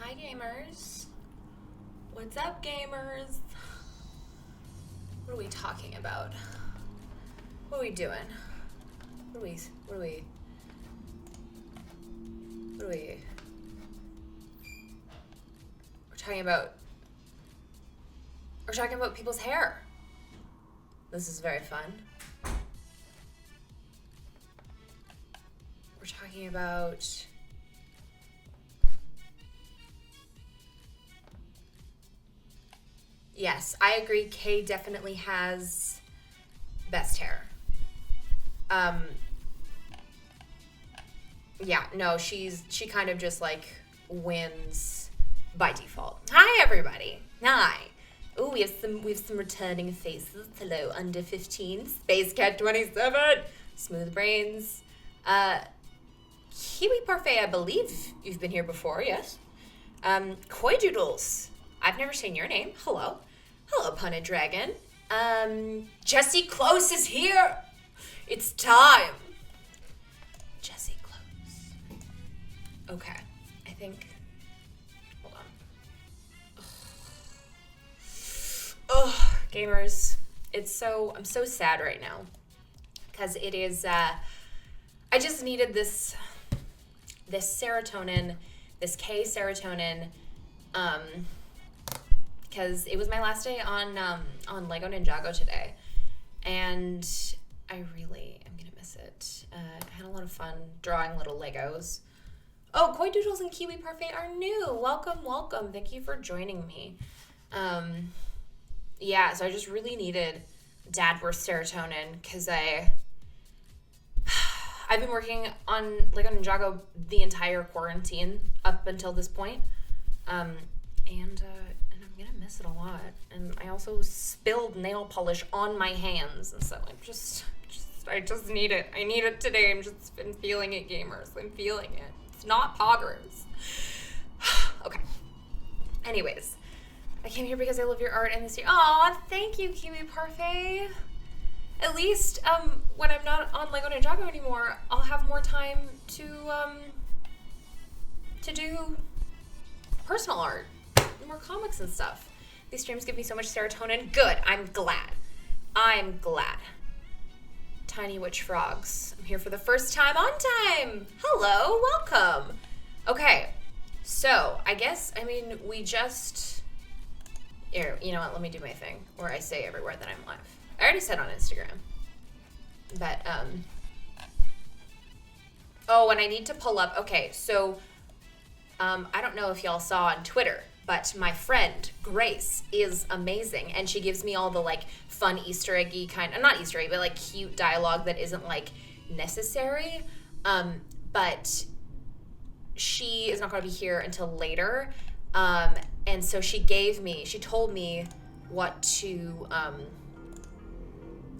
Hi, gamers. What's up, gamers? What are we talking about? What are we doing? What are we... We're talking about people's hair. This is very fun. We're talking about... Yes, I agree. Kay definitely has best hair. Yeah, no, she kind of just like wins by default. Hi, everybody. Hi. Ooh, we have some returning faces. Hello, under 15, Space Cat 27, Smooth Brains, Kiwi Parfait. I believe you've been here before. Yes. Koi Doodles. I've never seen your name. Hello. Hello, Punna Dragon. Jesse Close is here. It's time. Jesse Close. Okay. I think... Hold on. Ugh. Gamers. I'm so sad right now. Because it is, I just needed this serotonin, this K serotonin, because it was my last day on Lego Ninjago today, and I really am gonna miss it. I had a lot of fun drawing little Legos. Oh, Koi Doodles and Kiwi Parfait are new. Welcome. Thank you for joining me. Yeah, so I just really needed Dadworth serotonin because I've been working on Lego Ninjago the entire quarantine up until this point, and I'm gonna miss it a lot. And I also spilled nail polish on my hands, and so I just need it. I need it today. I'm just been feeling it, gamers. I'm feeling it. It's not poggers. Okay. Anyways, I came here because I love your art and this year. Aw, thank you, Kiwi Parfait. At least, when I'm not on Lego Ninjago anymore, I'll have more time to do personal art, more comics and stuff. These streams give me so much serotonin. Good, I'm glad. Tiny Witch Frogs. I'm here for the first time on time. Hello, welcome. Okay, so we just... Here, you know what, let me do my thing where I say everywhere that I'm live. I already said on Instagram, but, oh, and I need to pull up, okay, so, I don't know if y'all saw on Twitter, but my friend, Grace, is amazing, and she gives me all the, like, fun Easter eggy not Easter egg, but, like, cute dialogue that isn't, like, necessary, but she is not going to be here until later, and so she told me what to,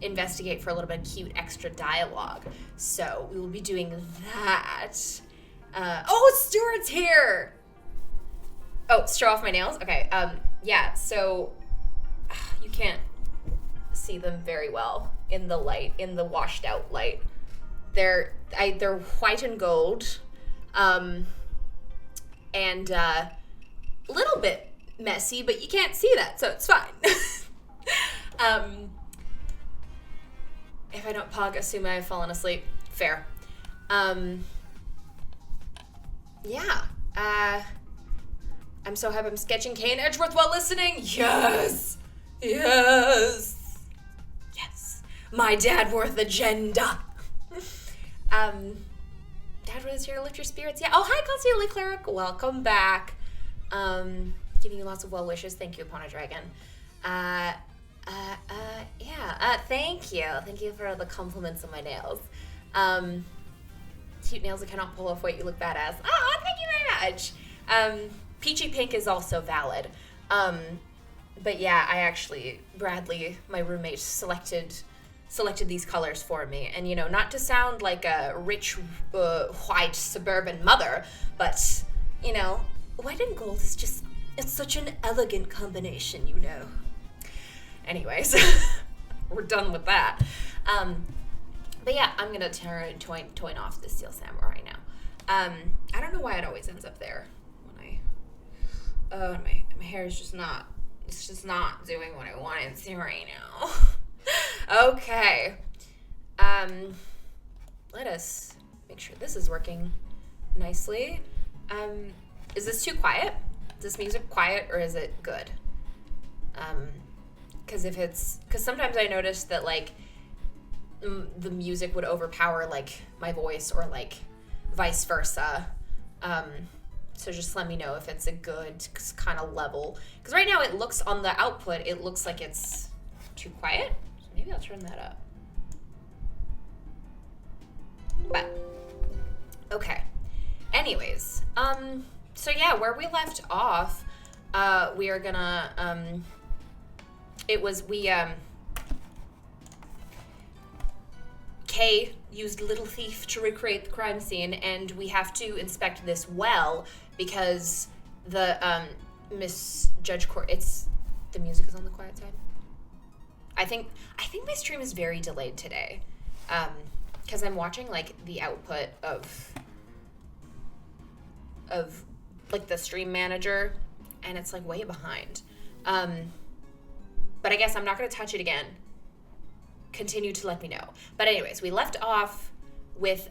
investigate for a little bit of cute extra dialogue. So we will be doing that. Oh, Stuart's here! Oh, stir off my nails? Okay, yeah, so you can't see them very well in the light, in the washed out light. They're white and gold, and a little bit messy, but you can't see that, so it's fine. If I don't pog, assume I've fallen asleep. Fair. Yeah. I'm so happy I'm sketching Kane Edgeworth while listening. Yes. My Dadworth agenda. Dadworth is here to lift your spirits. Yeah. Oh, hi, Constantly Cleric. Welcome back. Giving you lots of well wishes. Thank you, Upon a Dragon. Thank you. Thank you for the compliments on my nails. Cute nails that cannot pull off weight. You look badass. Oh, thank you very much. Peachy pink is also valid. But yeah, Bradley, my roommate, selected these colors for me. And, you know, not to sound like a rich, white suburban mother, but, you know, white and gold is just, it's such an elegant combination, you know. Anyways, we're done with that. But yeah, I'm going to toin off the Steel Samurai now. I don't know why it always ends up there when I Oh, my hair is just not, it's just not doing what I want it to right now. Okay. Let us make sure this is working nicely. Is this too quiet? Is this music quiet or is it good? Because sometimes I notice that like the music would overpower like my voice or like vice versa. So just let me know if it's a good kind of level. Because right now it looks on the output, it looks like it's too quiet. So maybe I'll turn that up. But, okay. Anyways, so yeah, where we left off, we are gonna, Kay used Little Thief to recreate the crime scene, and we have to inspect this well because the Miss Judge Court. The music is on the quiet side. I think my stream is very delayed today, because I'm watching like the output of like the stream manager, and it's like way behind. But I guess I'm not gonna touch it again. Continue to let me know. But anyways, we left off with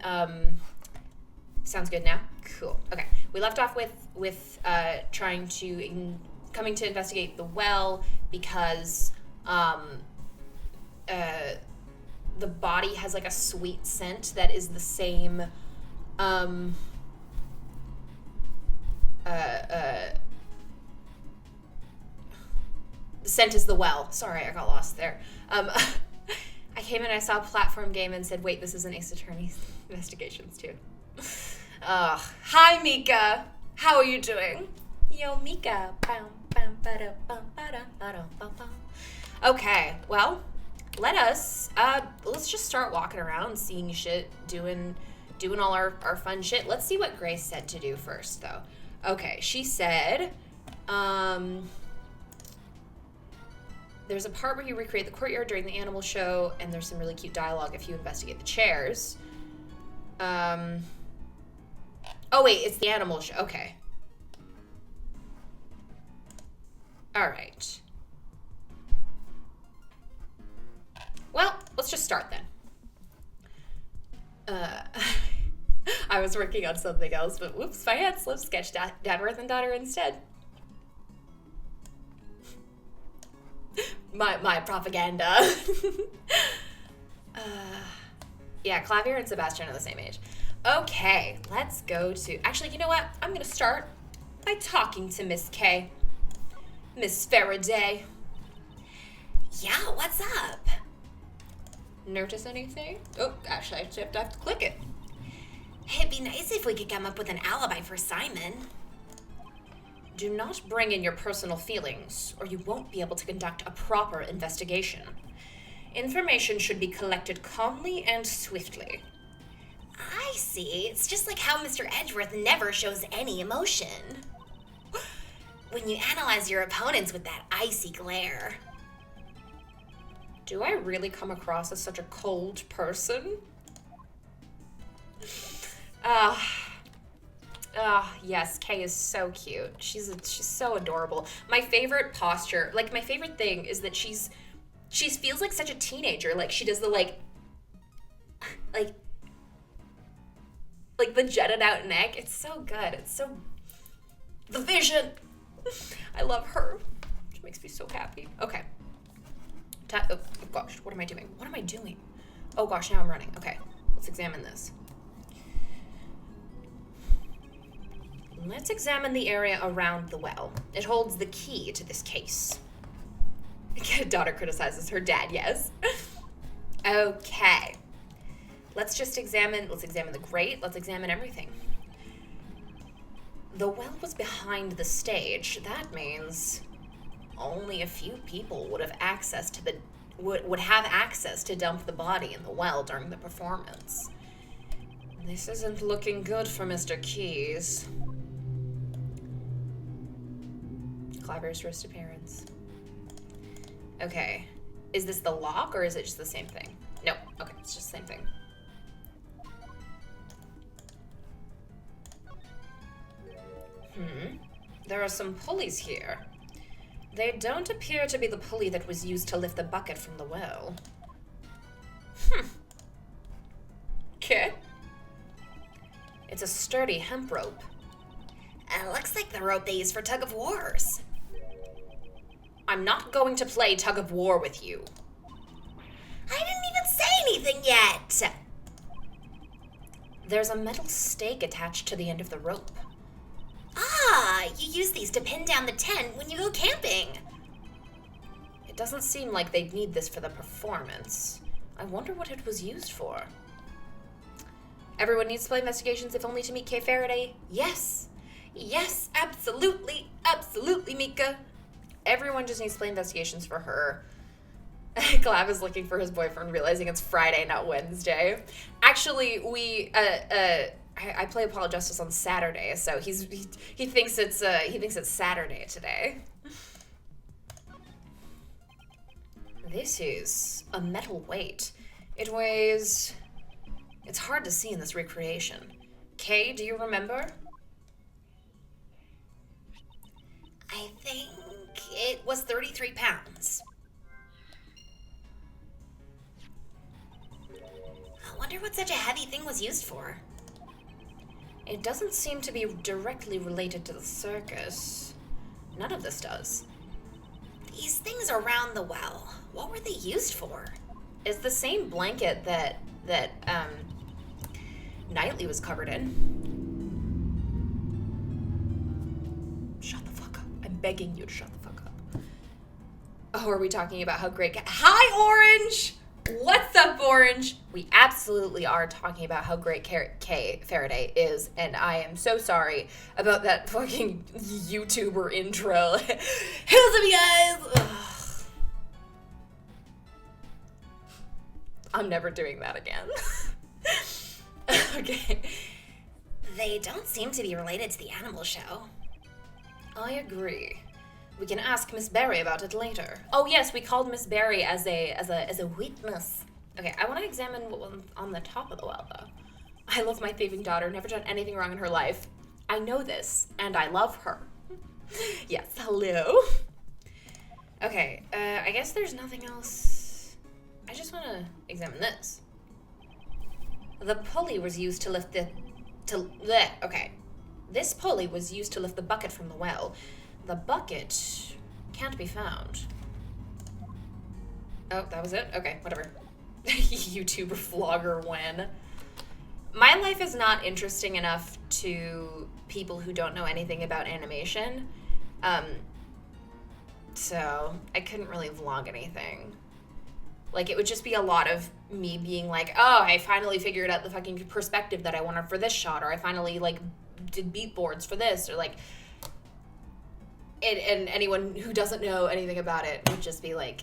sounds good now? Cool. Okay. We left off with coming to investigate the well because the body has like a sweet scent that is the same scent as the well. Sorry, I got lost there. I came in and I saw a platform game and said, wait, this is an Ace Attorney Investigations too. Hi, Mika. How are you doing? Yo, Mika. Okay, well, let's just start walking around, seeing shit, doing all our fun shit. Let's see what Grace said to do first, though. Okay, she said, there's a part where you recreate the courtyard during the animal show, and there's some really cute dialogue if you investigate the chairs. Oh wait, it's the animal show. Okay. All right. Well, let's just start then. I was working on something else, but whoops, my hand slipped. Sketch Dadworth and daughter instead. My propaganda. Yeah, Clavier and Sebastian are the same age. Okay, let's go to... Actually, you know what? I'm going to start by talking to Miss K. Miss Faraday. Yeah, what's up? Notice anything? Oh, actually, I have to click it. It'd be nice if we could come up with an alibi for Simon. Do not bring in your personal feelings, or you won't be able to conduct a proper investigation. Information should be collected calmly and swiftly. I see. It's just like how Mr. Edgeworth never shows any emotion. When you analyze your opponents with that icy glare. Do I really come across as such a cold person? Yes, Kay is so cute. She's so adorable. My favorite posture, like my favorite thing is that she feels like such a teenager. Like she does the like the jutted out neck. It's so good. It's so the vision. I love her. She makes me so happy. Okay. Oh gosh, what am I doing? What am I doing? Oh gosh, now I'm running. Okay, let's examine this. Let's examine the area around the well. It holds the key to this case. Daughter criticizes her dad, yes. Okay. Let's examine the grate. Let's examine everything. The well was behind the stage. That means only a few people would have access to dump the body in the well during the performance. This isn't looking good for Mr. Keyes. Clavier's first appearance. Okay. Is this the lock or is it just the same thing? No. Okay, it's just the same thing. There are some pulleys here. They don't appear to be the pulley that was used to lift the bucket from the well. Okay. It's a sturdy hemp rope. Looks like the rope they use for tug of wars. I'm not going to play tug of war with you. I didn't even say anything yet. There's a metal stake attached to the end of the rope. Ah, you use these to pin down the tent when you go camping. It doesn't seem like they'd need this for the performance. I wonder what it was used for. Everyone needs to play investigations if only to meet Kay Faraday. Yes. Yes, absolutely. Absolutely, Mika. Everyone just needs to play investigations for her. Glav is looking for his boyfriend, realizing it's Friday, not Wednesday. Actually, I play Apollo Justice on Saturday, so he thinks it's Saturday today. This is a metal weight. It weighs... It's hard to see in this recreation. Kay, do you remember? I think it was 33 pounds. I wonder what such a heavy thing was used for. It doesn't seem to be directly related to the circus. None of this does. These things around the well, what were they used for? It's the same blanket that Knightley was covered in. Shut the fuck up. I'm begging you to shut the fuck up. Oh, are we talking about how great... Hi, Orange! What's up, Orange? We absolutely are talking about how great Kay Faraday is, and I am so sorry about that fucking YouTuber intro. Who's up, you guys? Ugh. I'm never doing that again. Okay. They don't seem to be related to the animal show. I agree. We can ask Miss Berry about it later. Oh yes, we called Miss Berry as a witness. Okay, I want to examine what was on the top of the well, though. I love my thieving daughter, never done anything wrong in her life. I know this, and I love her. Yes, hello. Okay, I guess there's nothing else. I just want to examine this. The pulley was used to lift okay. This pulley was used to lift the bucket from the well. The bucket can't be found. Oh, that was it? Okay, whatever. YouTuber vlogger when. My life is not interesting enough to people who don't know anything about animation. So I couldn't really vlog anything. Like, it would just be a lot of me being like, oh, I finally figured out the fucking perspective that I wanted for this shot, or I finally, like, did beat boards for this, or, like... And anyone who doesn't know anything about it would just be like,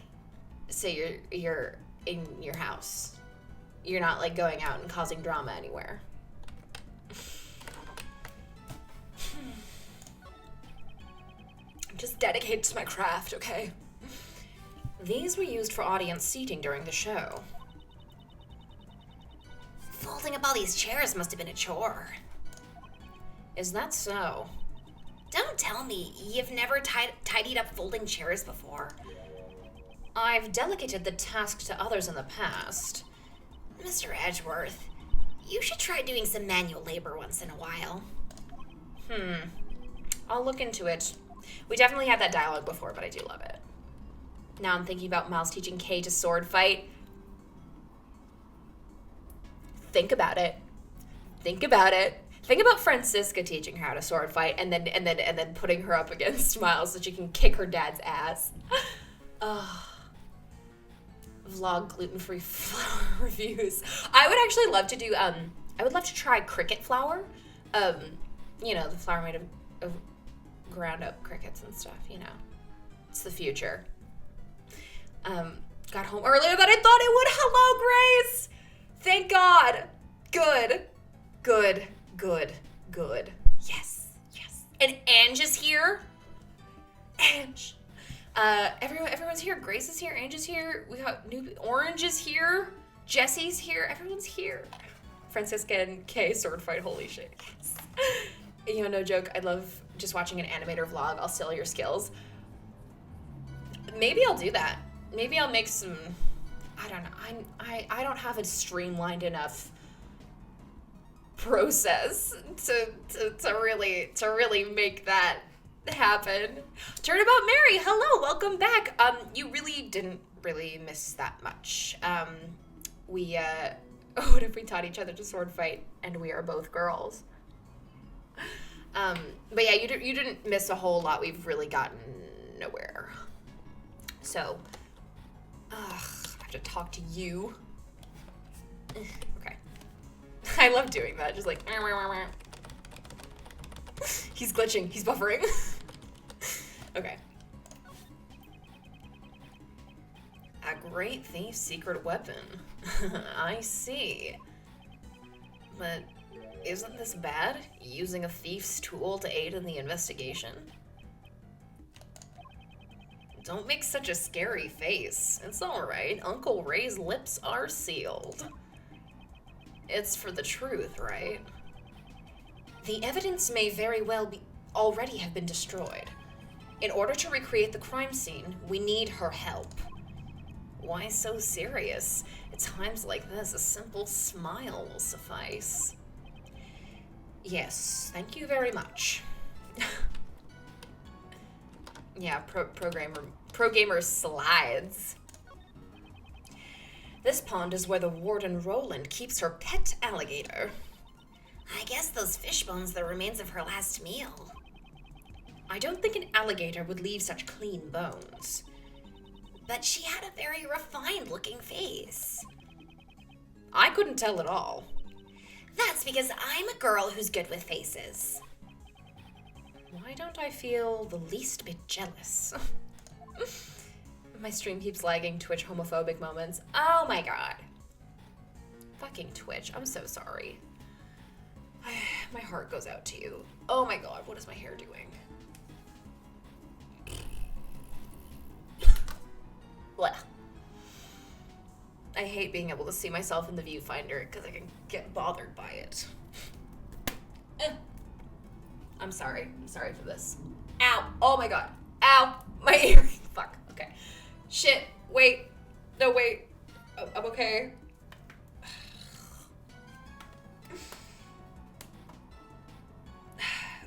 say you're in your house. You're not, like, going out and causing drama anywhere. I'm just dedicated to my craft, okay? These were used for audience seating during the show. Folding up all these chairs must have been a chore. Is that so? Don't tell me you've never tidied up folding chairs before. I've delegated the task to others in the past. Mr. Edgeworth, you should try doing some manual labor once in a while. I'll look into it. We definitely had that dialogue before, but I do love it. Now I'm thinking about Miles teaching Kay to sword fight. Think about it. Think about it. Think about Francisca teaching her how to sword fight and then putting her up against Miles so she can kick her dad's ass. Vlog gluten-free flour reviews. I would actually love to do I would love to try cricket flour. You know, the flour made of ground up crickets and stuff, you know. It's the future. Got home earlier than I thought it would. Hello, Grace! Thank God. Good. Yes. And Ange is here. Ange. Everyone's here. Grace is here. Ange is here. We got Orange is here. Jesse's here. Everyone's here. Francisca and Kay sword fight. Holy shit. Yes. You know, no joke, I love just watching an animator vlog. I'll sell your skills. Maybe I'll do that. Maybe I'll make some, I don't know, I don't have a streamlined enough process to really make that happen. Turnabout Mary, hello, welcome back. You really didn't really miss that much. We what if we taught each other to sword fight and we are both girls? But yeah, you didn't miss a whole lot. We've really gotten nowhere. So, I have to talk to you. Okay. I love doing that. Just like, he's glitching. He's buffering. Okay. A great thief's secret weapon. I see. But isn't this bad? Using a thief's tool to aid in the investigation? Don't make such a scary face. It's alright. Uncle Ray's lips are sealed. It's for the truth, right? The evidence may very well be already have been destroyed. In order to recreate the crime scene, we need her help. Why so serious? At times like this, a simple smile will suffice. Yes, thank you very much. Yeah, pro gamer slides. This pond is where the warden Roland keeps her pet alligator. I guess those fish bones the remains of her last meal. I don't think an alligator would leave such clean bones. But she had a very refined-looking face. I couldn't tell at all. That's because I'm a girl who's good with faces. Why don't I feel the least bit jealous? My stream keeps lagging Twitch homophobic moments. Oh my god. Fucking Twitch, I'm so sorry. My heart goes out to you. Oh my god, what is my hair doing? Blah. I hate being able to see myself in the viewfinder because I can get bothered by it. I'm sorry. I'm sorry for this. Ow. Oh my god. Ow. My earring. Fuck. Okay. Shit. Wait. No, wait. I'm okay.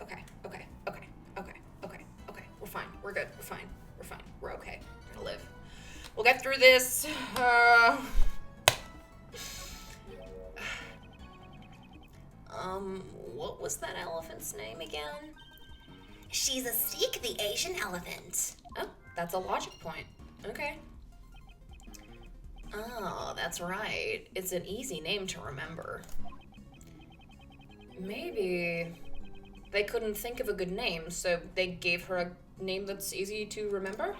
Okay. We're fine. We're good. We're fine. We're fine. We're okay. We're gonna live. We'll get through this. What was that elephant's name again? She's a Seek the Asian elephant. Oh, that's a logic point. Okay. Oh, that's right. It's an easy name to remember. Maybe they couldn't think of a good name, so they gave her a name that's easy to remember?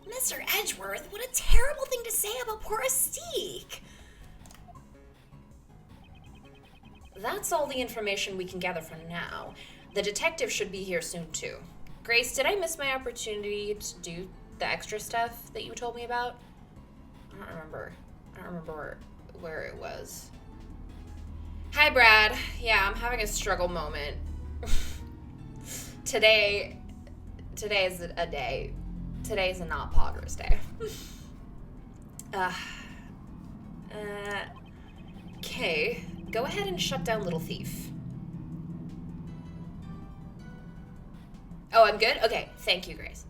Mr. Edgeworth, what a terrible thing to say about poor Astique. That's all the information we can gather for now. The detective should be here soon, too. Grace, did I miss my opportunity to do the extra stuff that you told me about? I don't remember where it was. Hi, Brad. Yeah, I'm having a struggle moment. Today is a day. Today is a not progress day. Okay. Go ahead and shut down Little Thief. Oh, I'm good? Okay, thank you, Grace.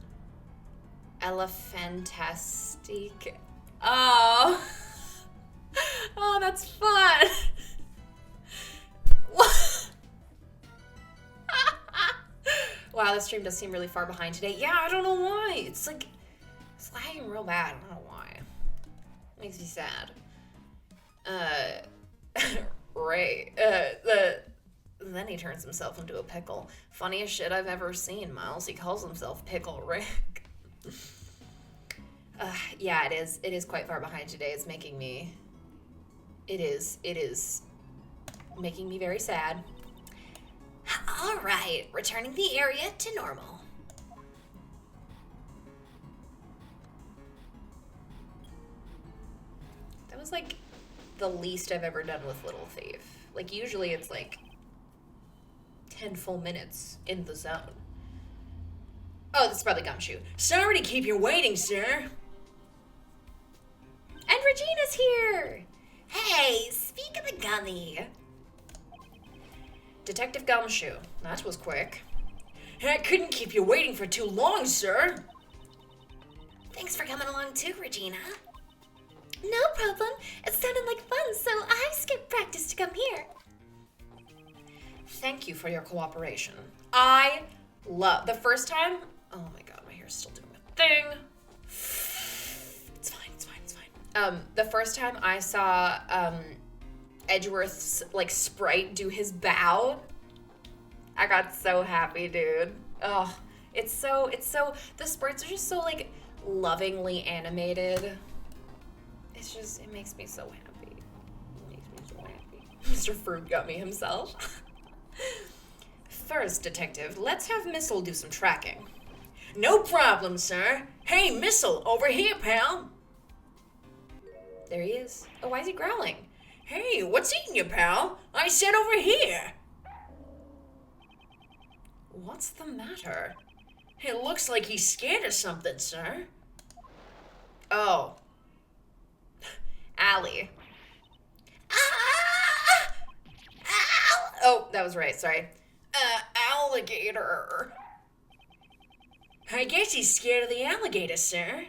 Elephantastic. Oh. Oh, that's fun. Wow, this stream does seem really far behind today. Yeah, I don't know why. It's like, it's lagging real bad. I don't know why. Makes me sad. Ray. Then he turns himself into a pickle. Funniest shit I've ever seen, Miles. He calls himself Pickle Rick. Yeah, it is quite far behind today. It's making me... It is making me very sad. All right, returning the area to normal. That was like the least I've ever done with Little Thief. Like usually it's like 10 full minutes in the zone. Oh, that's probably Gumshoe. Sorry to keep you waiting, sir. And Regina's here! Hey, speak of the gummy. Detective Gumshoe. That was quick. I couldn't keep you waiting for too long, sir. Thanks for coming along too, Regina. No problem. It sounded like fun, so I skipped practice to come here. Thank you for your cooperation. I love... The first time... Oh my god, my hair's still doing a thing. It's fine, it's fine, it's fine. The first time I saw Edgeworth's, like, sprite do his bow, I got so happy, dude. Oh, it's so... The sprites are just so, like, lovingly animated. It's just... It makes me so happy. It makes me so happy. Mr. Fruit got me himself. First, Detective, let's have Missile do some tracking. No problem, sir. Hey, Missile, over here, pal. There he is. Oh, why is he growling? Hey, what's eating you, pal? I said over here. What's the matter? It looks like he's scared of something, sir. Oh. Allie. Ah! Ow! Oh, that was right, sorry. Alligator. I guess he's scared of the alligator, sir.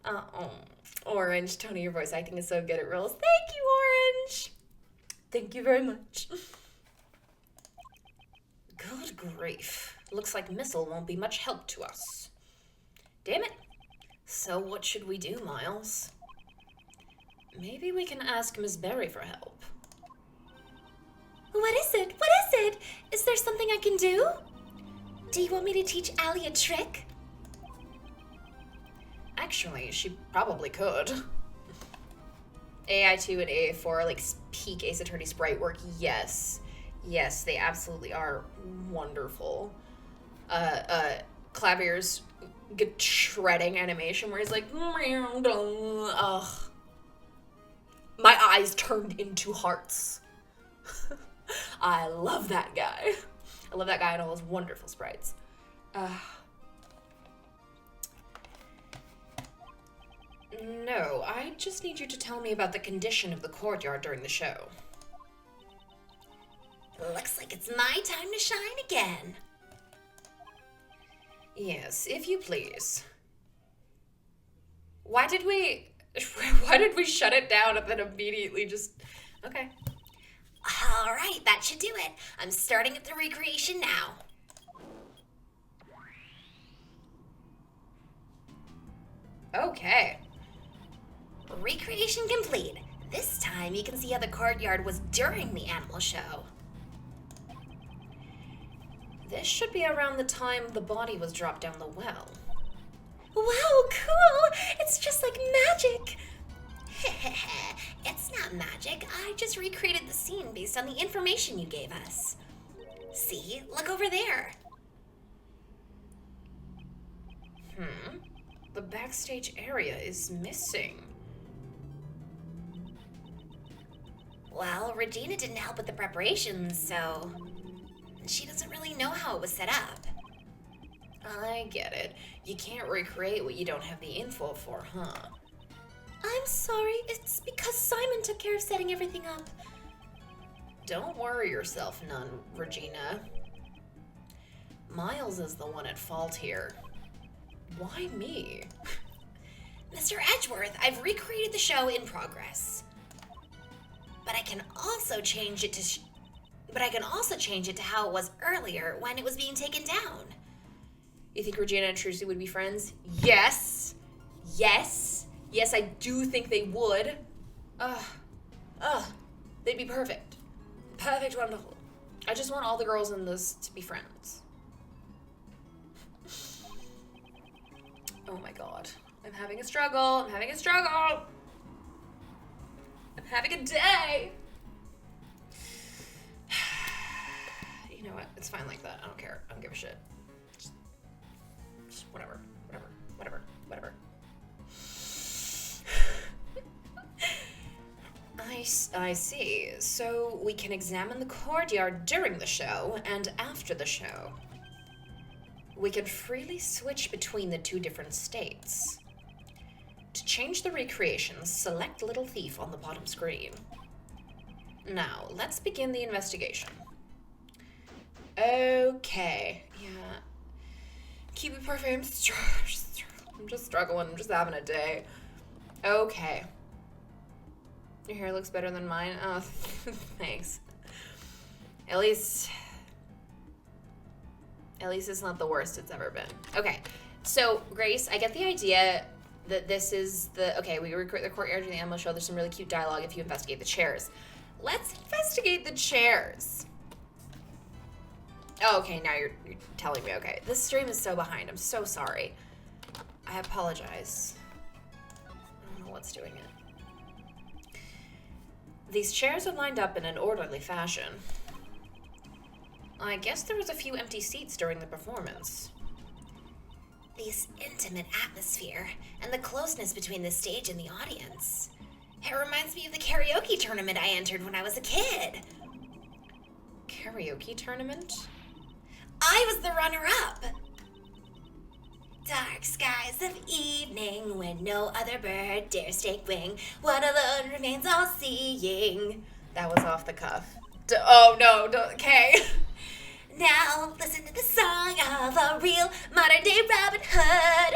Oh, Orange, Tony, your voice acting is so good at roles. Thank you, Orange. Thank you very much. Good grief. Looks like Missile won't be much help to us. Damn it. So what should we do, Miles? Maybe we can ask Miss Berry for help. What is it? What is it? Is there something I can do? Do you want me to teach Allie a trick? Actually, she probably could. AI2 and AA4 are like peak Ace Attorney sprite work. Yes. Yes, they absolutely are wonderful. Clavier's shredding animation where he's like, ugh. My eyes turned into hearts. I love that guy. I love that guy and all those wonderful sprites. No, I just need you to tell me about the condition of the courtyard during the show. Looks like it's my time to shine again. Yes, if you please. Why did we shut it down and then immediately just... Okay. All right, that should do it. I'm starting at the recreation now. Okay. Recreation complete. This time you can see how the courtyard was during the animal show. This should be around the time the body was dropped down the well. Wow, cool! It's just like magic! It's not magic. I just recreated the scene based on the information you gave us. See? Look over there. The backstage area is missing. Well, Regina didn't help with the preparations, so she doesn't really know how it was set up. I get it. You can't recreate what you don't have the info for, huh? I'm sorry. It's because Simon took care of setting everything up. Don't worry yourself none, Regina. Miles is the one at fault here. Why me? Mr. Edgeworth, I've recreated the show in progress. But I can also change it to how it was earlier when it was being taken down. You think Regina and Trucy would be friends? Yes. Yes. Yes, I do think they would. They'd be perfect. Perfect, wonderful. I just want all the girls in this to be friends. Oh my god. I'm having a struggle. I'm having a struggle. I'm having a day. You know what? It's fine like that. I don't care. I don't give a shit. Just whatever. I I see. So we can examine the courtyard during the show and after the show. We can freely switch between the two different states. To change the recreations, select Little Thief on the bottom screen. Now, let's begin the investigation. Okay, yeah. Keep it perfect. I'm just struggling. I'm just having a day. Okay. Your hair looks better than mine. Oh, thanks. At least it's not the worst it's ever been. Okay, so Grace, I get the idea that this is the... Okay, we recruit the courtyard to the animal show. There's some really cute dialogue if you investigate the chairs. Let's investigate the chairs. Oh, okay, now you're telling me. Okay, this stream is so behind. I'm so sorry. I apologize. I don't know what's doing it. These chairs are lined up in an orderly fashion. I guess there was a few empty seats during the performance. This intimate atmosphere and the closeness between the stage and the audience. It reminds me of the karaoke tournament I entered when I was a kid. Karaoke tournament? I was the runner-up. Dark skies of evening, when no other bird dares take wing, one alone remains all-seeing. That was off the cuff. Oh, no, okay. Now listen to the song of a real modern-day Robin Hood.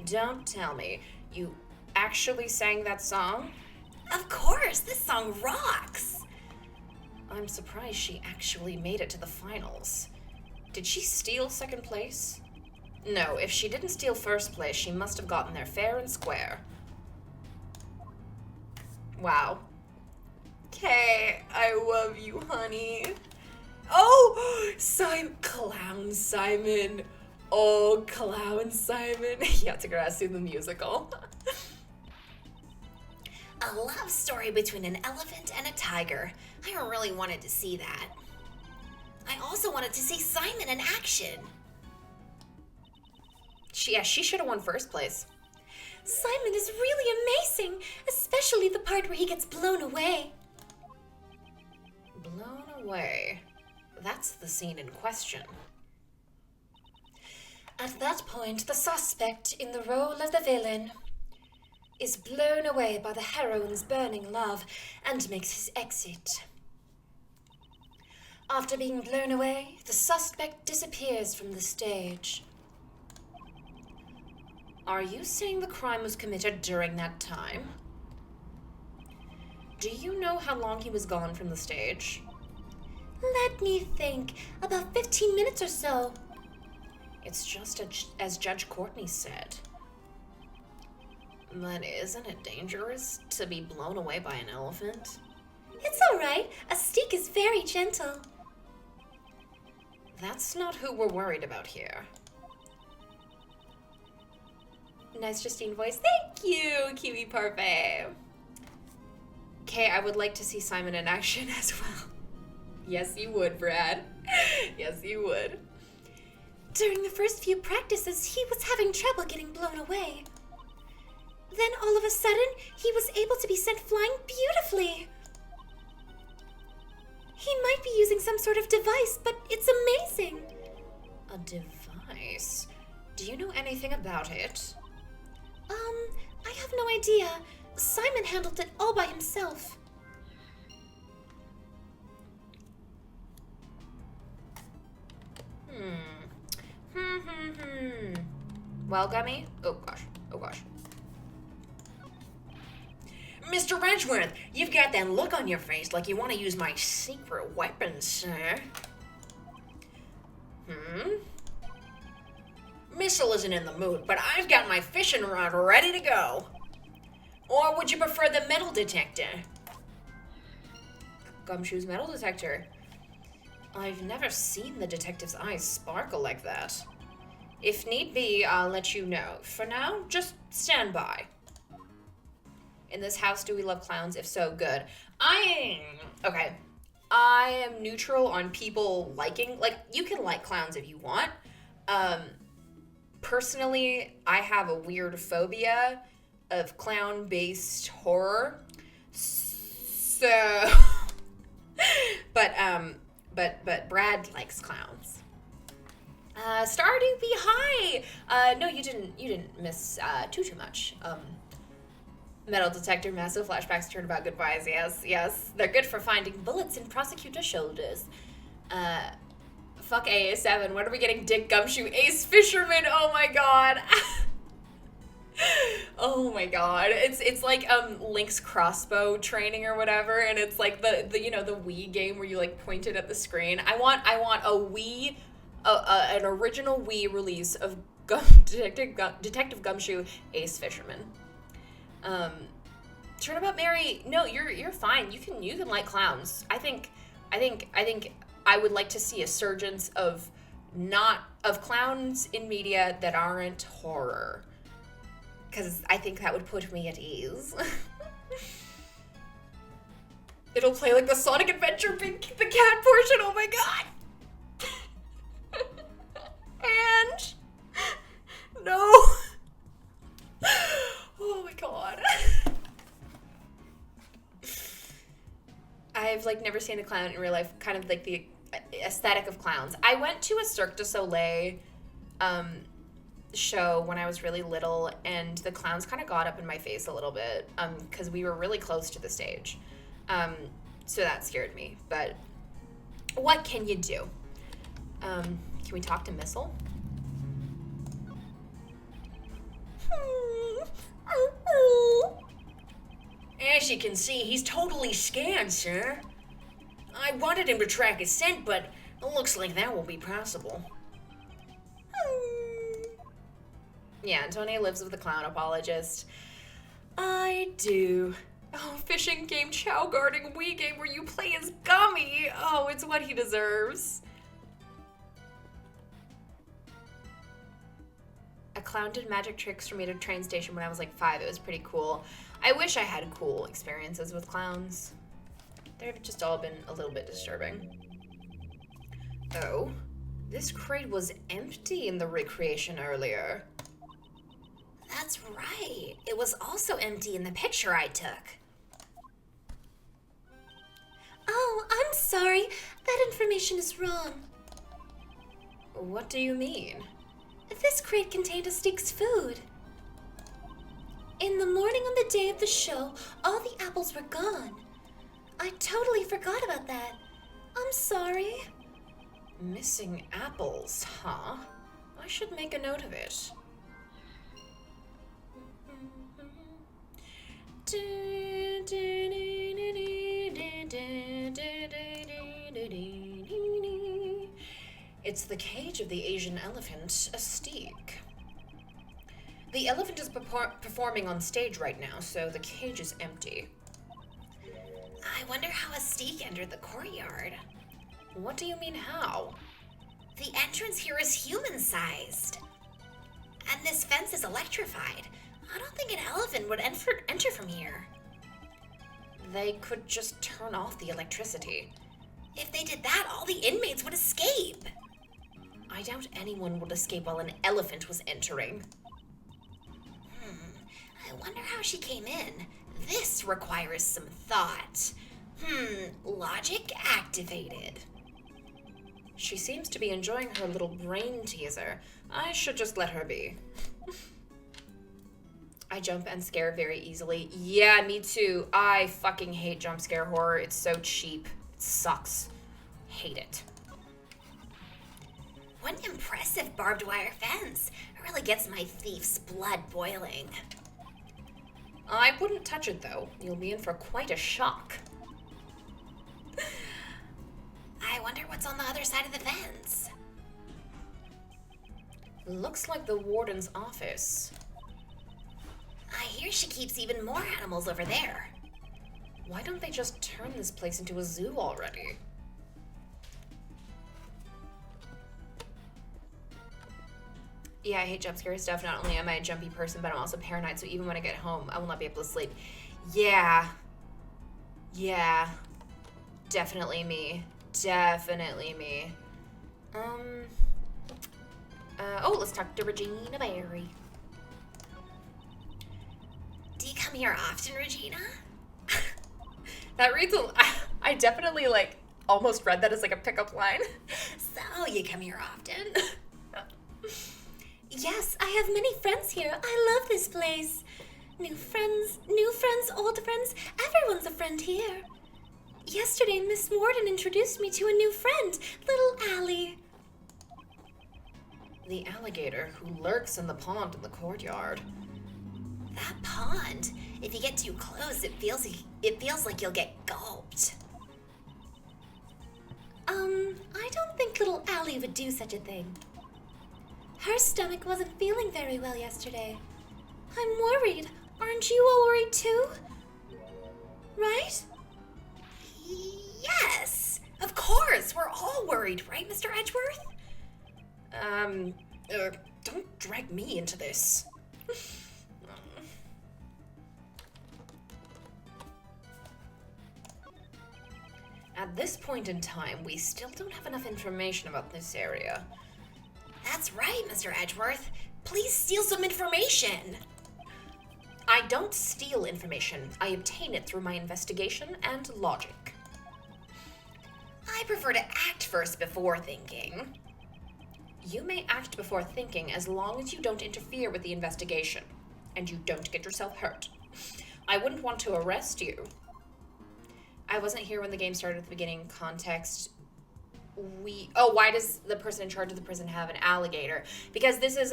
Don't tell me. You actually sang that song? Of course, this song rocks. I'm surprised she actually made it to the finals. Did she steal second place? No, if she didn't steal first place, she must have gotten there fair and square. Wow. Okay, I love you, honey. Oh, Clown Simon. Oh, Clown Simon. Yeah, to grass in the musical. A love story between an elephant and a tiger. I really wanted to see that. I also wanted to see Simon in action. She should have won first place. Simon is really amazing, especially the part where he gets blown away. Blown away. That's the scene in question. At that point, the suspect in the role of the villain is blown away by the heroine's burning love and makes his exit. After being blown away, the suspect disappears from the stage. Are you saying the crime was committed during that time? Do you know how long he was gone from the stage? Let me think. About 15 minutes or so. It's just as Judge Courtney said. But isn't it dangerous to be blown away by an elephant? It's all right. A steak is very gentle. That's not who we're worried about here. Nice Justine voice. Thank you, Kiwi Parfait. Okay, I would like to see Simon in action as well. Yes, you would, Brad. Yes, you would. During the first few practices, he was having trouble getting blown away. Then all of a sudden, he was able to be sent flying beautifully. He might be using some sort of device, but it's amazing. A device? Do you know anything about it? I have no idea. Simon handled it all by himself. Well, Gummy? Oh gosh. Mr. Edgeworth, you've got that look on your face like you want to use my secret weapon, sir. Missile isn't in the mood, but I've got my fishing rod ready to go. Or would you prefer the metal detector? Gumshoe's metal detector. I've never seen the detective's eyes sparkle like that. If need be, I'll let you know. For now, just stand by. In this house, do we love clowns? If so, good. Okay. I am neutral on people liking, you can like clowns if you want. Personally, I have a weird phobia of clown-based horror. So, but Brad likes clowns. Stardew, be hi. No, you didn't miss too much. Metal detector, massive flashbacks, turnabout goodbyes. Yes, they're good for finding bullets in prosecutor shoulders. Fuck AA7. When are we getting Dick Gumshoe Ace Fisherman? Oh my god. Oh my god. It's like Link's crossbow training or whatever, and it's like the the Wii game where you like point it at the screen. I want a Wii an original Wii release of Detective Gumshoe Ace Fisherman. Turnabout Mary, no, you're fine. You can like clowns. I think I would like to see a surgence of clowns in media that aren't horror. Because I think that would put me at ease. It'll play like the Sonic Adventure the cat portion, oh my god! And no. Oh my god. I've like never seen a clown in real life, kind of like the aesthetic of clowns. I went to a Cirque du Soleil show when I was really little, and the clowns kind of got up in my face a little bit because we were really close to the stage. So that scared me, but what can you do? Can we talk to Missile? As you can see, he's totally scanned, sir. I wanted him to track his scent, but it looks like that won't be possible. Yeah, Antonia lives with a clown apologist. I do. Oh, fishing game, chow guarding, Wii game where you play as Gummy. Oh, it's what he deserves. A clown did magic tricks for me at a train station when I was like 5. It was pretty cool. I wish I had cool experiences with clowns. They've just all been a little bit disturbing. Oh, this crate was empty in the recreation earlier. That's right. It was also empty in the picture I took. Oh, I'm sorry. That information is wrong. What do you mean? This crate contained Astique's food. In the morning on the day of the show, all the apples were gone. I totally forgot about that. I'm sorry. Missing apples, huh? I should make a note of it. It's the cage of the Asian elephant, Astique. The elephant is performing on stage right now, so the cage is empty. I wonder how Astique entered the courtyard. What do you mean, how? The entrance here is human-sized. And this fence is electrified. I don't think an elephant would enter from here. They could just turn off the electricity. If they did that, all the inmates would escape. I doubt anyone would escape while an elephant was entering. I wonder how she came in. This requires some thought. Logic activated. She seems to be enjoying her little brain teaser. I should just let her be. I jump and scare very easily. Yeah, me too. I fucking hate jump scare horror. It's so cheap. It sucks. Hate it. What an impressive barbed wire fence. It really gets my thief's blood boiling. I wouldn't touch it, though. You'll be in for quite a shock. I wonder what's on the other side of the fence. Looks like the warden's office. I hear she keeps even more animals over there. Why don't they just turn this place into a zoo already? Yeah, I hate jump scare stuff. Not only am I a jumpy person, but I'm also paranoid, so even when I get home, I will not be able to sleep. Yeah. Yeah. Definitely me. Definitely me. Oh, let's talk to Regina Berry. Do you come here often, Regina? That reads I definitely, like, almost read that as, like, a pickup line. So, you come here often? Yes, I have many friends here. I love this place. New friends, old friends. Everyone's a friend here. Yesterday, Miss Warden introduced me to a new friend, little Allie. The alligator who lurks in the pond in the courtyard. That pond. If you get too close, it feels like you'll get gulped. I don't think little Allie would do such a thing. Her stomach wasn't feeling very well yesterday. I'm worried. Aren't you all worried too? Right? Yes. Of course. We're all worried, right, Mr. Edgeworth? Don't drag me into this. At this point in time, we still don't have enough information about this area. That's right, Mr. Edgeworth. Please steal some information. I don't steal information. I obtain it through my investigation and logic. I prefer to act first before thinking. You may act before thinking as long as you don't interfere with the investigation, and you don't get yourself hurt. I wouldn't want to arrest you. I wasn't here when the game started at the beginning. Context. Why does the person in charge of the prison have an alligator? Because this is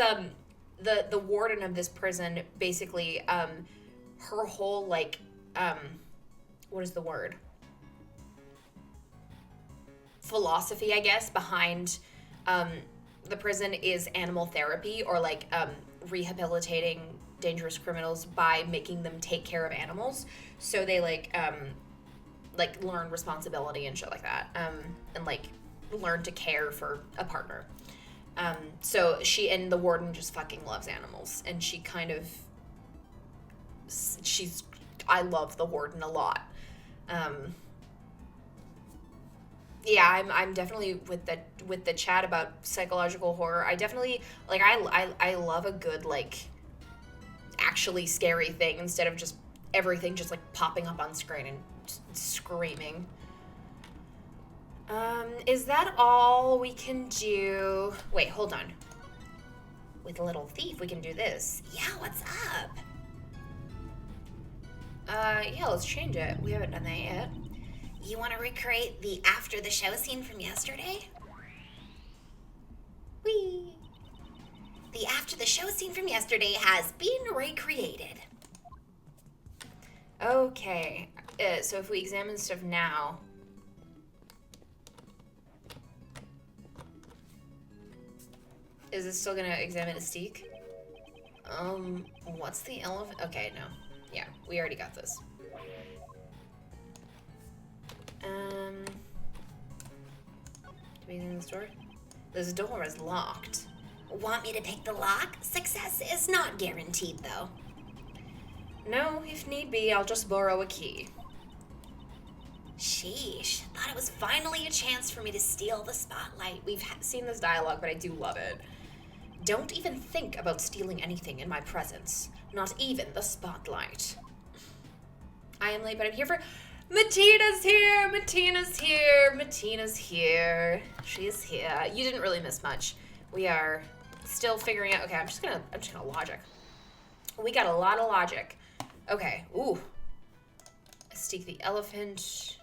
the warden of this prison, basically, her whole, like, what is the word? Philosophy, I guess, behind the prison is animal therapy, or like rehabilitating dangerous criminals by making them take care of animals. So they like learn responsibility and shit like that, and like learn to care for a partner. So she and the warden just fucking loves animals, and she kind of I love the warden a lot. Yeah, I'm definitely with the chat about psychological horror. I definitely like I love a good like actually scary thing instead of just everything just like popping up on screen and screaming. Is that all we can do? Wait, hold on. With a little thief, we can do this. Yeah, what's up? Yeah, let's change it. We haven't done that yet. You want to recreate the after the show scene from yesterday? Whee! The after the show scene from yesterday has been recreated. Okay, so if we examine stuff now... Is this still gonna examine Astique? What's the elephant? Okay, no. Yeah, we already got this. Do we in this door? This door is locked. Want me to pick the lock? Success is not guaranteed, though. No, if need be, I'll just borrow a key. Sheesh. Thought it was finally a chance for me to steal the spotlight. We've seen this dialogue, but I do love it. Don't even think about stealing anything in my presence. Not even the spotlight. I am late, but I'm here for... Matina's here! Matina's here! Matina's here. She's here. You didn't really miss much. We are still figuring out... Okay, I'm just gonna logic. We got a lot of logic. Okay, ooh. Astique the elephant.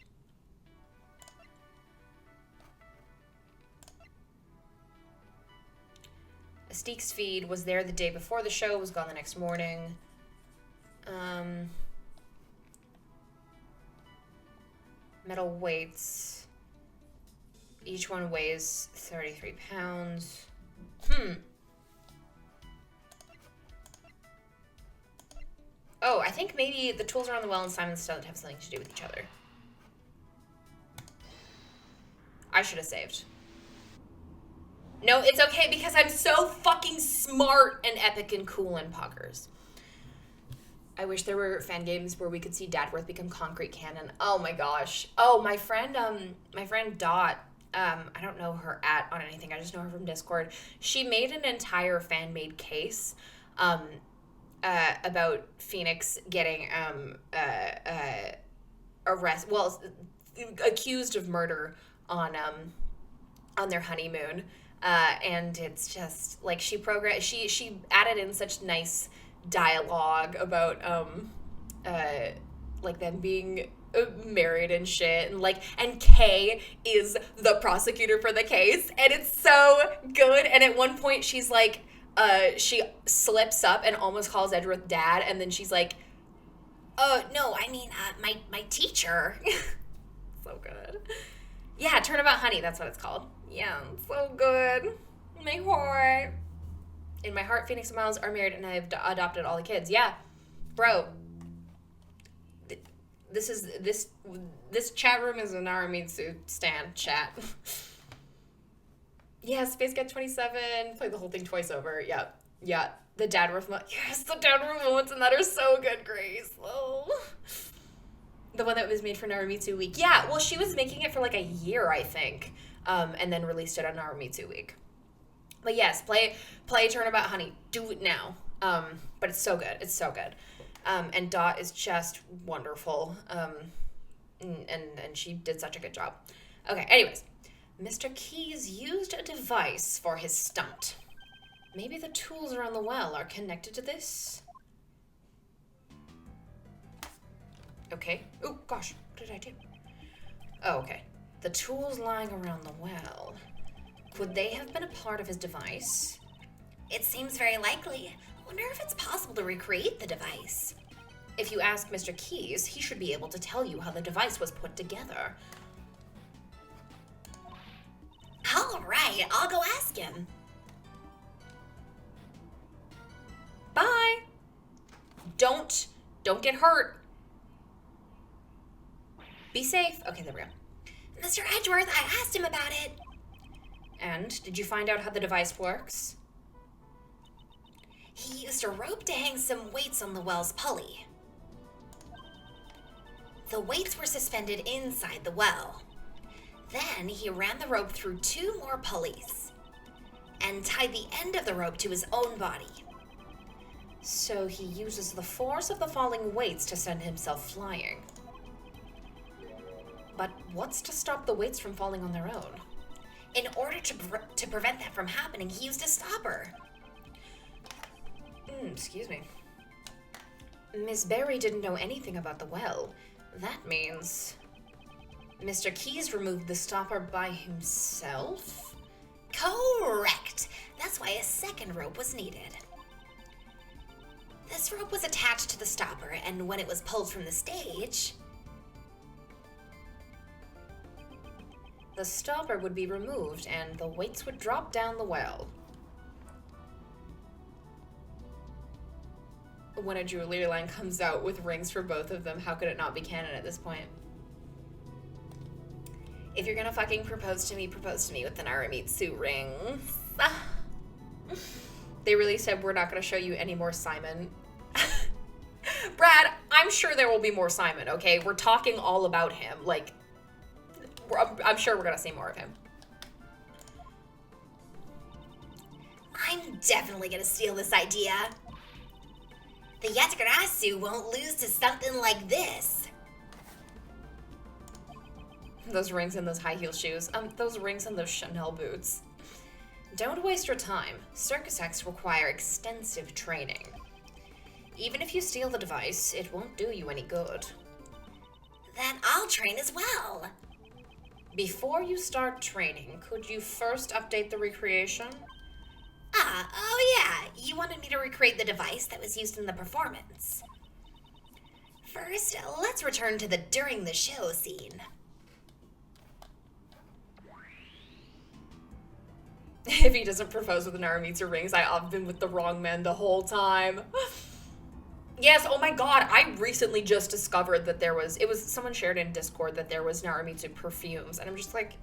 Astique's feed was there the day before the show, was gone the next morning. Metal weights. Each one weighs 33 pounds. Oh, I think maybe the tools around the well and Simon's stone have something to do with each other. I should have saved. No, it's okay because I'm so fucking smart and epic and cool in poggers. I wish there were fan games where we could see Dadworth become concrete cannon. Oh my gosh. Oh, my friend Dot, I don't know her on anything. I just know her from Discord. She made an entire fan-made case about Phoenix getting accused of murder on their honeymoon. And it's just like she added in such nice dialogue about like them being married and shit, and Kay is the prosecutor for the case, and it's so good. And at one point she's like she slips up and almost calls Edgeworth dad, and then she's like, oh no, I mean my teacher. So good. Yeah, Turnabout Honey, that's what it's called. Yeah, so good. My heart. In my heart, Phoenix and Miles are married, and I've adopted all the kids. Yeah, bro. This chat room is an Aramitsu stand chat. Yeah, Space Cat 27. Played the whole thing twice over. Yeah. The Dadworth yes, the Dadworth moments in that are so good, Grace. Oh. The one that was made for Naramitsu Week. Yeah, well, she was making it for like a year, I think, and then released it on Naramitsu Week. But yes, play Turnabout Honey. Do it now. But it's so good. It's so good. And Dot is just wonderful. And she did such a good job. Okay, anyways. Mr. Keyes used a device for his stunt. Maybe the tools around the well are connected to this? Okay. Oh, gosh. What did I do? Oh, okay. The tools lying around the well. Could they have been a part of his device? It seems very likely. I wonder if it's possible to recreate the device. If you ask Mr. Keyes, he should be able to tell you how the device was put together. All right, I'll go ask him. Bye. Don't get hurt. Be safe. Okay, there we go. Mr. Edgeworth, I asked him about it. And did you find out how the device works? He used a rope to hang some weights on the well's pulley. The weights were suspended inside the well. Then he ran the rope through 2 more pulleys and tied the end of the rope to his own body. So he uses the force of the falling weights to send himself flying. But what's to stop the weights from falling on their own? In order to prevent that from happening, he used a stopper. Excuse me. Miss Berry didn't know anything about the well. That means Mr. Keyes removed the stopper by himself? Correct. That's why a second rope was needed. This rope was attached to the stopper, and when it was pulled from the stage, the stopper would be removed and the weights would drop down the well. When a jewelry line comes out with rings for both of them, how could it not be canon at this point? If you're gonna fucking propose to me with an Aramitsu ring. They really said we're not gonna show you any more Simon. Brad, I'm sure there will be more Simon, okay? We're talking all about him. Like, I'm sure we're gonna see more of him. I'm definitely gonna steal this idea. The Yatakarasu won't lose to something like this. Those rings and those high heel shoes. Those rings and those Chanel boots. Don't waste your time. Circus acts require extensive training. Even if you steal the device, it won't do you any good. Then I'll train as well. Before you start training, could you first update the recreation? Oh yeah, you wanted me to recreate the device that was used in the performance. First, let's return to the during the show scene. If he doesn't propose with an Aramitsu rings, I've been with the wrong man the whole time. Yes, oh my god, I recently just discovered that someone shared in Discord that there was Naramitsu perfumes, and I'm just like,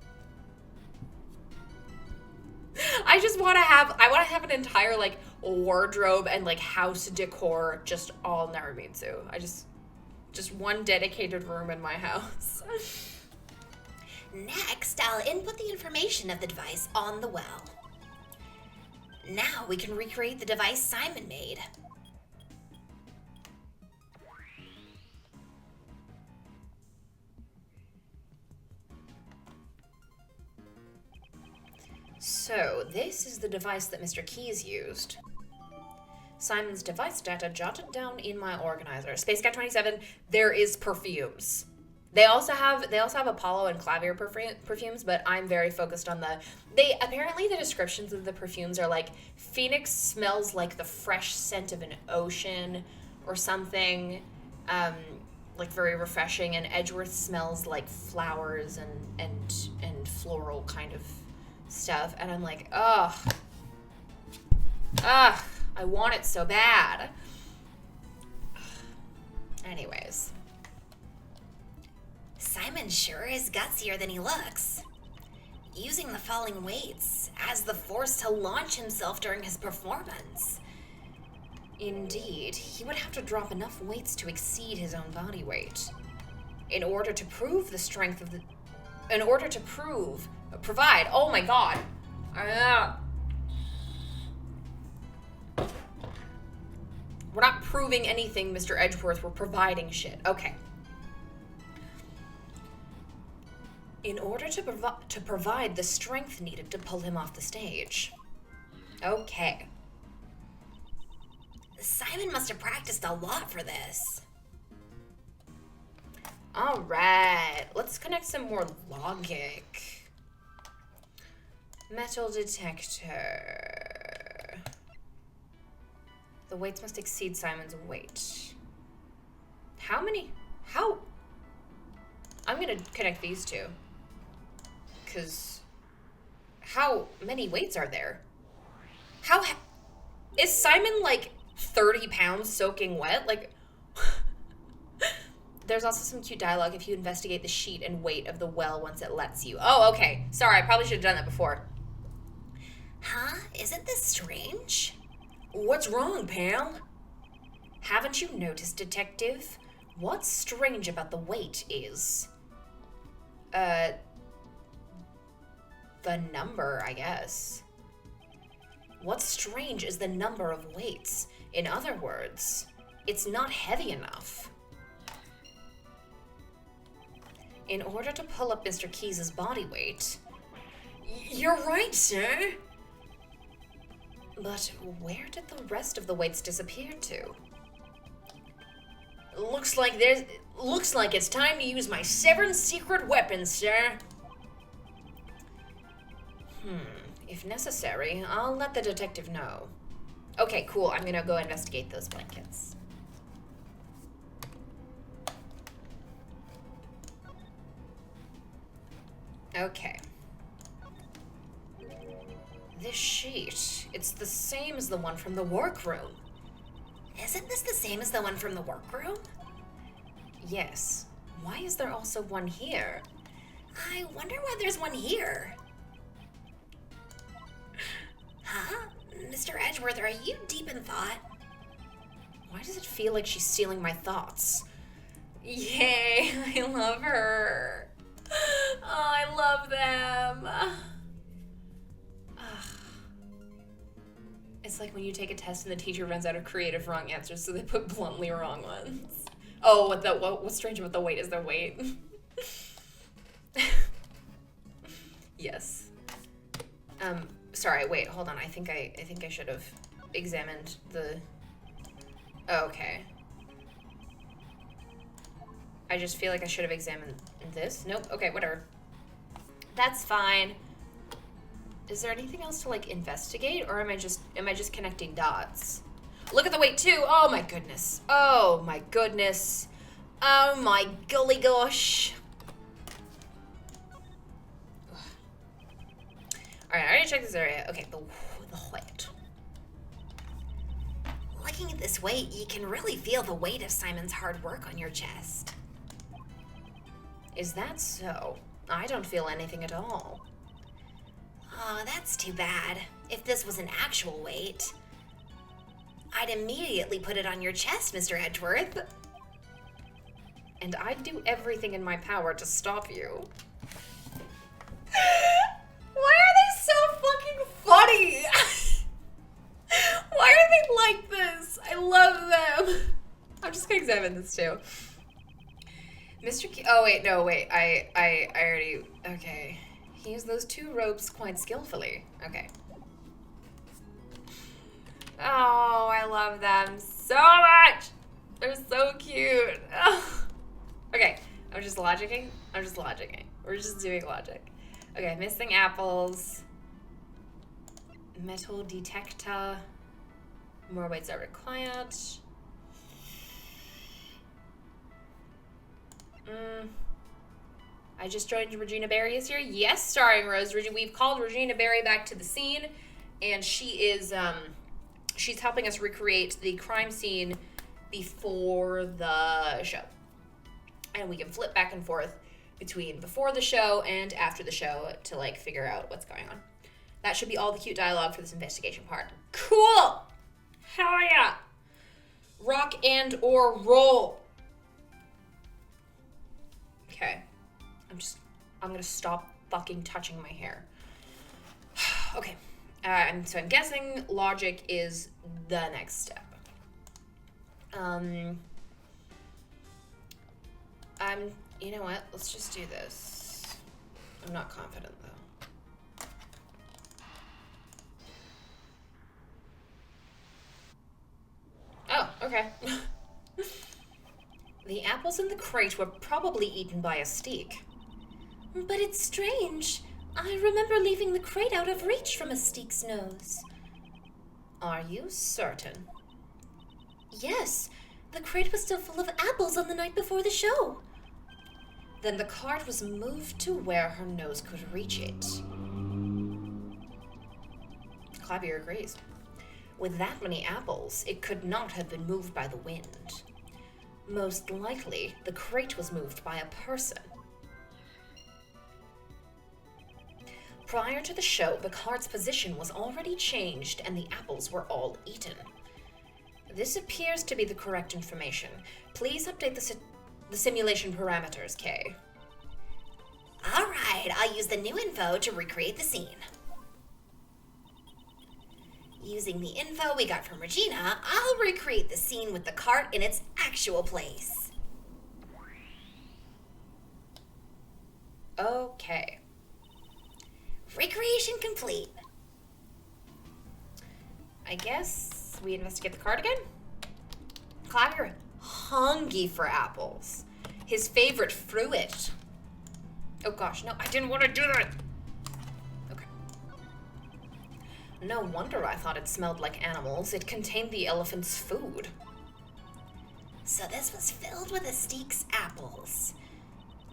I want to have an entire, like, wardrobe and, like, house decor, just all Naramitsu. Just one dedicated room in my house. Next, I'll input the information of the device on the well. Now we can recreate the device Simon made. So, this is the device that Mr. Keys used. Simon's device data jotted down in my organizer. Space Cat 27, there is perfumes. They also have Apollo and Clavier perfumes, but I'm very focused on apparently the descriptions of the perfumes are like, Phoenix smells like the fresh scent of an ocean or something, like very refreshing, and Edgeworth smells like flowers and floral kind of stuff, and I'm like, ugh, I want it so bad. Anyways. Simon sure is gutsier than he looks. Using the falling weights as the force to launch himself during his performance. Indeed, he would have to drop enough weights to exceed his own body weight. In order to prove the strength of the... In order to provide... Oh my god. We're not proving anything, Mr. Edgeworth. We're providing shit. Okay. In order to provide the strength needed to pull him off the stage. Okay. Simon must have practiced a lot for this. Alright, let's connect some more logic. Metal detector. The weights must exceed Simon's weight. How? I'm gonna connect these two. Because how many weights are there? Is Simon like 30 pounds soaking wet? Like, there's also some cute dialogue if you investigate the sheet and weight of the well once it lets you. Oh, okay. Sorry, I probably should have done that before. Huh? Isn't this strange? What's wrong, pal? Haven't you noticed, detective? What's strange about the weight is... the number, I guess. What's strange is the number of weights. In other words, it's not heavy enough. In order to pull up Mr. Keys' body weight... You're right, sir. But where did the rest of the weights disappear to? Looks like it's time to use my 7 secret weapons, sir. If necessary, I'll let the detective know. Okay, cool. I'm gonna go investigate those blankets. Okay. This sheet, it's the same as the one from the workroom. Isn't this the same as the one from the workroom? Yes. Why is there also one here? I wonder why there's one here. Huh? Mr. Edgeworth, are you deep in thought? Why does it feel like she's stealing my thoughts? Yay, I love her. Oh, I love them. It's like when you take a test and the teacher runs out of creative wrong answers, so they put bluntly wrong ones. Oh, what's strange about the weight is their weight. Yes. Sorry, wait, hold on. I think I should have examined the... Oh, okay. I just feel like I should have examined this. Nope. Okay, whatever. That's fine. Is there anything else to like investigate, or am I just connecting dots? Look at the weight too. Oh my goodness. Oh my goodness. Oh my golly gosh. Alright, I already checked this area. Okay, the weight. Looking at this weight, you can really feel the weight of Simon's hard work on your chest. Is that so? I don't feel anything at all. Oh, that's too bad. If this was an actual weight, I'd immediately put it on your chest, Mr. Edgeworth. And I'd do everything in my power to stop you. Why are they so fucking funny? Why are they like this? I love them. I'm just gonna examine this too. Mr. Oh wait, no, wait. I already. Okay. He used those 2 ropes quite skillfully. Okay. Oh, I love them so much. They're so cute. Okay, I'm just logicking. We're just doing logic. Okay, missing apples. Metal detector. More weights are required. I just joined Regina Berry is here. Yes, starring Rose. We've called Regina Berry back to the scene, and she is she's helping us recreate the crime scene before the show. And we can flip back and forth between before the show and after the show to like figure out what's going on. That should be all the cute dialogue for this investigation part. Cool! Hell yeah! Rock and or roll. Okay. I'm gonna stop fucking touching my hair. Okay. So I'm guessing logic is the next step. You know what? Let's just do this. I'm not confident though. Oh, okay. The apples in the crate were probably eaten by a steak. But it's strange. I remember leaving the crate out of reach from a steak's nose. Are you certain? Yes, the crate was still full of apples on the night before the show. Then the cart was moved to where her nose could reach it. Clavier agrees. With that many apples, it could not have been moved by the wind. Most likely, the crate was moved by a person. Prior to the show, the cart's position was already changed and the apples were all eaten. This appears to be the correct information. Please update the simulation parameters, Kay. All right, I'll use the new info to recreate the scene. Using the info we got from Regina, I'll recreate the scene with the cart in its actual place. Okay. Recreation complete. I guess we investigate the cart again? Clavier, hungry for apples. His favorite fruit. Oh gosh, no, I didn't want to do that. Okay. No wonder I thought it smelled like animals. It contained the elephant's food. So this was filled with a steak's apples.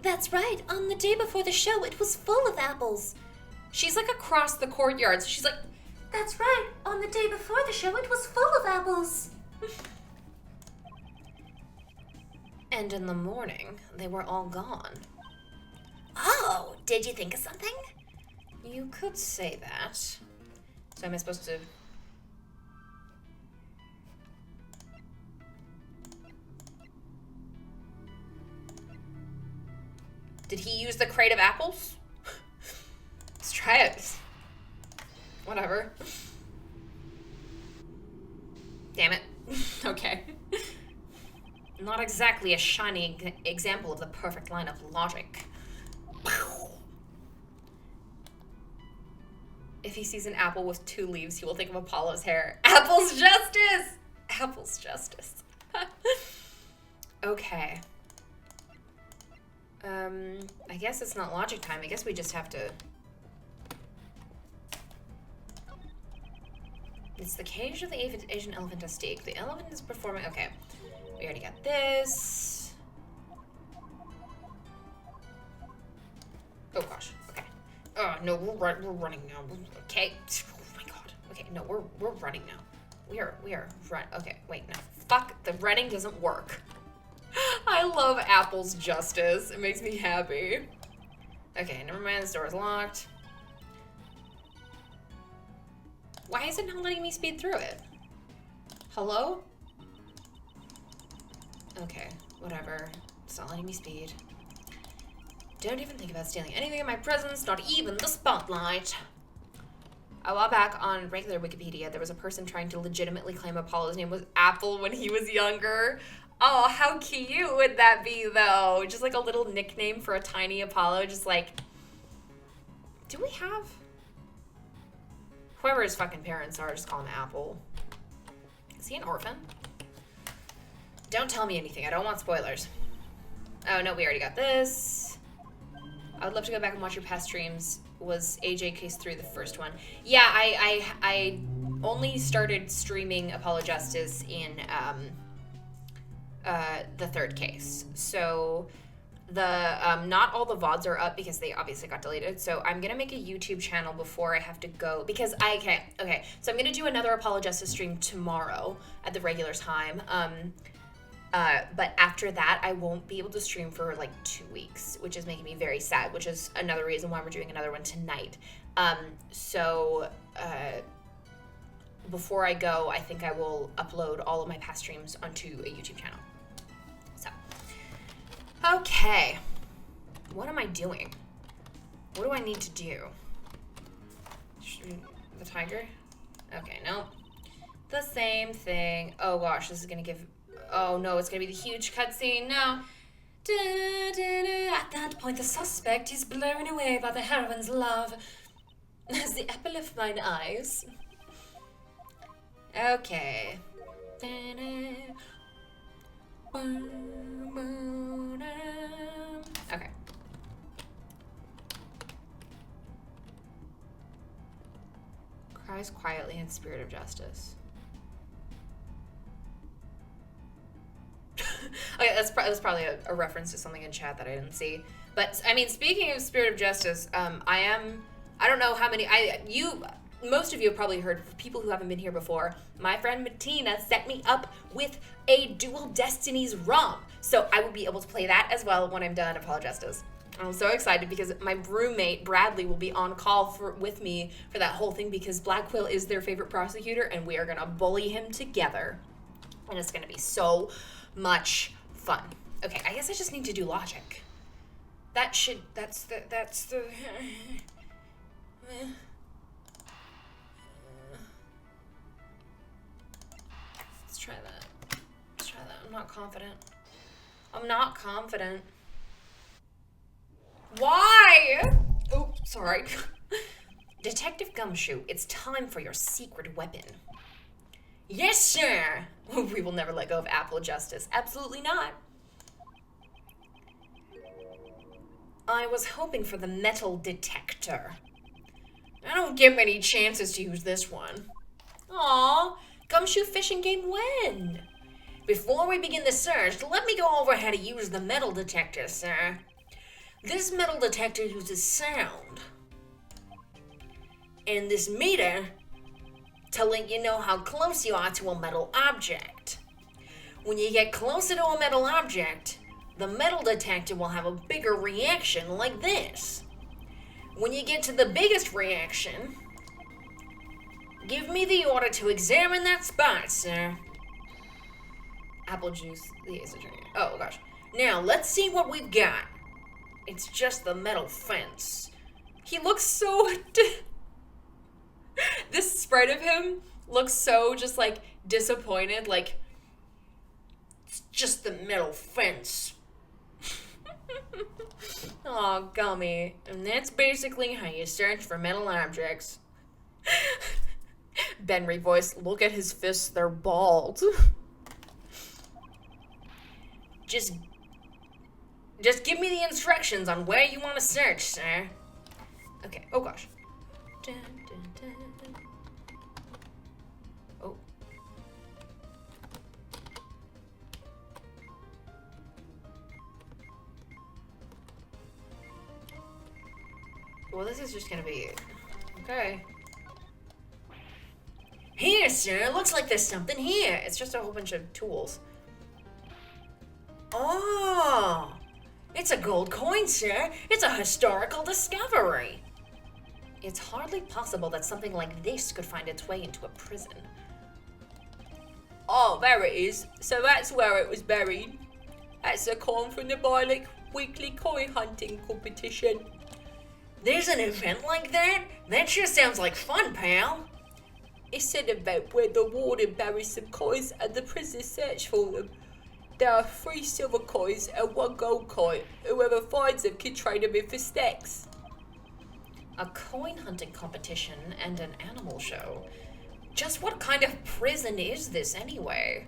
That's right, on the day before the show, it was full of apples. She's like across the courtyard, so she's like, that's right, on the day before the show, it was full of apples. And in the morning, they were all gone. Oh, did you think of something? You could say that. So am I supposed to... Did he use the crate of apples? Let's try it. Whatever. Damn it. Okay. Not exactly a shiny example of the perfect line of logic. If he sees an apple with 2 leaves, he will think of Apollo's hair. Apple's justice! Apple's justice. Okay. I guess it's not logic time. I guess we just have to... It's the cage of the Asian elephant at stake. The elephant is performing... Okay. We already got this. Oh gosh. Okay. Oh no, we're running now. Okay. Oh my god. Okay, no, we're running now. We are run. Okay, wait, no. Fuck, the running doesn't work. I love Apple's justice. It makes me happy. Okay, never mind. This door is locked. Why is it not letting me speed through it? Hello? Okay, whatever. It's not letting me speed. Don't even think about stealing anything in my presence, not even the spotlight. A while back on regular Wikipedia, there was a person trying to legitimately claim Apollo's name was Apple when he was younger. Oh, how cute would that be, though? Just like a little nickname for a tiny Apollo, just like Do we have... Whoever his fucking parents are, just call him Apple. Is he an orphan? Don't tell me anything. I don't want spoilers. Oh, no, we already got this. I would love to go back and watch your past streams. Was AAI2 Case 3 the first one? Yeah, I only started streaming Apologistas in the third case. So the not all the VODs are up because they obviously got deleted. So I'm gonna make a YouTube channel before I have to go because okay. So I'm gonna do another Apologistas stream tomorrow at the regular time. But after that, I won't be able to stream for like 2 weeks, which is making me very sad, which is another reason why we're doing another one tonight. Before I go, I think I will upload all of my past streams onto a YouTube channel. So, okay. What am I doing? What do I need to do? Shoot the tiger? Okay, no. The same thing. Oh gosh, this is gonna give... Oh no, it's gonna be the huge cutscene. No. At that point, the suspect is blown away by the heroine's love as the apple of mine eyes. Okay. Okay. Cries quietly in spirit of justice. Okay, that was probably a reference to something in chat that I didn't see. But I mean, speaking of spirit of justice, I don't know how many most of you have probably heard, for people who haven't been here before, my friend Martina set me up with a Dual Destinies ROM. So I will be able to play that as well when I'm done Apologistas. I'm so excited because my roommate, Bradley, will be on call with me for that whole thing because Black Quill is their favorite prosecutor and we are going to bully him together. And it's going to be so much fun. Okay, I guess I just need to do logic. That's the... Let's try that. I'm not confident. Why? Oh, sorry. Detective Gumshoe, it's time for your secret weapon. Yes, sir. We will never let go of Apple Justice. Absolutely not. I was hoping for the metal detector. I don't get many chances to use this one. Aw, Gumshoe fishing game when? Before we begin the search, let me go over how to use the metal detector, sir. This metal detector uses sound. And this meter to let you know how close you are to a metal object. When you get closer to a metal object, the metal detector will have a bigger reaction like this. When you get to the biggest reaction, give me the order to examine that spot, sir. Apple juice, the ace attorney. Oh gosh. Now, let's see what we've got. It's just the metal fence. He looks so... This sprite of him looks so just like disappointed, like it's just the metal fence. Aw, Gummy. And that's basically how you search for metal objects. Benry voice, look at his fists, they're bald. Just give me the instructions on where you want to search, sir. Okay, oh gosh. Dun, dun, dun. Oh. Well, this is just gonna be... Okay. Here, sir. Looks like there's something here. It's just a whole bunch of tools. Oh! It's a gold coin, sir. It's a historical discovery. It's hardly possible that something like this could find its way into a prison. Oh, there it is. So that's where it was buried. That's a coin from the Bionic weekly coin hunting competition. There's an event like that? That sure sounds like fun, pal. It's an event where the warden buries some coins and the prisoners search for them. There are 3 silver coins and 1 gold coin. Whoever finds them can trade them in for stacks. a coin hunting competition, and an animal show. Just what kind of prison is this anyway?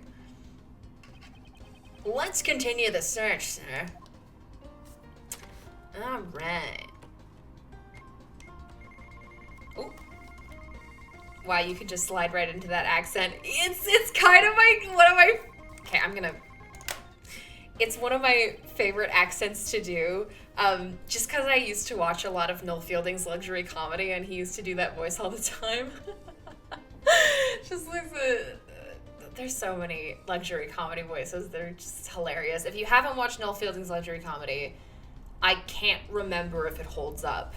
Let's continue the search, sir. Alright. Oh. Wow, you could just slide right into that accent. It's kind of one of my... Okay, it's one of my favorite accents to do. Just because I used to watch a lot of Noel Fielding's luxury comedy, and he used to do that voice all the time. Just like there's so many luxury comedy voices. They're just hilarious. If you haven't watched Noel Fielding's luxury comedy, I can't remember if it holds up.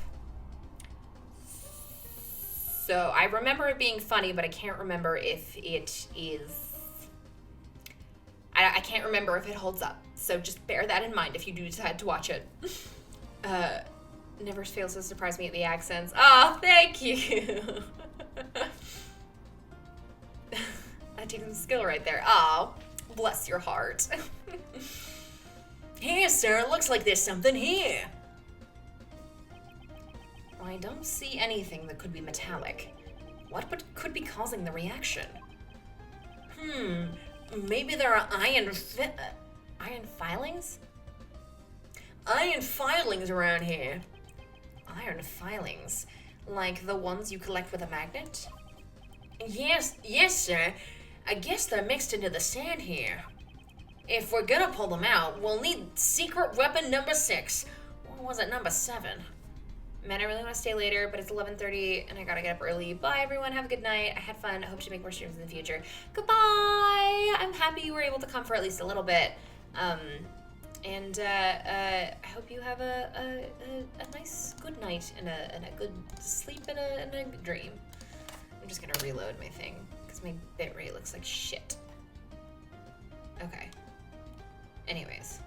So I remember it being funny, but I can't remember if it is... I can't remember if it holds up. So just bear that in mind if you do decide to watch it. Never fails to surprise me at the accents. Oh, thank you. That takes some skill right there. Oh, bless your heart. Here, sir, looks like there's something here. I don't see anything that could be metallic. What could be causing the reaction? Maybe there are iron filings? Iron filings around here. Iron filings? Like the ones you collect with a magnet? Yes, sir. I guess they're mixed into the sand here. If we're gonna pull them out, we'll need secret weapon number 6. Or was it number 7? Man, I really want to stay later, but it's 11:30 and I gotta get up early. Bye, everyone. Have a good night. I had fun. I hope to make more streams in the future. Goodbye. I'm happy you were able to come for at least a little bit. And I hope you have a nice good night and a good sleep and a good dream. I'm just gonna reload my thing because my bitrate looks like shit. Okay. Anyways.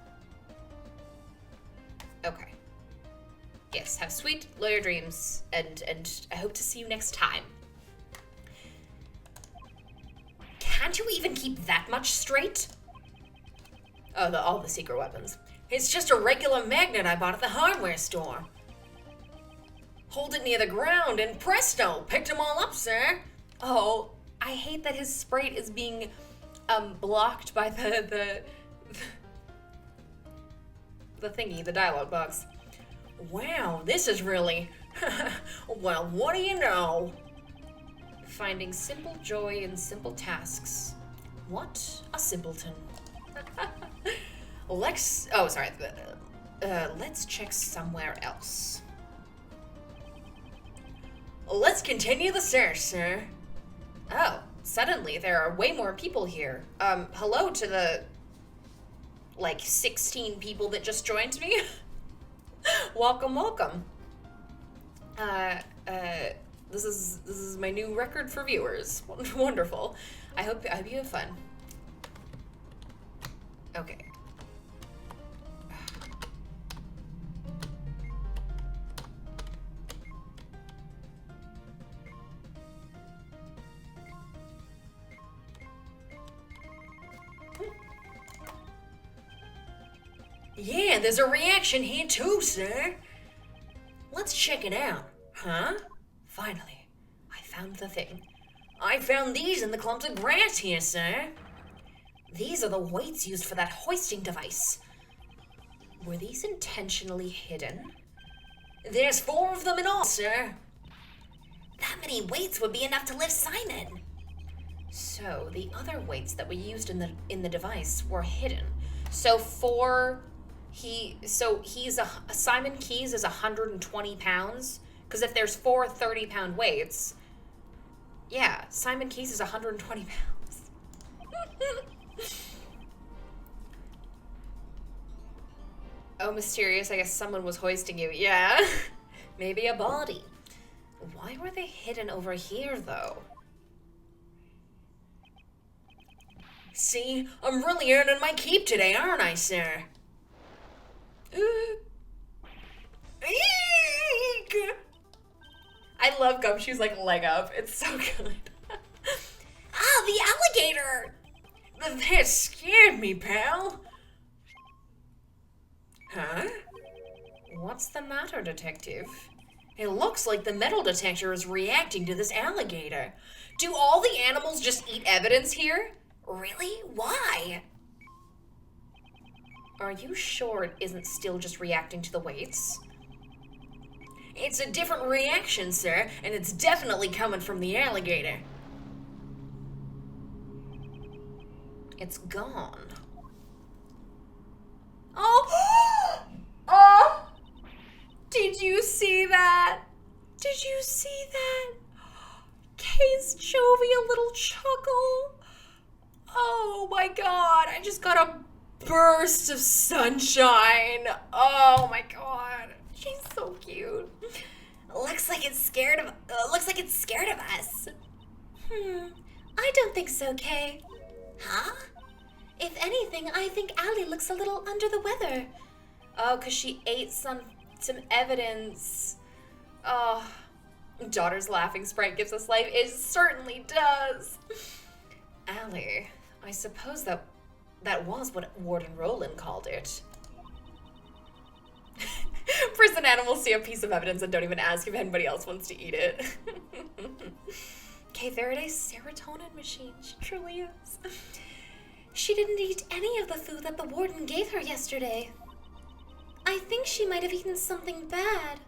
Okay. Yes, have sweet lawyer dreams, and I hope to see you next time. Can't you even keep that much straight? Oh, all the secret weapons. It's just a regular magnet I bought at the hardware store. Hold it near the ground and presto, picked them all up, sir. Oh, I hate that his sprite is being blocked by the thingy, the dialogue box. Wow, this is really... Well, what do you know? Finding simple joy in simple tasks. What a simpleton. Let's check somewhere else. Let's continue the search, sir. Oh, suddenly there are way more people here. Hello to the, 16 people that just joined me. Welcome, welcome. This is my new record for viewers. Wonderful. I hope you have fun. Okay. Yeah, there's a reaction here too, sir. Let's check it out. Huh? Finally, I found the thing. I found these in the clumps of grass here, sir. These are the weights used for that hoisting device. Were these intentionally hidden? There's 4 of them in all, sir. That many weights would be enough to lift Simon. So the other weights that we used in the device were hidden. So Simon Keys is 120 pounds. Because if there's 4 30-pound weights, yeah, Simon Keys is 120 pounds. Oh, mysterious. I guess someone was hoisting you. Yeah. Maybe a body. Why were they hidden over here, though? See, I'm really earning my keep today, aren't I, sir? I love Gumshoe's leg up. It's so good. Ah, the alligator! That scared me, pal. Huh? What's the matter, detective? It looks like the metal detector is reacting to this alligator. Do all the animals just eat evidence here? Really? Why? Are you sure it isn't still just reacting to the weights? It's a different reaction, sir, and it's definitely coming from the alligator. It's gone. Oh! Oh! Did you see that? Did you see that? Case showed me a little chuckle. Oh my god, I just got a burst of sunshine. Oh my god. She's so cute. Looks like it's scared of us. I don't think so, Kay. Huh? If anything, I think Allie looks a little under the weather. Oh, 'cause she ate some evidence. Oh, daughter's laughing sprite gives us life. It certainly does. Allie, I suppose that was what Warden Roland called it. Prison animals see a piece of evidence and don't even ask if anybody else wants to eat it. Kay Faraday's serotonin machine. She truly is. She didn't eat any of the food that the warden gave her yesterday. I think she might have eaten something bad.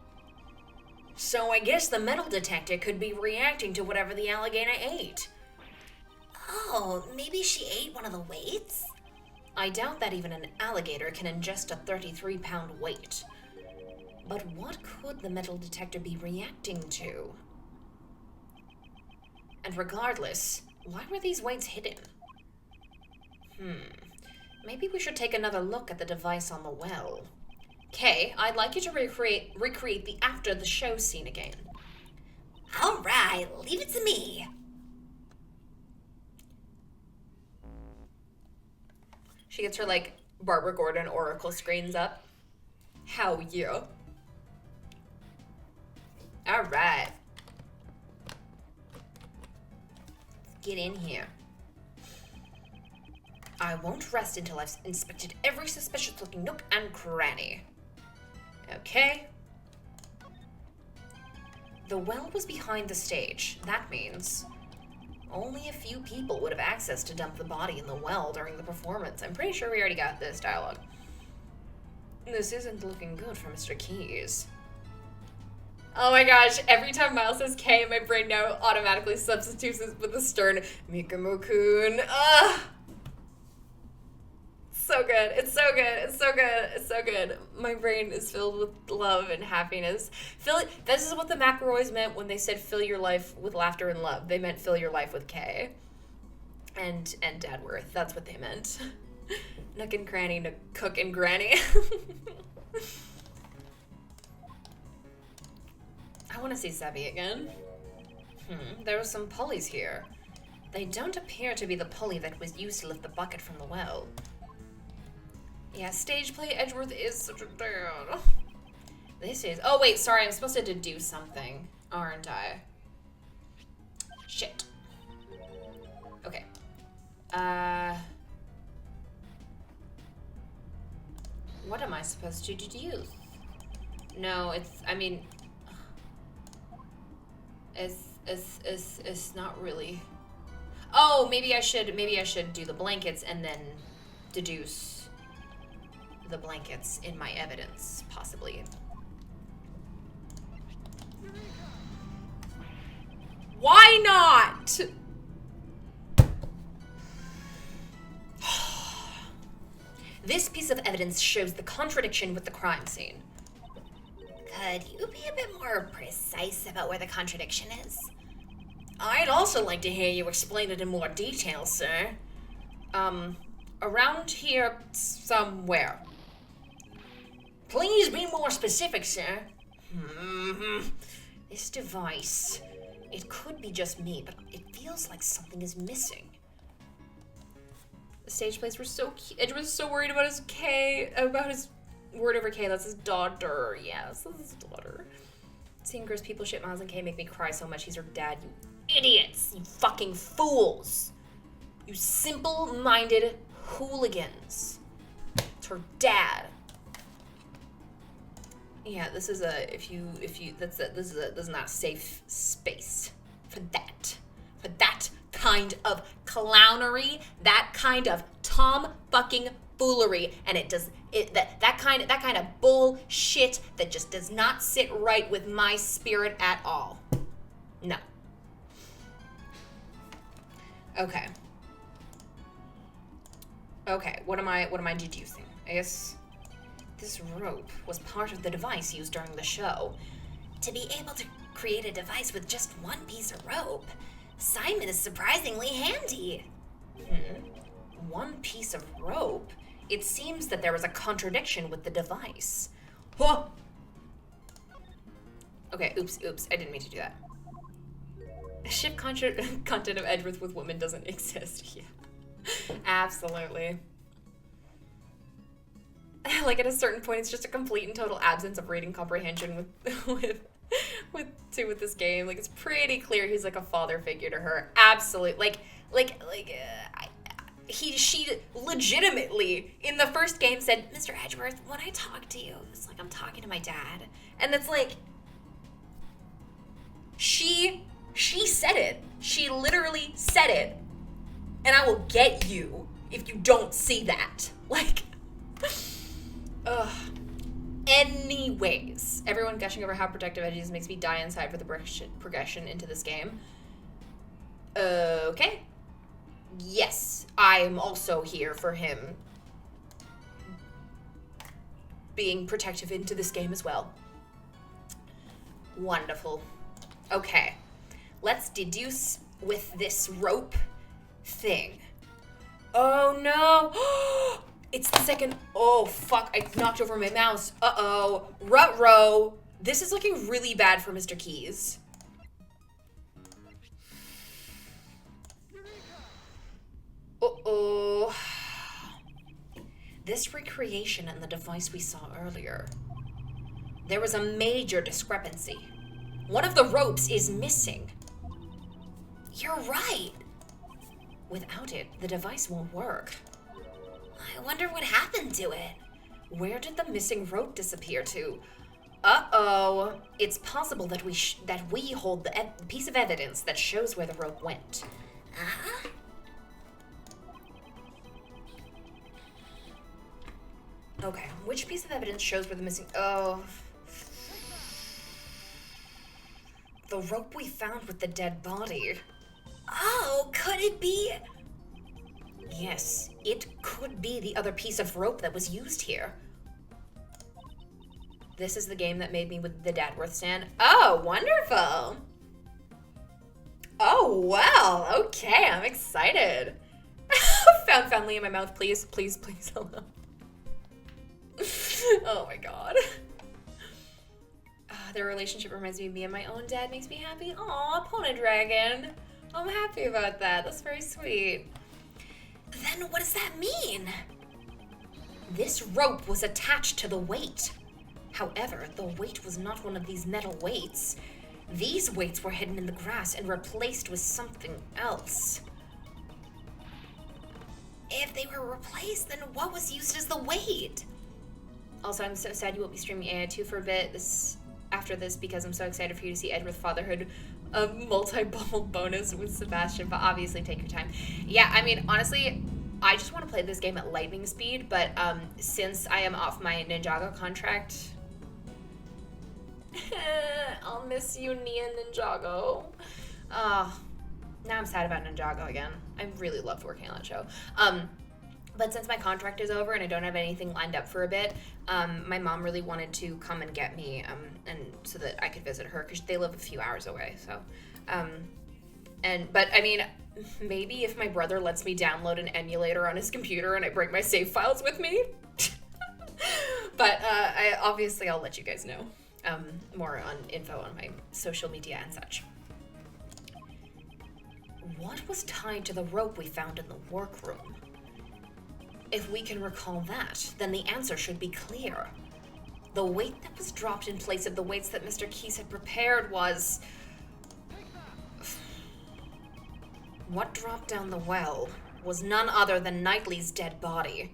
So I guess the metal detector could be reacting to whatever the alligator ate. Oh, maybe she ate one of the weights? I doubt that even an alligator can ingest a 33-pound weight. But what could the metal detector be reacting to? And regardless, why were these weights hidden? Maybe we should take another look at the device on the well. Kay, I'd like you to recreate the after the show scene again. All right, leave it to me. She gets her, like, Barbara Gordon Oracle screens up. How you? All right. Let's get in here. I won't rest until I've inspected every suspicious-looking nook and cranny. Okay. The well was behind the stage. That means only a few people would have access to dump the body in the well during the performance. I'm pretty sure we already got this dialogue. This isn't looking good for Mr. Keys. Oh my gosh, every time Miles says K, my brain now automatically substitutes it with the stern Mikumo-kun. Ugh! So good. It's so good. It's so good. It's so good. My brain is filled with love and happiness. This is what the McElroys meant when they said fill your life with laughter and love. They meant fill your life with K. And Dadworth. That's what they meant. Nook and cranny, nook, cook and granny. I want to see Sebby again. There are some pulleys here. They don't appear to be the pulley that was used to lift the bucket from the well. Yeah, stage play Edgeworth is such a dad. This is... Oh, wait, sorry. I'm supposed to deduce something, aren't I? Shit. Okay. What am I supposed to deduce? No, it's... I mean... It's not really... Oh, maybe I should do the blankets and then deduce the blankets in my evidence, possibly. Why not? This piece of evidence shows the contradiction with the crime scene. Could you be a bit more precise about where the contradiction is? I'd also like to hear you explain it in more detail, sir. Around here somewhere. Please be more specific, sir. This device, it could be just me, but it feels like something is missing. The stage plays were so cute. Edge was so worried about his word over K. That's his daughter. Yes, that's his daughter. Seeing gross people shit Miles and K make me cry so much. He's her dad, you idiots. You fucking fools. You simple-minded hooligans. It's her dad. Yeah, this is this is not a safe space for that kind of clownery, that kind of Tom fucking foolery, and that kind of bullshit that just does not sit right with my spirit at all. No. Okay. What am I deducing? I guess this rope was part of the device used during the show. To be able to create a device with just one piece of rope, Simon is surprisingly handy. One piece of rope? It seems that there is a contradiction with the device. Huh. Okay, oops, I didn't mean to do that. Ship content of Edgeworth with women doesn't exist. Yeah. Absolutely. Like at a certain point, it's just a complete and total absence of reading comprehension with this game. Like it's pretty clear he's like a father figure to her. Absolutely. She legitimately in the first game said, "Mr. Edgeworth, when I talk to you, it's like I'm talking to my dad," and it's like she said it. She literally said it. And I will get you if you don't see that. Like, ugh. Anyways, everyone gushing over how protective Edges makes me die inside for the progression into this game. Okay. Yes, I am also here for him being protective into this game as well. Wonderful. Okay. Let's deduce with this rope thing. Oh no! It's the second. Oh fuck! I knocked over my mouse. Uh-oh. Ruh-roh. This is looking really bad for Mr. Keys. Uh-oh. This recreation and the device we saw earlier. There was a major discrepancy. One of the ropes is missing. You're right. Without it, the device won't work. I wonder what happened to it. Where did the missing rope disappear to? Uh-oh. It's possible that we hold the piece of evidence that shows where the rope went. Uh-huh. Okay, which piece of evidence shows where the missing... Oh. The rope we found with the dead body. Oh, could it be? Yes, it could be the other piece of rope that was used here. This is the game that made me with the Dadworth stand. Oh, wonderful. Oh, well, okay, I'm excited. Found family in my mouth, please, please, please, hello. Oh my god. Their relationship reminds me of me and my own dad, makes me happy. Aw, Pony Dragon. I'm happy about that. That's very sweet. Then what does that mean? This rope was attached to the weight. However, the weight was not one of these metal weights. These weights were hidden in the grass and replaced with something else. If they were replaced, then what was used as the weight? Also, I'm so sad you won't be streaming AAI2 for a bit after this because I'm so excited for you to see Edward Fatherhood, a multi-ball bonus with Sebastian, but obviously take your time. Yeah, I mean, honestly, I just want to play this game at lightning speed, but since I am off my Ninjago contract, I'll miss you, Nia Ninjago. Now I'm sad about Ninjago again. I really loved working on that show. But since my contract is over and I don't have anything lined up for a bit, my mom really wanted to come and get me, and so that I could visit her because they live a few hours away. So, but I mean, maybe if my brother lets me download an emulator on his computer and I bring my save files with me. But I'll let you guys know more on info on my social media and such. What was tied to the rope we found in the workroom? If we can recall that, then the answer should be clear. The weight that was dropped in place of the weights that Mr. Keys had prepared was... What dropped down the well was none other than Knightley's dead body.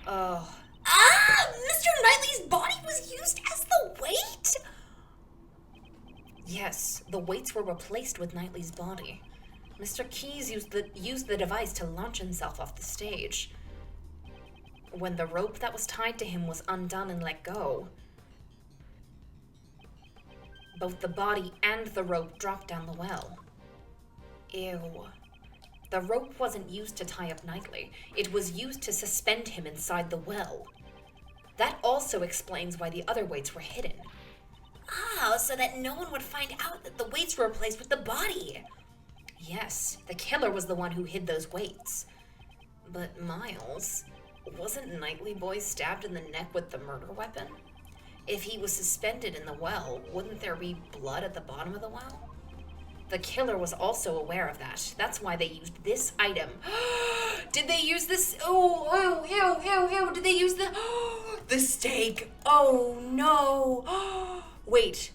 Oh. Ah! Mr. Knightley's body was used as no weight? Yes, the weights were replaced with Knightley's body. Mr. Keyes used the device to launch himself off the stage. When the rope that was tied to him was undone and let go, both the body and the rope dropped down the well. Ew. The rope wasn't used to tie up Knightley. It was used to suspend him inside the well. That also explains why the other weights were hidden. Oh, so that no one would find out that the weights were replaced with the body. Yes, the killer was the one who hid those weights. But Miles, wasn't Knightley Boy stabbed in the neck with the murder weapon? If he was suspended in the well, wouldn't there be blood at the bottom of the well? The killer was also aware of that. That's why they used this item. Did they use this? Oh, ew. Did they use the stake? Oh, no. Wait.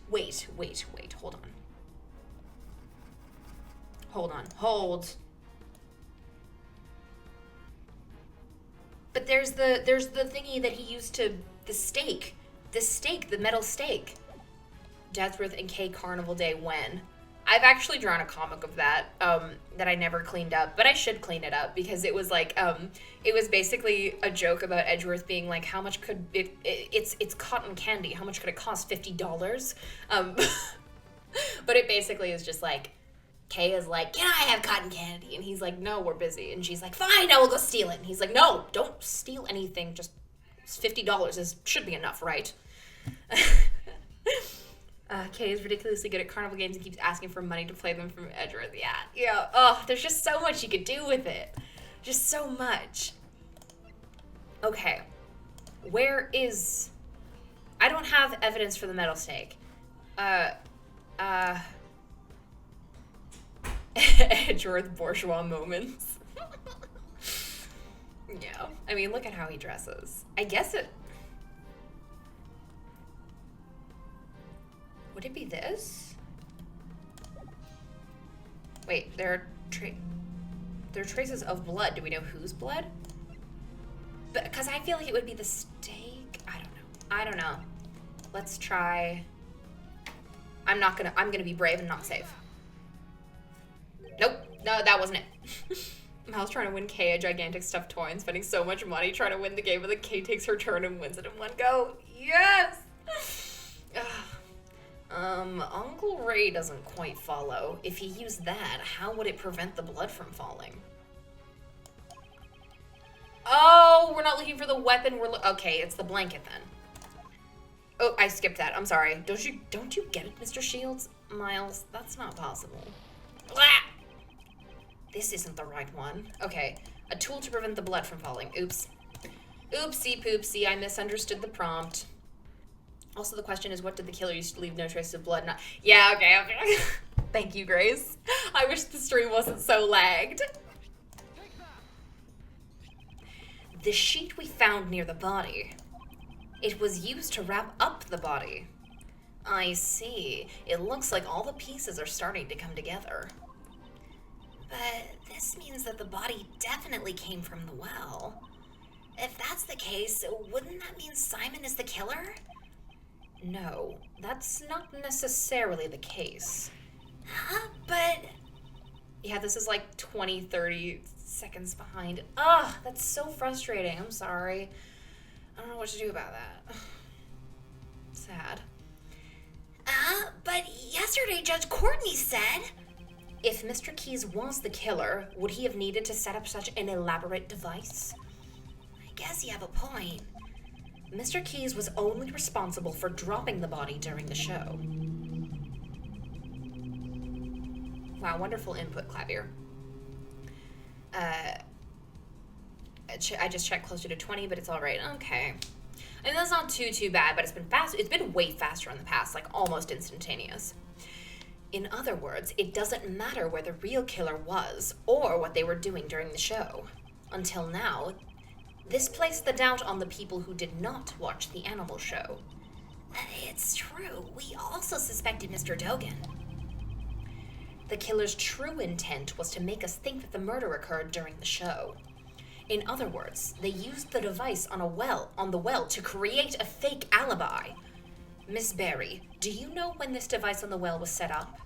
Hold. But there's the thingy that he used to, the stake, the metal stake. Deathworth and K Carnival Day when? I've actually drawn a comic of that, that I never cleaned up, but I should clean it up because it was like, it was basically a joke about Edgeworth being like, how much could it's cotton candy, how much could it cost? $50? But it basically is just like, Kay is like, can I have cotton candy? And he's like, no, we're busy. And she's like, fine, I will go steal it. And he's like, no, don't steal anything, just $50 should be enough, right? Kay is ridiculously good at carnival games and keeps asking for money to play them from Edgeworth. Yeah. Oh, there's just so much you could do with it. Just so much. Okay. Where is... I don't have evidence for the metal stake. Edgeworth bourgeois moments. Yeah. I mean, look at how he dresses. I guess it... Would it be this? Wait, there are traces of blood. Do we know whose blood? But because I feel like it would be the stake. I don't know. Let's try. I'm gonna be brave and not save. Nope. No, that wasn't it. Mal's trying to win Kay a gigantic stuffed toy and spending so much money trying to win the game, but then Kay takes her turn and wins it in one go. Yes! Uncle Ray doesn't quite follow. If he used that, how would it prevent the blood from falling? Oh, we're not looking for the weapon. Okay, it's the blanket then. Oh, I skipped that. I'm sorry. Don't you get it, Mr. Shields? Miles, that's not possible. Blah! This isn't the right one. Okay, a tool to prevent the blood from falling. Oops. Oopsie poopsie, I misunderstood the prompt. Also, the question is, what did the killer use to leave no traces of blood? Not. Yeah, okay. Thank you, Grace. I wish the stream wasn't so lagged. The sheet we found near the body. It was used to wrap up the body. I see. It looks like all the pieces are starting to come together. But this means that the body definitely came from the well. If that's the case, wouldn't that mean Simon is the killer? No, that's not necessarily the case. Huh? But... Yeah, this is like 20, 30 seconds behind. Ugh, that's so frustrating. I'm sorry. I don't know what to do about that. Sad. But yesterday Judge Courtney said... If Mr. Keyes was the killer, would he have needed to set up such an elaborate device? I guess you have a point. Mr. Keyes was only responsible for dropping the body during the show. Wow, wonderful input, Clavier. I just checked closer to 20, but it's all right. Okay. I mean, that's not too bad, but it's been fast. It's been way faster in the past, like almost instantaneous. In other words, it doesn't matter where the real killer was or what they were doing during the show. Until now, this placed the doubt on the people who did not watch the animal show. It's true. We also suspected Mr. Dogan. The killer's true intent was to make us think that the murder occurred during the show. In other words, they used the device on the well to create a fake alibi. Miss Berry, do you know when this device on the well was set up?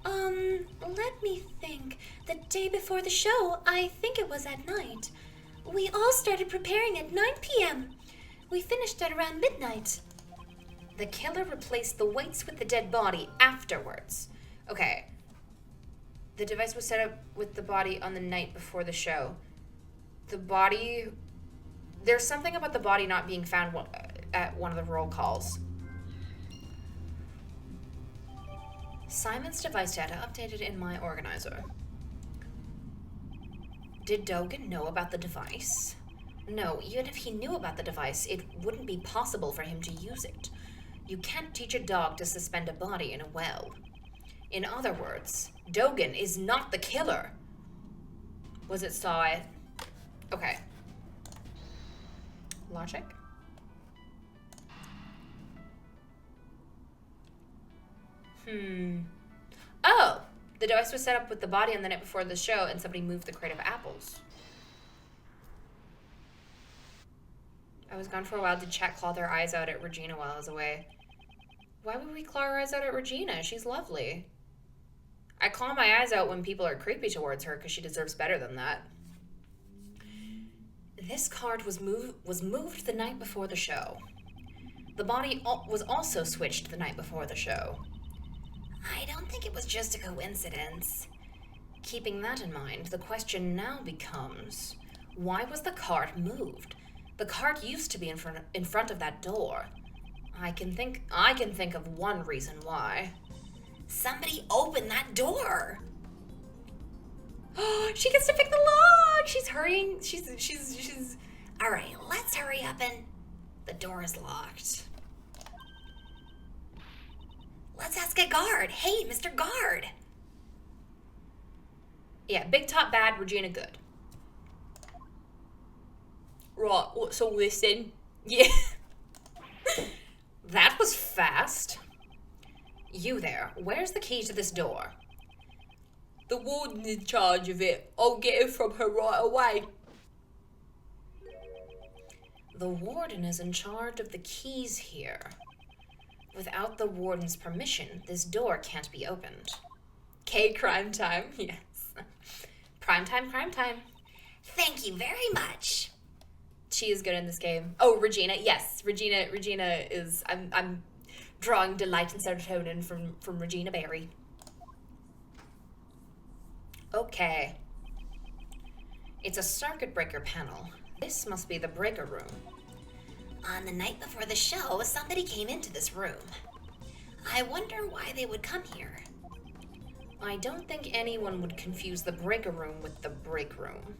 Let me think. The day before the show, I think it was at night. We all started preparing at 9 p.m. We finished at around midnight. The killer replaced the weights with the dead body afterwards. Okay. The device was set up with the body on the night before the show. The body... There's something about the body not being found at one of the roll calls. Simon's device data updated in my organizer. Did Dogan know about the device? No, even if he knew about the device, it wouldn't be possible for him to use it. You can't teach a dog to suspend a body in a well. In other words, Dogan is not the killer. Was it saw it? Okay. Logic? Oh! The device was set up with the body on the night before the show and somebody moved the crate of apples. I was gone for a while. Did chat claw their eyes out at Regina while I was away? Why would we claw our eyes out at Regina? She's lovely. I claw my eyes out when people are creepy towards her because she deserves better than that. This card was moved the night before the show. The body was also switched the night before the show. I don't think it was just a coincidence. Keeping that in mind, the question now becomes, why was the card moved? The card used to be in front of that door. I can think of one reason why. Somebody opened that door. She gets to pick the lock. She's hurrying. She's. All right, let's hurry up and. The door is locked. Let's ask a guard. Hey, Mr. Guard. Yeah, Big Top bad, Regina good. Right, what's all this then? Yeah. That was fast. You there, where's the key to this door? The warden's in charge of it. I'll get it from her right away. The warden is in charge of the keys here. Without the warden's permission, this door can't be opened. K crime time, yes. Prime time, crime time. Thank you very much. She is good in this game. Oh, Regina, yes. Regina is, I'm drawing delight and serotonin from Regina Berry. Okay. It's a circuit breaker panel. This must be the breaker room. On the night before the show, somebody came into this room. I wonder why they would come here. I don't think anyone would confuse the breaker room with the break room.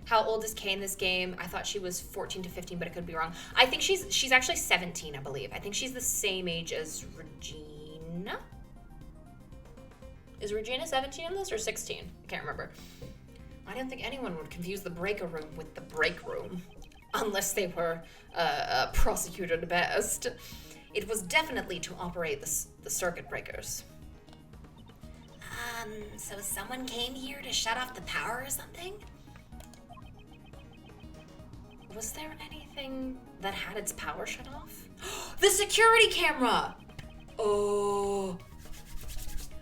How old is Kay in this game? I thought she was 14 to 15, but I could be wrong. I think she's actually 17, I believe. I think she's the same age as Regina. Is Regina 17 in this or 16? I can't remember. I don't think anyone would confuse the breaker room with the break room. Unless they were prosecuted best. It was definitely to operate the circuit breakers. So someone came here to shut off the power or something? Was there anything that had its power shut off? The security camera! Oh.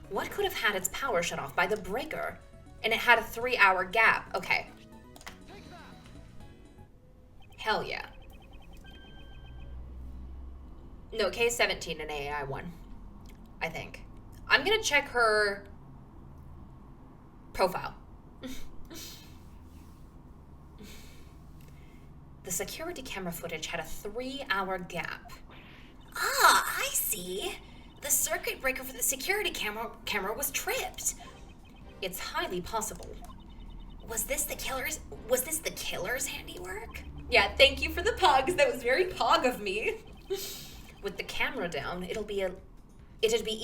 What could have had its power shut off by the breaker? And it had a 3-hour gap. Okay. Hell yeah. No, K17 and AAI1. I think. I'm gonna check her profile. The security camera footage had a 3-hour gap. Ah, I see. The circuit breaker for the security camera was tripped. It's highly possible. Was this the killer's handiwork? Yeah, thank you for the pugs. That was very pog of me. With the camera down, it'd be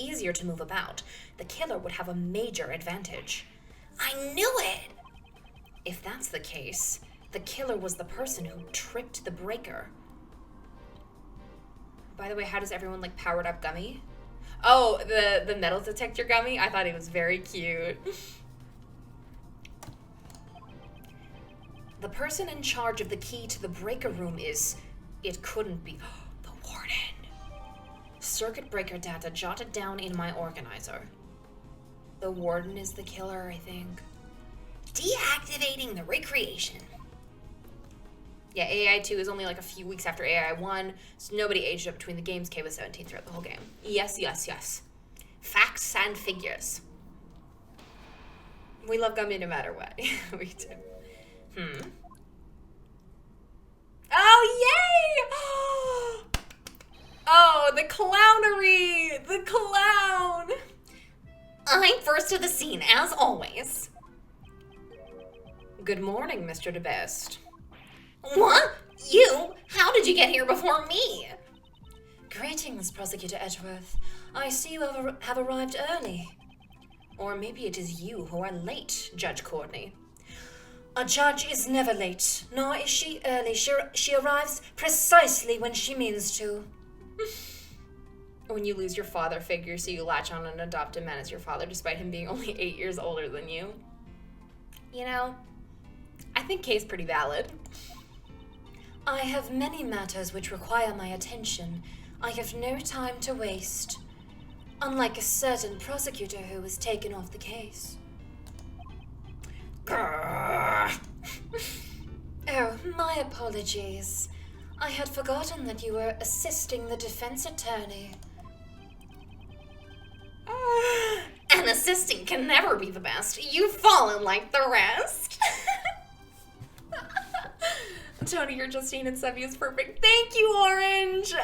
easier to move about. The killer would have a major advantage. I knew it! If that's the case, the killer was the person who tripped the breaker. By the way, how does everyone like powered up gummy? Oh, the metal detector gummy? I thought it was very cute. The person in charge of the key to the breaker room it couldn't be, the warden. circuit breaker data jotted down in my organizer. The warden is the killer, I think. Deactivating the recreation. Yeah, AAI2 is only like a few weeks after AAI1, so nobody aged up between the games. Kay was 17 throughout the whole game. Yes, yes, yes. Facts and figures. We love Gummy no matter what. We do. Oh, yay! Oh, the clownery! The clown! I'm first to the scene, as always. Good morning, Mr. DeBest. What? You? How did you get here before me? Greetings, Prosecutor Edgeworth. I see you have arrived early. Or maybe it is you who are late, Judge Courtney. A judge is never late, nor is she early. She arrives precisely when she means to. When you lose your father figure, so you latch on and adopt a man as your father, despite him being only 8 years older than you. You know, I think Kay's pretty valid. I have many matters which require my attention. I have no time to waste. Unlike a certain prosecutor who was taken off the case. Oh, my apologies. I had forgotten that you were assisting the defense attorney. An assistant can never be the best. You've fallen like the rest. Tony, your Justine and Sevi is perfect. Thank you, Orange!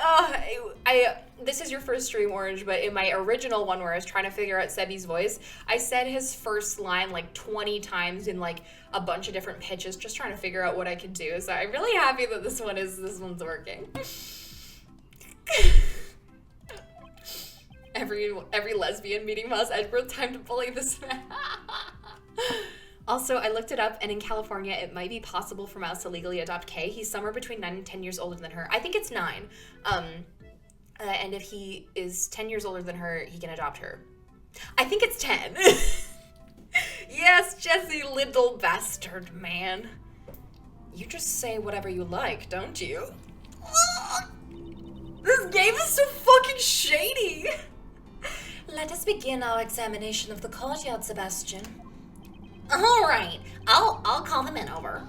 This is your first stream, Orange, but in my original one where I was trying to figure out Sebi's voice, I said his first line like 20 times in like a bunch of different pitches, just trying to figure out what I could do. So I'm really happy that this one's working. Every lesbian meeting Miles Edgeworth, time to bully this man. Also, I looked it up, and in California, it might be possible for Miles to legally adopt Kay. He's somewhere between 9 and 10 years older than her. I think it's 9. And if he is 10 years older than her, he can adopt her. I think it's 10. Yes, Jesse, little bastard man. You just say whatever you like, don't you? This game is so fucking shady. Let us begin our examination of the courtyard, Sebastian. All right, I'll call the men over.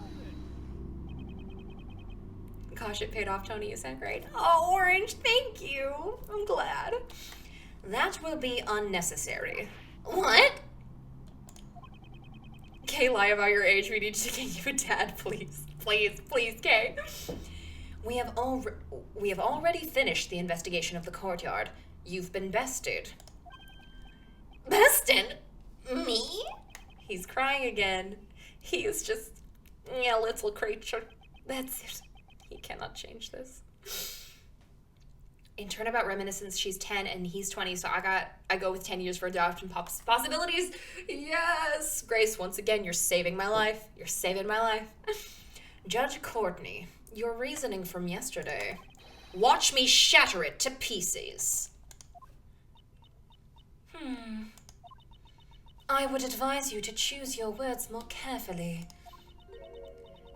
Gosh, it paid off, Tony. You sound great. Oh, Orange, thank you. I'm glad. That will be unnecessary. What? Kay, lie about your age. We need to get you a dad, please. Please, please, Kay. We have already finished the investigation of the courtyard. You've been bested. Bested? Me? He's crying again. He is just a little creature. That's it. He cannot change this. In Turnabout Reminiscence, she's 10 and he's 20, so I go with 10 years for adoption possibilities. Yes! Grace, once again, you're saving my life. You're saving my life. Judge Courtney, your reasoning from yesterday. Watch me shatter it to pieces. I would advise you to choose your words more carefully.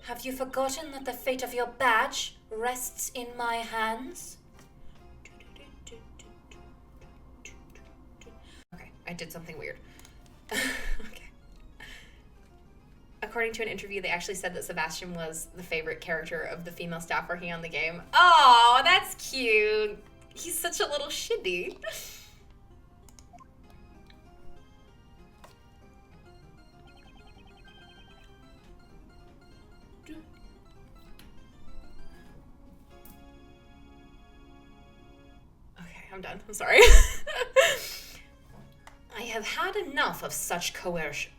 Have you forgotten that the fate of your badge rests in my hands? Okay, I did something weird. Okay. According to an interview, they actually said that Sebastian was the favorite character of the female staff working on the game. Oh, that's cute. He's such a little shitty. I'm done. I'm sorry. I have had enough of such coercion.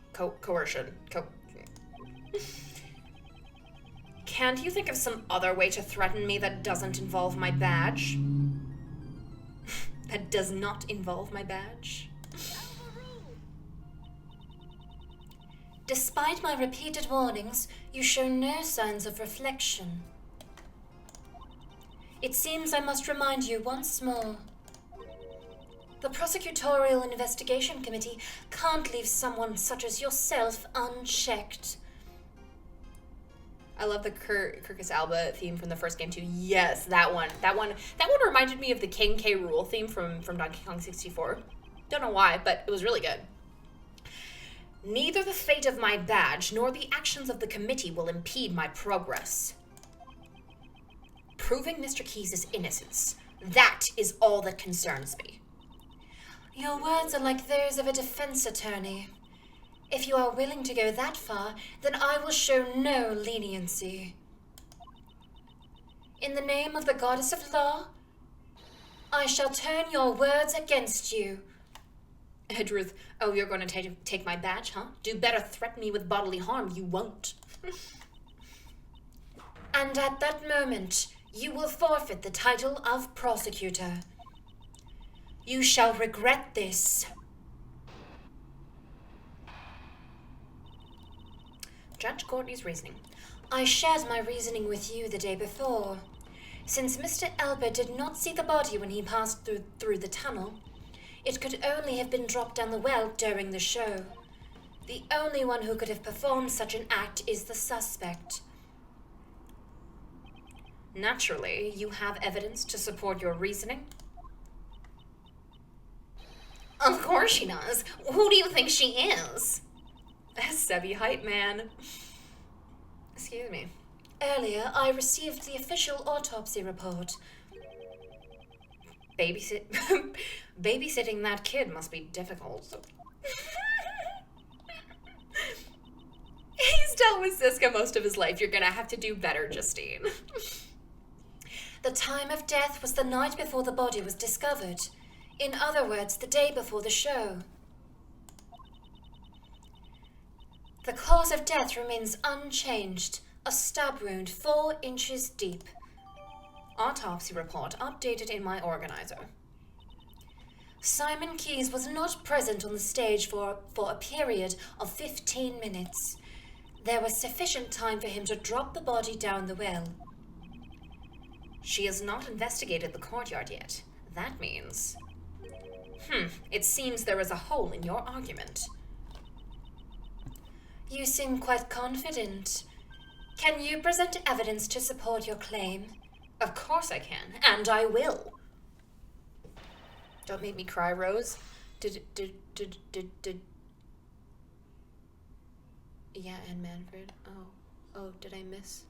Can't you think of some other way to threaten me that doesn't involve my badge? That does not involve my badge? Despite my repeated warnings, you show no signs of reflection. It seems I must remind you once more. The Prosecutorial Investigation Committee can't leave someone such as yourself unchecked. I love the Kirkus Alba theme from the first game too. Yes, that one reminded me of the King K. Rool theme from Donkey Kong 64. Don't know why, but it was really good. Neither the fate of my badge nor the actions of the committee will impede my progress. Proving Mr. Keys' innocence. That is all that concerns me. Your words are like those of a defense attorney. If you are willing to go that far, then I will show no leniency. In the name of the goddess of law, I shall turn your words against you. Edgeworth, oh, you're going to take my badge, huh? Do better threaten me with bodily harm. You won't. And at that moment, you will forfeit the title of prosecutor. You shall regret this. Judge Courtney's reasoning. I shared my reasoning with you the day before. Since Mr. Elbert did not see the body when he passed through the tunnel, it could only have been dropped down the well during the show. The only one who could have performed such an act is the suspect. Naturally, you have evidence to support your reasoning? Of course she does. Who do you think she is? Sebby Hype Man. Excuse me. Earlier, I received the official autopsy report. Babysitting that kid must be difficult. He's dealt with Ziska most of his life. You're gonna have to do better, Justine. The time of death was the night before the body was discovered. In other words, the day before the show. The cause of death remains unchanged. A stab wound 4 inches deep. Autopsy report updated in my organizer. Simon Keys was not present on the stage for a period of 15 minutes. There was sufficient time for him to drop the body down the well. She has not investigated the courtyard yet. That means... it seems there is a hole in your argument. You seem quite confident. Can you present evidence to support your claim? Of course I can, and I will. Don't make me cry, Rose. Yeah, and Manfred. Oh, did I miss?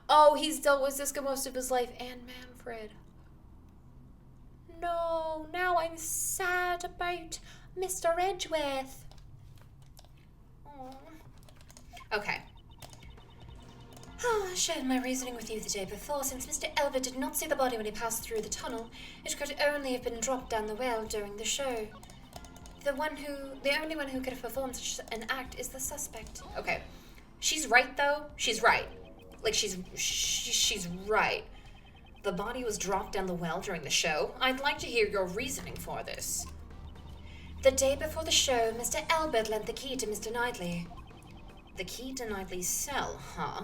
Oh, he's dealt with Ziska most of his life, and Manfred. No, now I'm sad about Mr. Edgeworth. Oh. Okay. I shared my reasoning with you the day before. Since Mr. Elbert did not see the body when he passed through the tunnel, it could only have been dropped down the well during the show. The only one who could have performed such an act is the suspect. Okay. She's right, though. She's right. Like, she's right. The body was dropped down the well during the show. I'd like to hear your reasoning for this. The day before the show, Mr. Elbert lent the key to Mr. Knightley. The key to Knightley's cell, huh?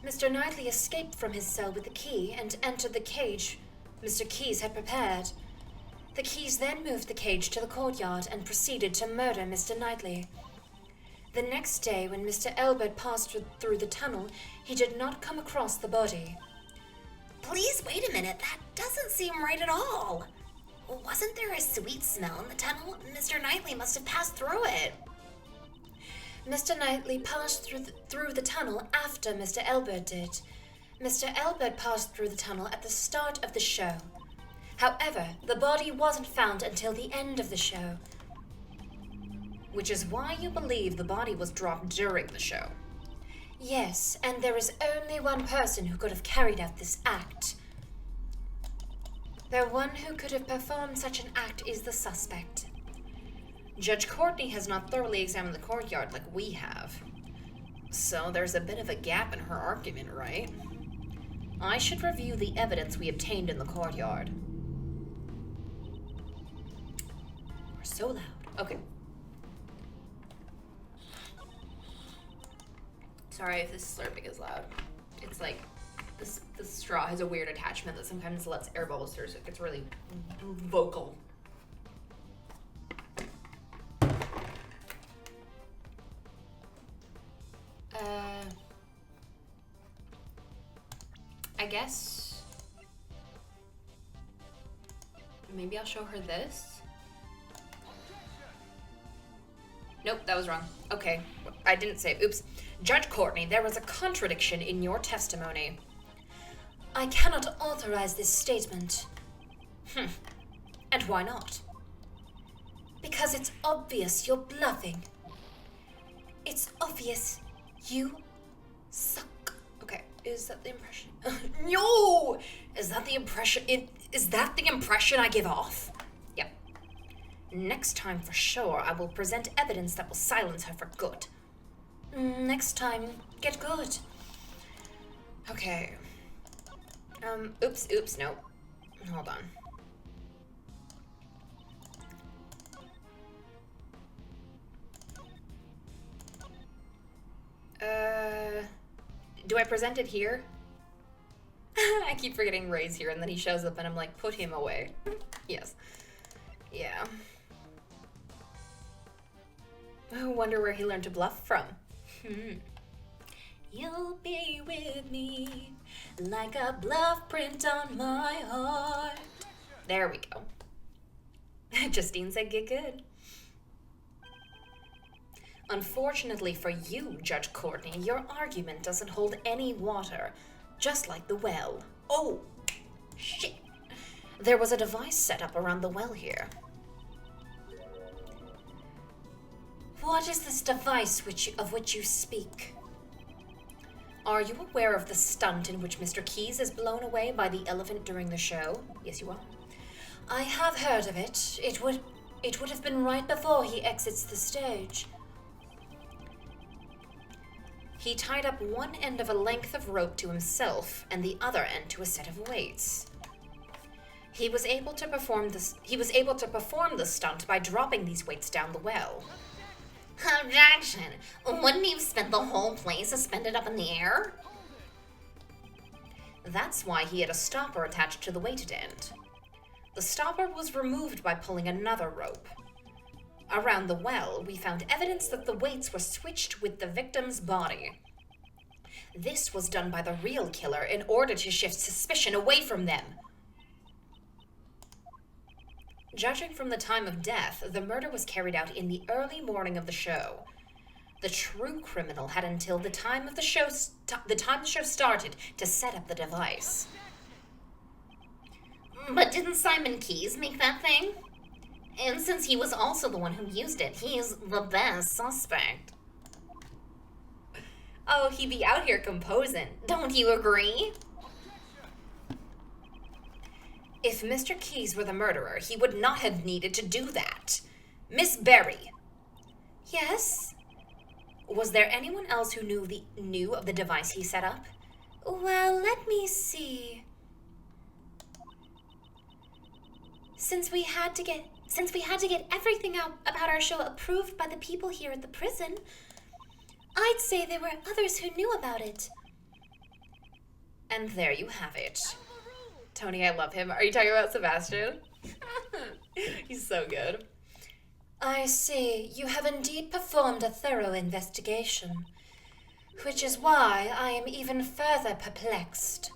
Mr. Knightley escaped from his cell with the key and entered the cage Mr. Keys had prepared. The Keys then moved the cage to the courtyard and proceeded to murder Mr. Knightley. The next day, when Mr. Elbert passed through the tunnel, he did not come across the body. Please wait a minute, that doesn't seem right at all. Wasn't there a sweet smell in the tunnel? Mr. Knightley must have passed through it. Mr. Knightley passed through the tunnel after Mr. Elbert did. Mr. Elbert passed through the tunnel at the start of the show. However, the body wasn't found until the end of the show. Which is why you believe the body was dropped during the show. Yes, and there is only one person who could have carried out this act. The one who could have performed such an act is the suspect. Judge Courtney has not thoroughly examined the courtyard like we have. So there's a bit of a gap in her argument, right? I should review the evidence we obtained in the courtyard. We're so loud. Okay. Sorry if this slurping is loud. It's like this straw has a weird attachment that sometimes lets air bubbles through, so it gets really vocal. guess maybe I'll show her this. Nope, that was wrong. Okay, I didn't save. Oops. Judge Courtney, there was a contradiction in your testimony. I cannot authorize this statement. And why not? Because it's obvious you're bluffing. It's obvious you suck. Okay, is that the impression? No! Is that the impression? Is that the impression I give off? Yep. Next time for sure, I will present evidence that will silence her for good. Next time, get good. Okay. Oops, no. Hold on. Do I present it here? I keep forgetting Ray's here, and then he shows up and I'm like, put him away. Yes. Yeah. I wonder where he learned to bluff from. You'll be with me like a bluff print on my heart. There we go. Justine said get good. Unfortunately for you, Judge Courtney, your argument doesn't hold any water, just like the well. Oh, shit. There was a device set up around the well here. What is this device of which you speak? Are you aware of the stunt in which Mr. Keys is blown away by the elephant during the show? Yes, you are. I have heard of it. It would have been right before he exits the stage. He tied up one end of a length of rope to himself and the other end to a set of weights. He was able to perform the stunt by dropping these weights down the well. Objection! Wouldn't he have spent the whole place suspended up in the air? That's why he had a stopper attached to the weighted end. The stopper was removed by pulling another rope. Around the well, we found evidence that the weights were switched with the victim's body. This was done by the real killer in order to shift suspicion away from them. Judging from the time of death, the murder was carried out in the early morning of the show. The true criminal had until the time the show started to set up the device. But didn't Simon Keys make that thing? And since he was also the one who used it, he's the best suspect. Oh, he be out here composing. Don't you agree? If Mr. Keys were the murderer, he would not have needed to do that. Miss Berry. Yes? Was there anyone else who knew of the device he set up? Well, let me see. Since we had to get everything out about our show approved by the people here at the prison, I'd say there were others who knew about it. And there you have it. Tony, I love him. Are you talking about Sebastian? He's so good. I see. You have indeed performed a thorough investigation, which is why I am even further perplexed.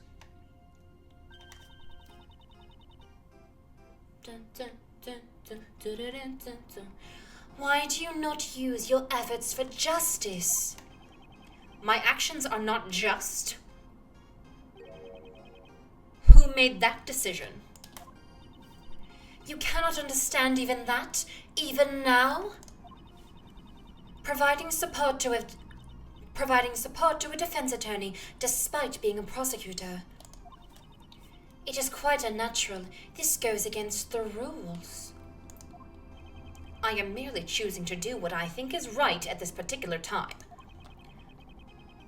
Why do you not use your efforts for justice? My actions are not just. Who made that decision? You cannot understand even that, even now? Providing support to a defense attorney despite being a prosecutor. It is quite unnatural. This goes against the rules. I am merely choosing to do what I think is right at this particular time.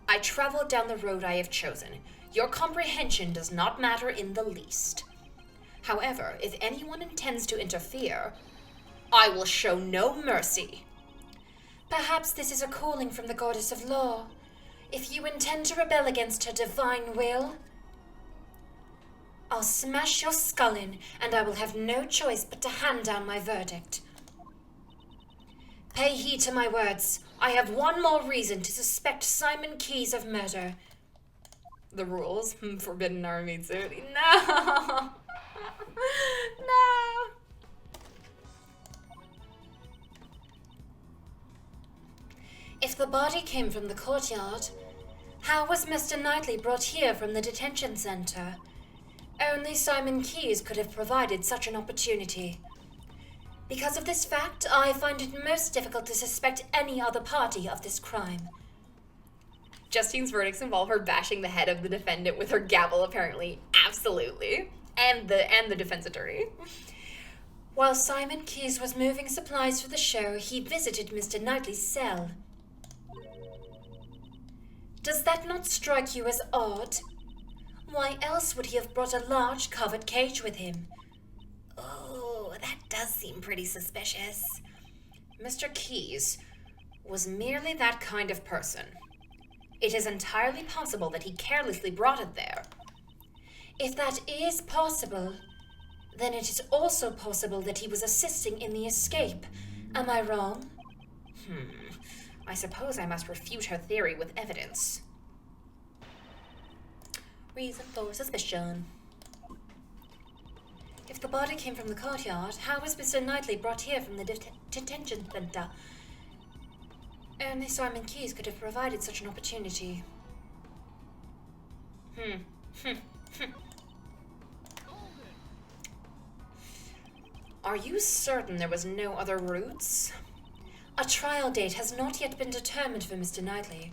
I traveled down the road I have chosen. Your comprehension does not matter in the least. However, if anyone intends to interfere, I will show no mercy. Perhaps this is a calling from the goddess of law. If you intend to rebel against her divine will, I'll smash your skull in, and I will have no choice but to hand down my verdict. Pay heed to my words. I have one more reason to suspect Simon Keys of murder. the rules. Forbidden army suit. No! No! If the body came from the courtyard, how was Mr. Knightley brought here from the detention center? Only Simon Keyes could have provided such an opportunity. Because of this fact, I find it most difficult to suspect any other party of this crime. Justine's verdicts involve her bashing the head of the defendant with her gavel, apparently. Absolutely. And the defense attorney. While Simon Keyes was moving supplies for the show, he visited Mr. Knightley's cell. Does that not strike you as odd? Why else would he have brought a large covered cage with him? Oh, that does seem pretty suspicious. Mr. Keyes was merely that kind of person. It is entirely possible that he carelessly brought it there. If that is possible, then it is also possible that he was assisting in the escape. Am I wrong? I suppose I must refute her theory with evidence. Reason for suspicion. If the body came from the courtyard, how was Mr. Knightley brought here from the detention center? Only Simon Keyes could have provided such an opportunity. Are you certain there was no other routes? A trial date has not yet been determined for Mr. Knightley.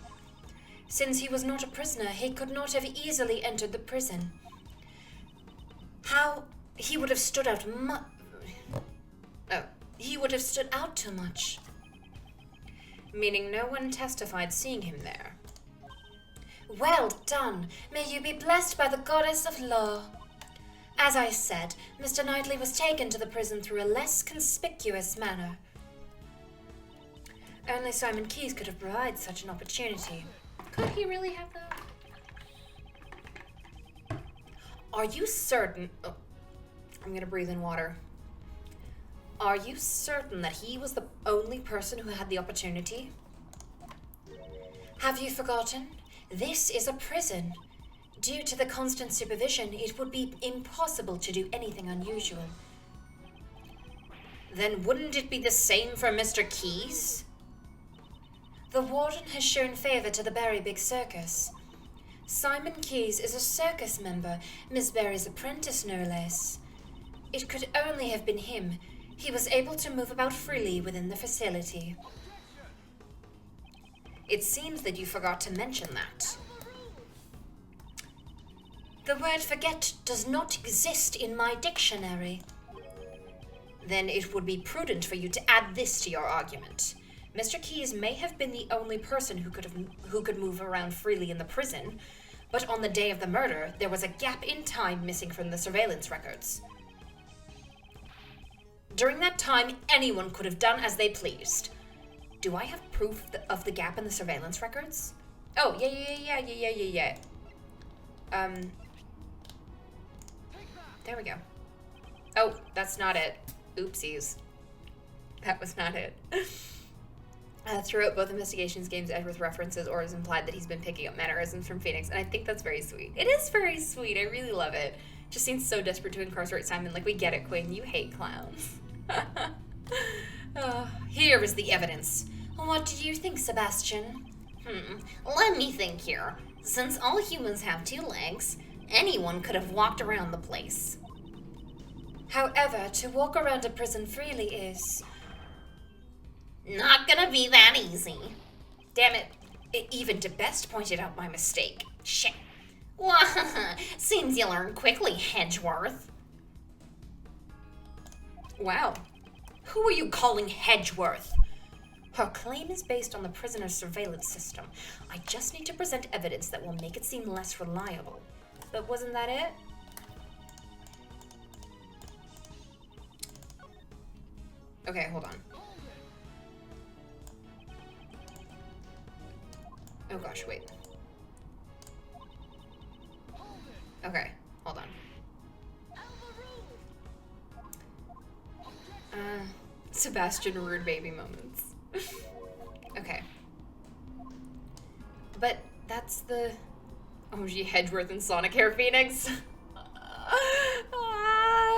Since he was not a prisoner, he could not have easily entered the prison. He would have stood out he would have stood out too much. Meaning no one testified seeing him there. Well done. May you be blessed by the goddess of law. As I said, Mr. Knightley was taken to the prison through a less conspicuous manner. Only Simon Keyes could have provided such an opportunity. Could he really have that? Are you certain... Oh, I'm gonna breathe in water. Are you certain that he was the only person who had the opportunity? Have you forgotten? This is a prison. Due to the constant supervision, it would be impossible to do anything unusual. Then wouldn't it be the same for Mr. Keyes? The warden has shown favor to the Berry Big Circus. Simon Keyes is a circus member, Miss Berry's apprentice no less. It could only have been him. He was able to move about freely within the facility. It seems that you forgot to mention that. The word forget does not exist in my dictionary. Then it would be prudent for you to add this to your argument. Mr. Keyes may have been the only person who could move around freely in the prison, but on the day of the murder, there was a gap in time missing from the surveillance records. During that time, anyone could have done as they pleased. Do I have proof of the gap in the surveillance records? Oh, yeah. There we go. Oh, that's not it. Oopsies. That was not it. Throughout both investigations, games Edgeworth references or is implied that he's been picking up mannerisms from Phoenix, and I think that's very sweet. It is very sweet. I really love it. Just seems so desperate to incarcerate Simon. Like, we get it, Quinn. You hate clowns. Here is the evidence. What do you think, Sebastian? Let me think here. Since all humans have 2 legs, anyone could have walked around the place. However, to walk around a prison freely is... not gonna be that easy. Damn it. Even DeBest pointed out my mistake. Shit. Wah, seems you learn quickly, Hedgeworth. Wow. Who are you calling Hedgeworth? Her claim is based on the prisoner's surveillance system. I just need to present evidence that will make it seem less reliable. But wasn't that it? Okay, hold on. Oh gosh, wait. Okay, hold on. Sebastian rude baby moments. Okay. But that's the... Oh, gee, Hedgeworth and Sonic Hair Phoenix.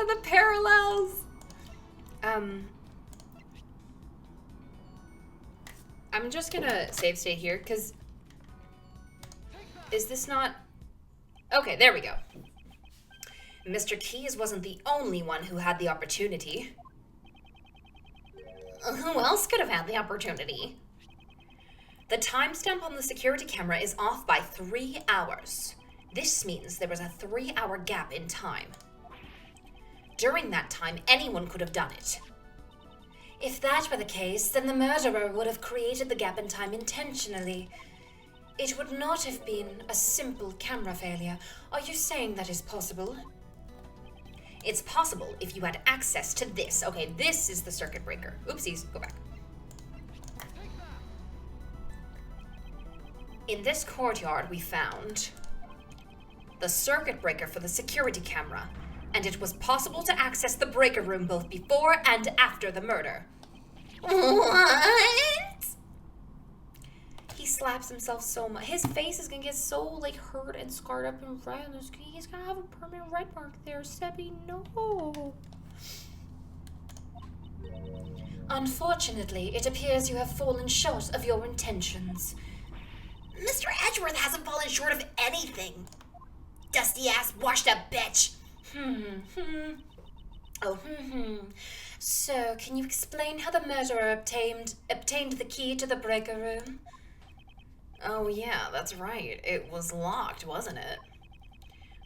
The parallels. I'm just gonna save state here, because... Is this not... Okay, there we go. Mr. Keys wasn't the only one who had the opportunity. Who else could have had the opportunity? The timestamp on the security camera is off by 3 hours. This means there was a 3-hour gap in time. During that time, anyone could have done it. If that were the case, then the murderer would have created the gap in time intentionally. It would not have been a simple camera failure. Are you saying that is possible? It's possible if you had access to this. Okay, this is the circuit breaker. Oopsies, go back. In this courtyard, we found the circuit breaker for the security camera, and it was possible to access the breaker room both before and after the murder. What? He slaps himself so much. His face is gonna get so, like, hurt and scarred up and red. He's gonna have a permanent red mark there. Seppi, no. Unfortunately, it appears you have fallen short of your intentions. Mr. Edgeworth hasn't fallen short of anything. Dusty ass, washed up bitch. So, can you explain how the murderer obtained the key to the breaker room? Oh yeah, that's right. It was locked, wasn't it?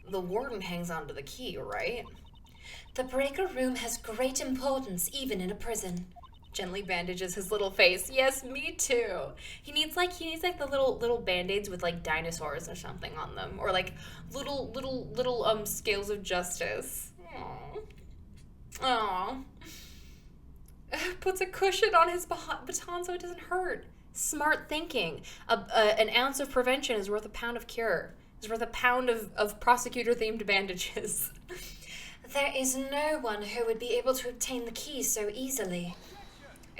The warden hangs onto the key, right? The breaker room has great importance even in a prison. Gently bandages his little face. Yes, me too. He needs like the little band-aids with like dinosaurs or something on them, or like little scales of justice. Aww. Puts a cushion on his baton so it doesn't hurt. Smart thinking. An ounce of prevention is worth a pound of cure. Is worth a pound of prosecutor-themed bandages. There is no one who would be able to obtain the key so easily.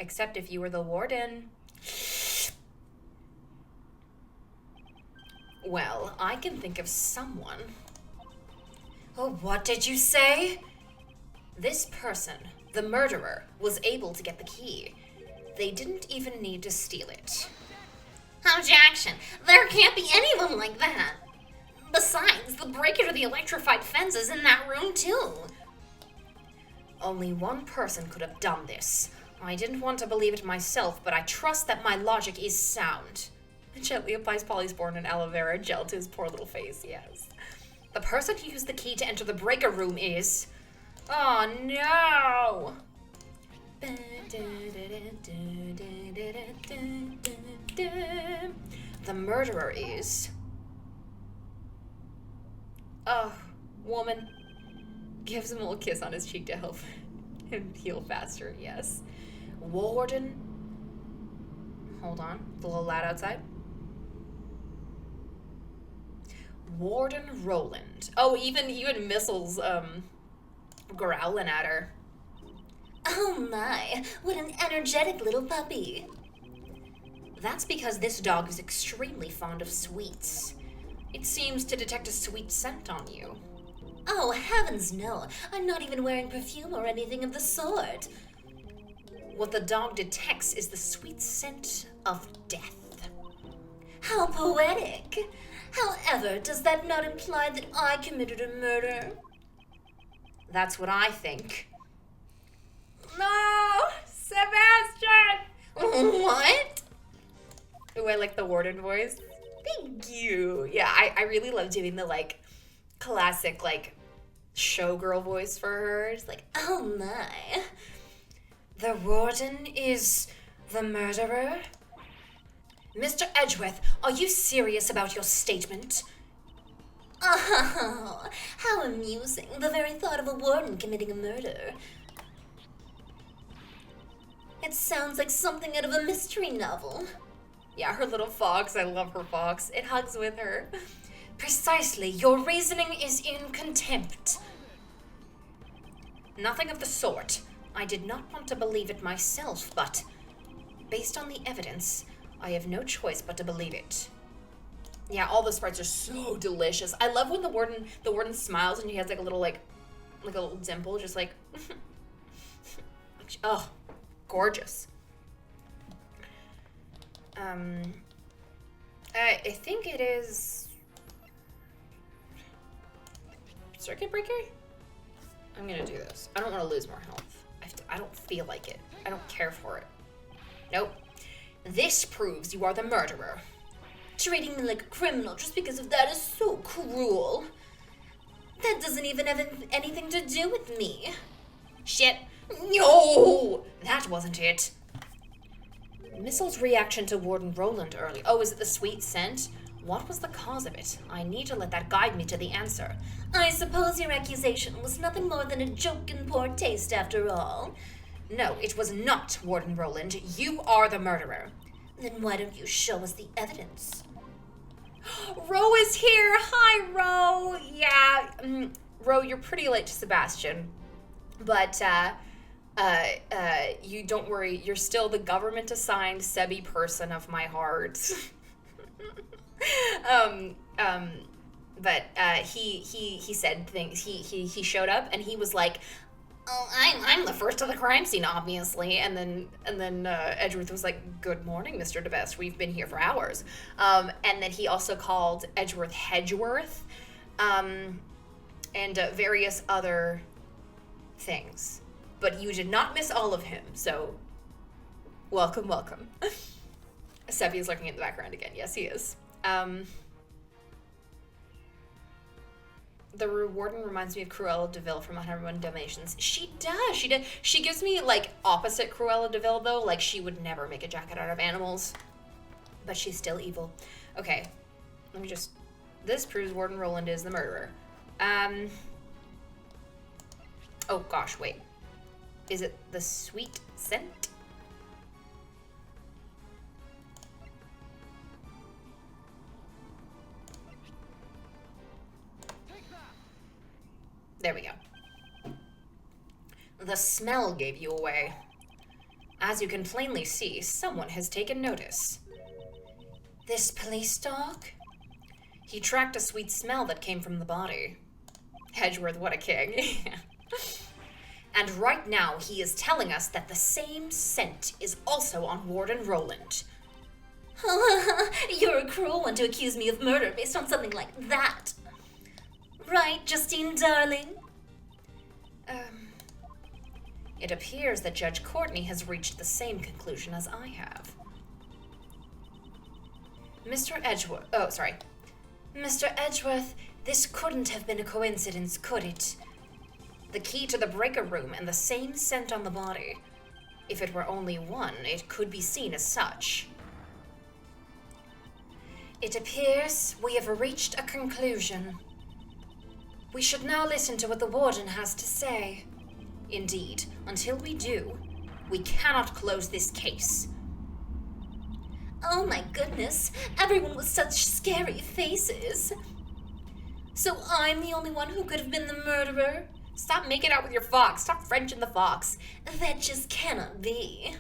Except if you were the warden. Well, I can think of someone. Oh, what did you say? This person, the murderer, was able to get the key. They didn't even need to steal it. Objection. There can't be anyone like that. Besides, the breaker to the electrified fence is in that room too. Only one person could have done this. I didn't want to believe it myself, but I trust that my logic is sound. Gently applies polysporin and aloe vera gel to his poor little face, yes. The person who used the key to enter the breaker room is... Oh, no! The murderer is... Oh, woman. Gives him a little kiss on his cheek to help him heal faster, yes. Warden. Hold on, it's a little loud outside. Warden Roland. Oh, even Missile's growling at her. Oh my, what an energetic little puppy. That's because this dog is extremely fond of sweets. It seems to detect a sweet scent on you. Oh, heavens no. I'm not even wearing perfume or anything of the sort. What the dog detects is the sweet scent of death. How poetic. However, does that not imply that I committed a murder? That's what I think. No! Sebastian! What? Ooh, I like the warden voice. Thank you. Yeah, I really love doing the, like, classic, like, showgirl voice for her. It's like, oh my. The warden is the murderer? Mr. Edgeworth, are you serious about your statement? Oh, how amusing. The very thought of a warden committing a murder. It sounds like something out of a mystery novel. Yeah, her little fox. I love her fox. It hugs with her. Precisely. Your reasoning is in contempt. Nothing of the sort. I did not want to believe it myself, but based on the evidence, I have no choice but to believe it. Yeah, all those parts are so delicious. I love when the warden smiles and he has like a little like a little dimple, just like, oh, gorgeous. I think it is circuit breaker. I'm gonna do this. I don't want to lose more health. I don't feel like it. I don't care for it. Nope. This proves you are the murderer. Treating me like a criminal just because of that is so cruel. That doesn't even have anything to do with me. Shit. No! That wasn't it. Missile's reaction to Warden Roland early. Oh, is it the sweet scent? What was the cause of it? I need to let that guide me to the answer. I suppose your accusation was nothing more than a joke in poor taste after all. No, it was not, Warden Roland. You are the murderer. Then why don't you show us the evidence? Ro is here. Hi, Ro. Yeah, Ro, you're pretty late to Sebastian, but you don't worry. You're still the government-assigned Sebi person of my heart. But he said things. He showed up and he was like, "Oh, I'm the first to the crime scene, obviously." And then Edgeworth was like, "Good morning, Mr. DeBest. We've been here for hours." And then he also called Edgeworth Hedgeworth, and various other things. But you did not miss all of him, so welcome. Sebi is lurking in the background again. Yes, he is. The warden reminds me of Cruella de Vil from 101 Dalmatians. She does. She gives me, like, opposite Cruella de Vil, though. Like, she would never make a jacket out of animals. But she's still evil. Okay. Let me just... This proves Warden Roland is the murderer. Oh, gosh, wait. Is it the sweet scent? There we go. The smell gave you away. As you can plainly see, someone has taken notice. This police dog? He tracked a sweet smell that came from the body. Hedgeworth, what a king. And right now, he is telling us that the same scent is also on Warden Roland. You're a cruel one to accuse me of murder based on something like that. Right, Justine, darling? It appears that Judge Courtney has reached the same conclusion as I have. Mr. Edgeworth, Mr. Edgeworth, this couldn't have been a coincidence, could it? The key to the breaker room and the same scent on the body. If it were only one, it could be seen as such. It appears we have reached a conclusion. We should now listen to what the warden has to say. Indeed, until we do, we cannot close this case. Oh my goodness, everyone with such scary faces. So I'm the only one who could have been the murderer? Stop making out with your fox. Stop Frenching the fox. That just cannot be.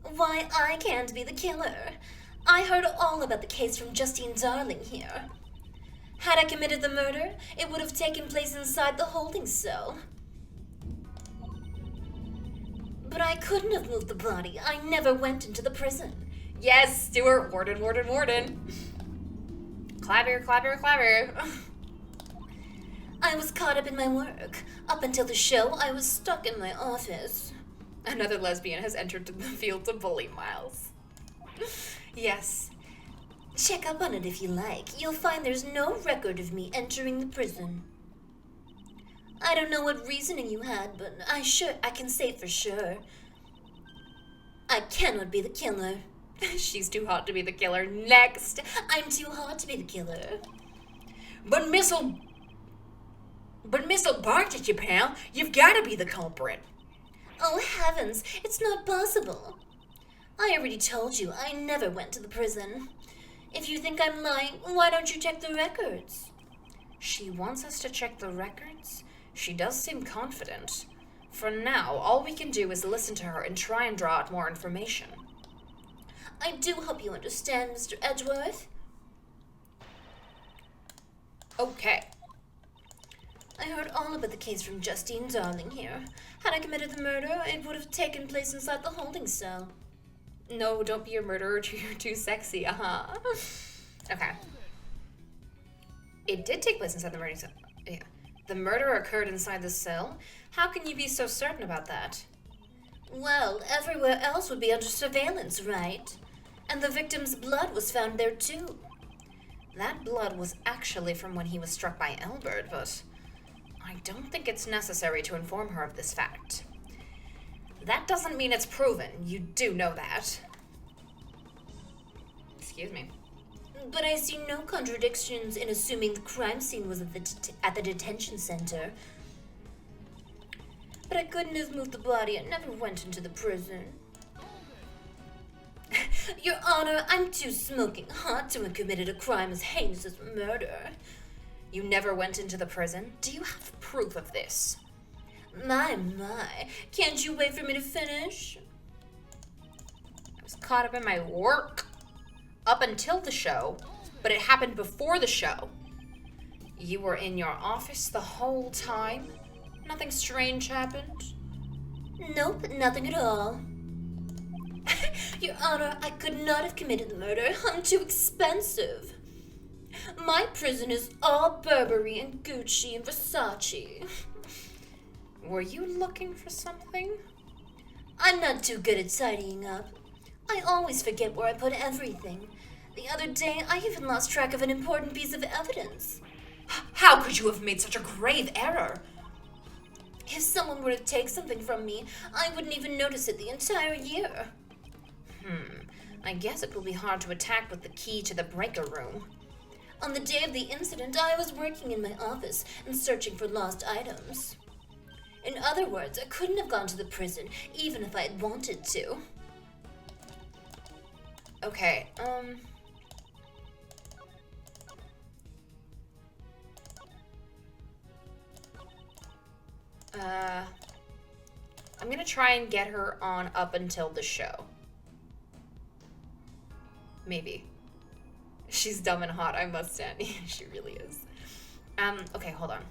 Why, I can't be the killer. I heard all about the case from Justine Darling here. Had I committed the murder, it would have taken place inside the holding cell. But I couldn't have moved the body. I never went into the prison. Yes, Stuart. Warden. Clabber. I was caught up in my work. Up until the show, I was stuck in my office. Another lesbian has entered the field to bully Miles. Yes. Check up on it if you like. You'll find there's no record of me entering the prison. I don't know what reasoning you had, but I can say for sure. I cannot be the killer. She's too hot to be the killer. Next. I'm too hot to be the killer. But Missile barked at you, pal. You've got to be the culprit. Oh, heavens. It's not possible. I already told you I never went to the prison. If you think I'm lying, why don't you check the records? She wants us to check the records? She does seem confident. For now, all we can do is listen to her and try and draw out more information. I do hope you understand, Mr. Edgeworth. Okay. I heard all about the case from Justine Darling here. Had I committed the murder, it would have taken place inside the holding cell. No, don't be a murderer. You're too sexy. Okay. It did take place inside the murder cell. Yeah. The murder occurred inside the cell? How can you be so certain about that? Well, everywhere else would be under surveillance, right? And the victim's blood was found there too. That blood was actually from when he was struck by Albert, but I don't think it's necessary to inform her of this fact. That doesn't mean it's proven. You do know that. Excuse me. But I see no contradictions in assuming the crime scene was at the detention center. But I couldn't have moved the body. It never went into the prison. Your Honor, I'm too smoking hot to have committed a crime as heinous as murder. You never went into the prison? Do you have proof of this? My. Can't you wait for me to finish? I was caught up in my work up until the show, but it happened before the show. You were in your office the whole time? Nothing strange happened? Nope, nothing at all. Your Honor, I could not have committed the murder. I'm too expensive. My prison is all Burberry and Gucci and Versace. Were you looking for something? I'm not too good at tidying up. I always forget where I put everything. The other day, I even lost track of an important piece of evidence. How could you have made such a grave error? If someone were to take something from me, I wouldn't even notice it the entire year. I guess it will be hard to attack with the key to the breaker room. On the day of the incident, I was working in my office and searching for lost items. In other words, I couldn't have gone to the prison, even if I had wanted to. Okay, I'm gonna try and get her on up until the show. Maybe. She's dumb and hot, I must stand. She really is. Okay, hold on.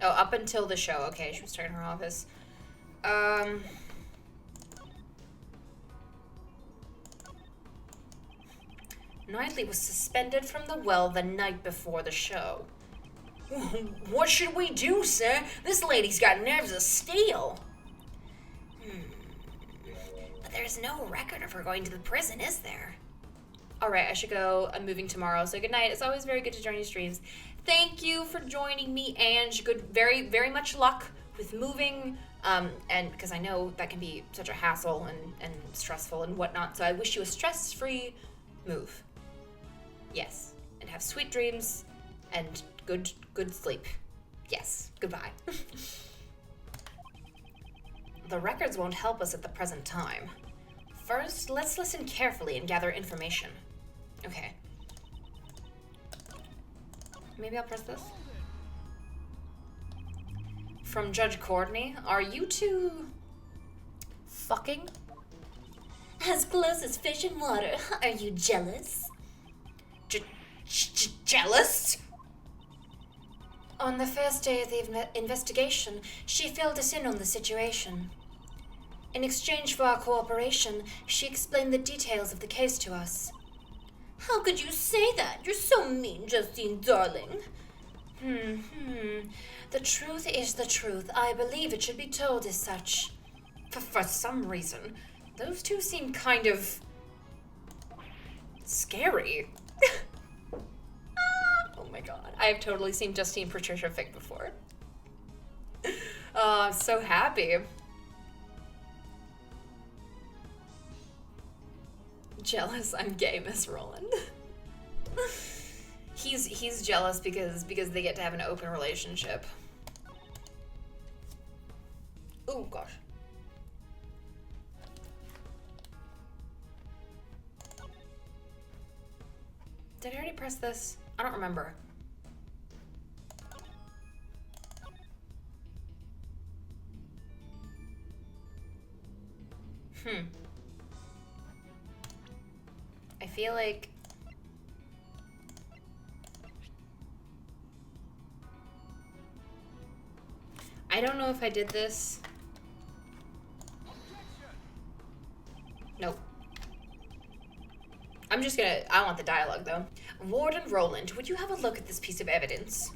Oh, up until the show. Okay, she was starting her office. Knightley was suspended from the well the night before the show. What should we do, sir? This lady's got nerves of steel. But there's no record of her going to the prison, is there? Alright, I should go. I'm moving tomorrow, so good night. It's always very good to join your streams. Thank you for joining me, Ange. Good, very, very much luck with moving. And because I know that can be such a hassle and stressful and whatnot, so I wish you a stress-free move. Yes. And have sweet dreams and good sleep. Yes. Goodbye. The records won't help us at the present time. First, let's listen carefully and gather information. Okay. Maybe I'll press this. From Judge Courtney, are you two fucking? As close as fish and water. Are you jealous? Jealous? On the first day of the investigation, she filled us in on the situation. In exchange for our cooperation, she explained the details of the case to us. How could you say that? You're so mean, Justine Darling. The truth is the truth. I believe it should be told as such. For some reason, those two seem kind of scary. Oh my god. I have totally seen Justine Patricia fic before. Oh, I'm so happy. Jealous, I'm gay, Miss Roland. He's jealous because they get to have an open relationship. Oh gosh. Did I already press this? I don't remember. I feel like... I don't know if I did this. Nope. I'm just gonna... I want the dialogue, though. Warden Roland, would you have a look at this piece of evidence?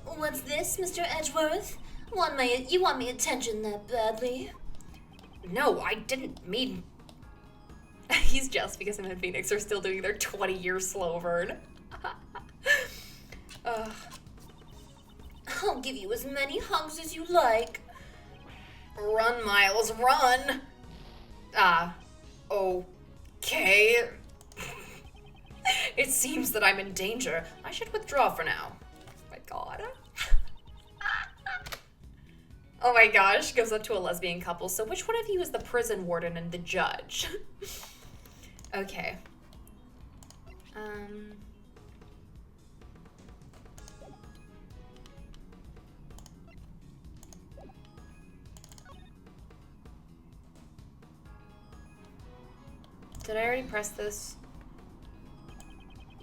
What's this, Mr. Edgeworth? You want me attention that badly? No, I didn't mean... He's jealous because him and Phoenix are still doing their 20-year slow burn. I'll give you as many hugs as you like. Run, Miles, run! Okay. It seems that I'm in danger. I should withdraw for now. Oh my god. Oh my gosh, goes up to a lesbian couple. So which one of you is the prison warden and the judge? Okay. Did I already press this?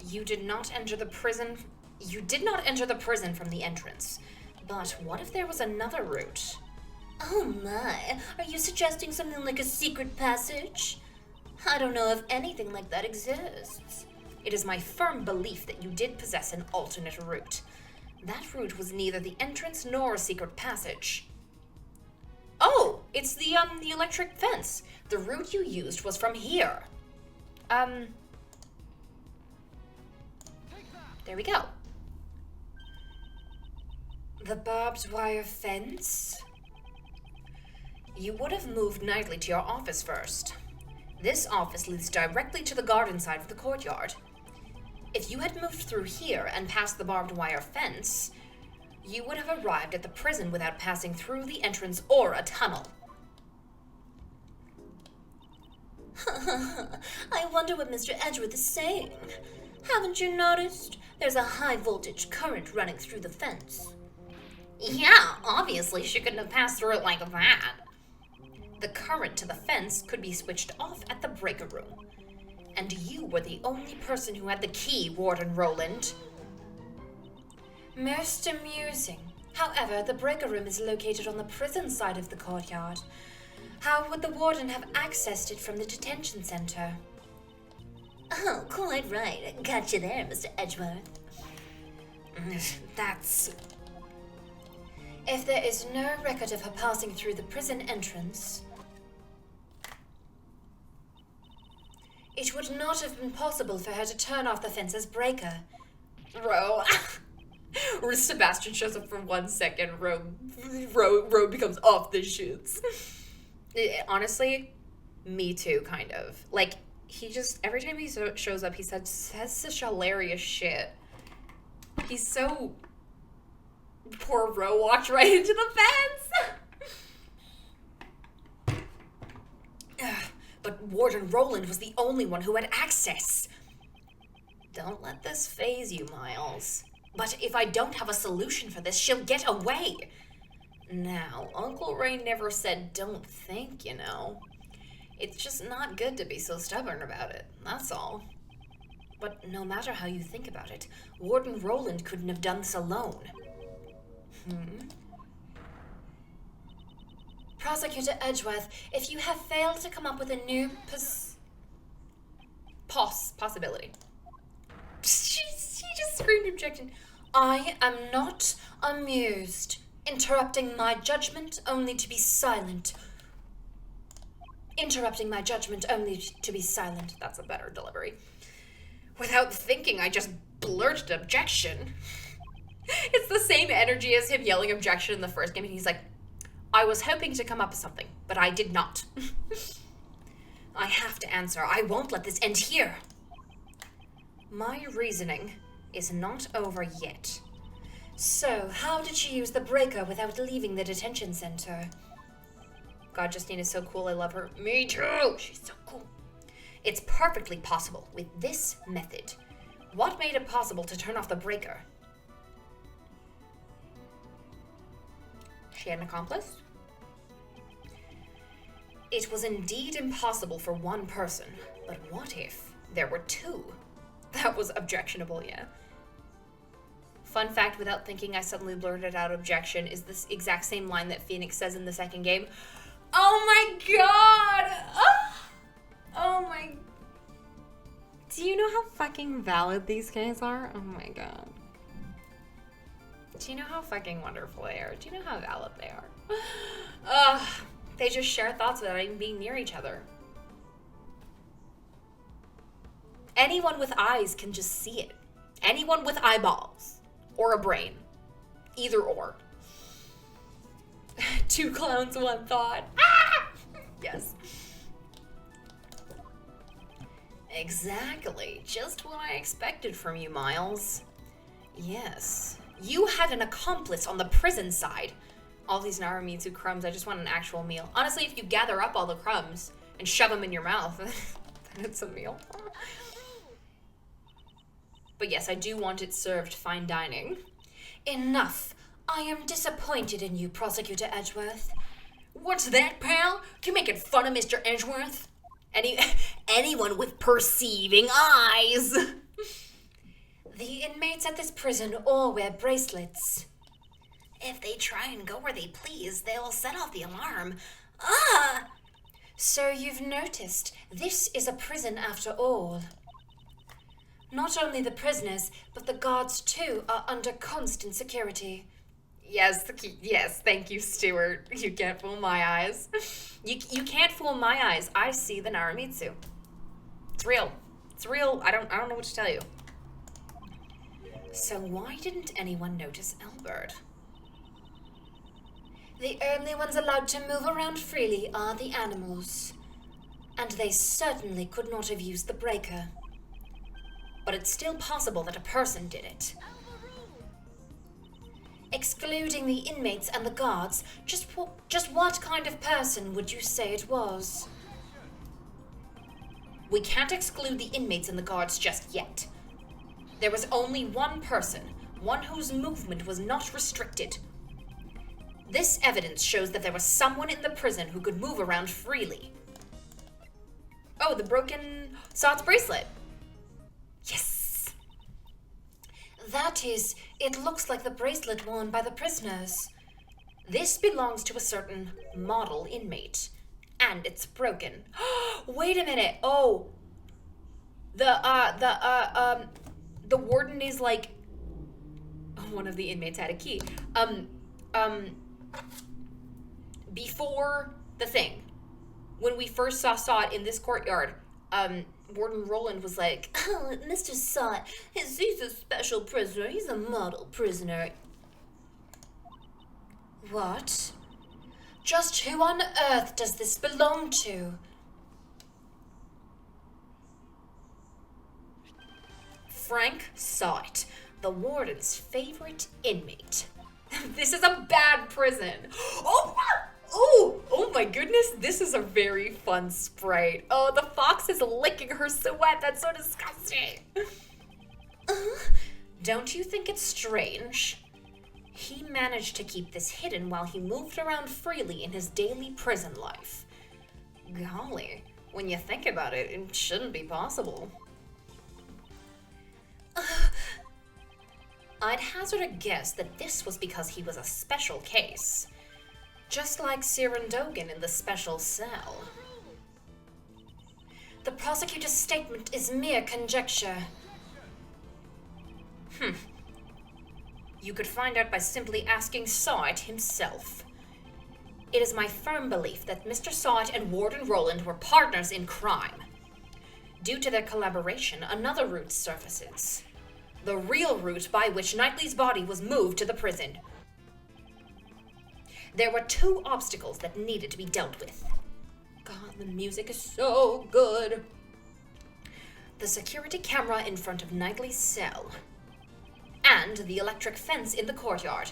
You did not enter the prison. You did not enter the prison from the entrance. But what if there was another route? Oh my, are you suggesting something like a secret passage? I don't know if anything like that exists. It is my firm belief that you did possess an alternate route. That route was neither the entrance nor a secret passage. Oh, it's the electric fence. The route you used was from here. There we go. The barbed wire fence? You would have moved nightly to your office first. This office leads directly to the garden side of the courtyard. If you had moved through here and past the barbed wire fence, you would have arrived at the prison without passing through the entrance or a tunnel. I wonder what Mr. Edgeworth is saying. Haven't you noticed? There's a high voltage current running through the fence. Yeah, obviously she couldn't have passed through it like that. The current to the fence could be switched off at the breaker room. And you were the only person who had the key, Warden Roland. Most amusing. However, the breaker room is located on the prison side of the courtyard. How would the warden have accessed it from the detention center? Oh, quite right. Got you there, Mr. Edgeworth. That's... If there is no record of her passing through the prison entrance, it would not have been possible for her to turn off the fence's breaker. Ro. Sebastian shows up for 1 second. Ro becomes off the shoots. Honestly, me too, kind of. Like, he just, every time he shows up, he says such hilarious shit. He's so... Poor Ro walked right into the fence! But Warden Roland was the only one who had access. Don't let this faze you, Miles. But if I don't have a solution for this, she'll get away. Now, Uncle Ray never said don't think, you know. It's just not good to be so stubborn about it, that's all. But no matter how you think about it, Warden Roland couldn't have done this alone. Prosecutor Edgeworth, if you have failed to come up with a new possibility. He just screamed objection. I am not amused. Interrupting my judgment only to be silent. Interrupting my judgment only to be silent. That's a better delivery. Without thinking, I just blurted objection. It's the same energy as him yelling objection in the first game, and he's like, I was hoping to come up with something, but I did not. I have to answer. I won't let this end here. My reasoning is not over yet. So, how did she use the breaker without leaving the detention center? God, Justine is so cool. I love her. Me too. She's so cool. It's perfectly possible with this method. What made it possible to turn off the breaker? She had an accomplice? It was indeed impossible for one person, but what if there were two? That was objectionable, yeah. Fun fact, without thinking, I suddenly blurted out objection, is this exact same line that Phoenix says in the second game. Oh my god! Oh my... Do you know how fucking valid these games are? Oh my god. Do you know how fucking wonderful they are? Do you know how valid they are? Ugh. They just share thoughts without even being near each other. Anyone with eyes can just see it. Anyone with eyeballs. Or a brain. Either or. Two clowns, one thought. Ah! Yes. Exactly. Just what I expected from you, Miles. Yes. You had an accomplice on the prison side. All these Naramitsu crumbs, I just want an actual meal. Honestly, if you gather up all the crumbs and shove them in your mouth, then it's a meal. But yes, I do want it served fine dining. Enough. I am disappointed in you, Prosecutor Edgeworth. What's that, pal? You making fun of Mr. Edgeworth? Anyone with perceiving eyes. The inmates at this prison all wear bracelets. If they try and go where they please, they'll set off the alarm. So you've noticed, this is a prison after all. Not only the prisoners, but the guards too are under constant security. Yes, thank you, Stuart. You can't fool my eyes. You can't fool my eyes. I see the Naramitsu. It's real. It's real. I don't know what to tell you. So why didn't anyone notice Albert? The only ones allowed to move around freely are the animals. And they certainly could not have used the breaker. But it's still possible that a person did it. Excluding the inmates and the guards, just what kind of person would you say it was? We can't exclude the inmates and the guards just yet. There was only one person, one whose movement was not restricted. This evidence shows that there was someone in the prison who could move around freely. Oh, the broken Sot's bracelet. Yes. That is, it looks like the bracelet worn by the prisoners. This belongs to a certain model inmate, and it's broken. Wait a minute. Oh, the warden is like, one of the inmates had a key. Before the thing, when we first saw it in this courtyard, Warden Roland was like, oh, Mr. Sot, he's a special prisoner. He's a model prisoner. What? Just who on earth does this belong to? Frank Sot, the warden's favorite inmate. This is a bad prison. Oh my goodness, this is a very fun sprite. Oh, the fox is licking her sweat. That's so disgusting. Don't you think it's strange? He managed to keep this hidden while he moved around freely in his daily prison life. Golly, when you think about it, it shouldn't be possible. I'd hazard a guess that this was because he was a special case. Just like Siren Dogan in the special cell. The prosecutor's statement is mere conjecture. You could find out by simply asking Sot himself. It is my firm belief that Mr. Sot and Warden Roland were partners in crime. Due to their collaboration, another route surfaces. The real route by which Knightley's body was moved to the prison. There were two obstacles that needed to be dealt with. God, the music is so good. The security camera in front of Knightley's cell. And the electric fence in the courtyard.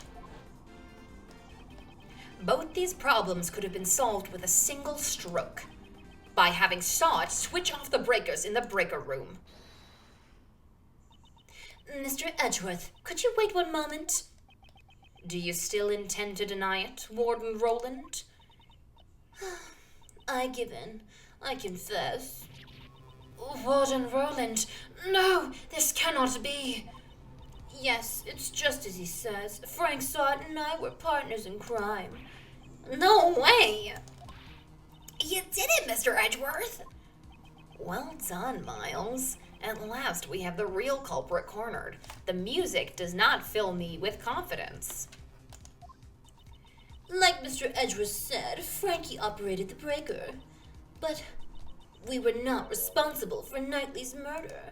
Both these problems could have been solved with a single stroke. By having Sot switch off the breakers in the breaker room. Mr. Edgeworth, could you wait one moment? Do you still intend to deny it, Warden Roland? I give in. I confess. Warden Roland, no, this cannot be. Yes, it's just as he says. Frank saw it and I were partners in crime. No way! You did it, Mr. Edgeworth! Well done, Miles. At last we have the real culprit cornered. The music does not fill me with confidence. Like Mr. Edgeworth said, Frankie operated the breaker. But we were not responsible for Knightley's murder.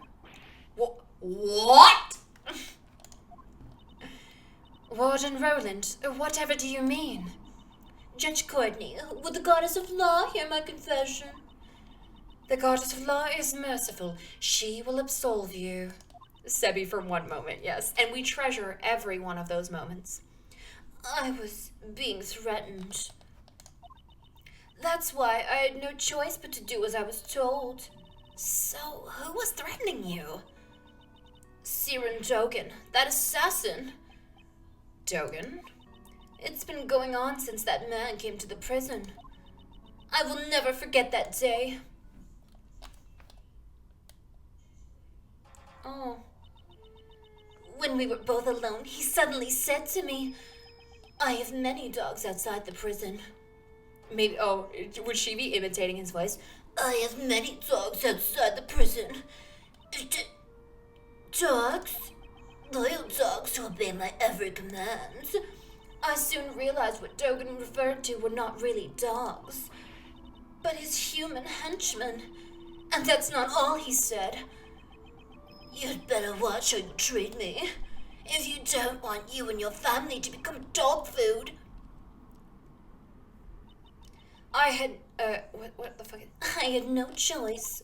What? Warden Roland, whatever do you mean? Judge Courtney, would the goddess of law hear my confession? The goddess of law is merciful. She will absolve you. Sebby for one moment, yes. And we treasure every one of those moments. I was being threatened. That's why I had no choice but to do as I was told. So, who was threatening you? Siren Dogan, that assassin. Dogan? It's been going on since that man came to the prison. I will never forget that day. Oh. When we were both alone, he suddenly said to me, I have many dogs outside the prison. Maybe, would she be imitating his voice? I have many dogs outside the prison. Dogs? Loyal dogs who obey my every command. I soon realized what Dogan referred to were not really dogs, but his human henchmen. And that's not all he said. You'd better watch how you treat me, if you don't want you and your family to become dog food. I had, what the fuck? I had no choice.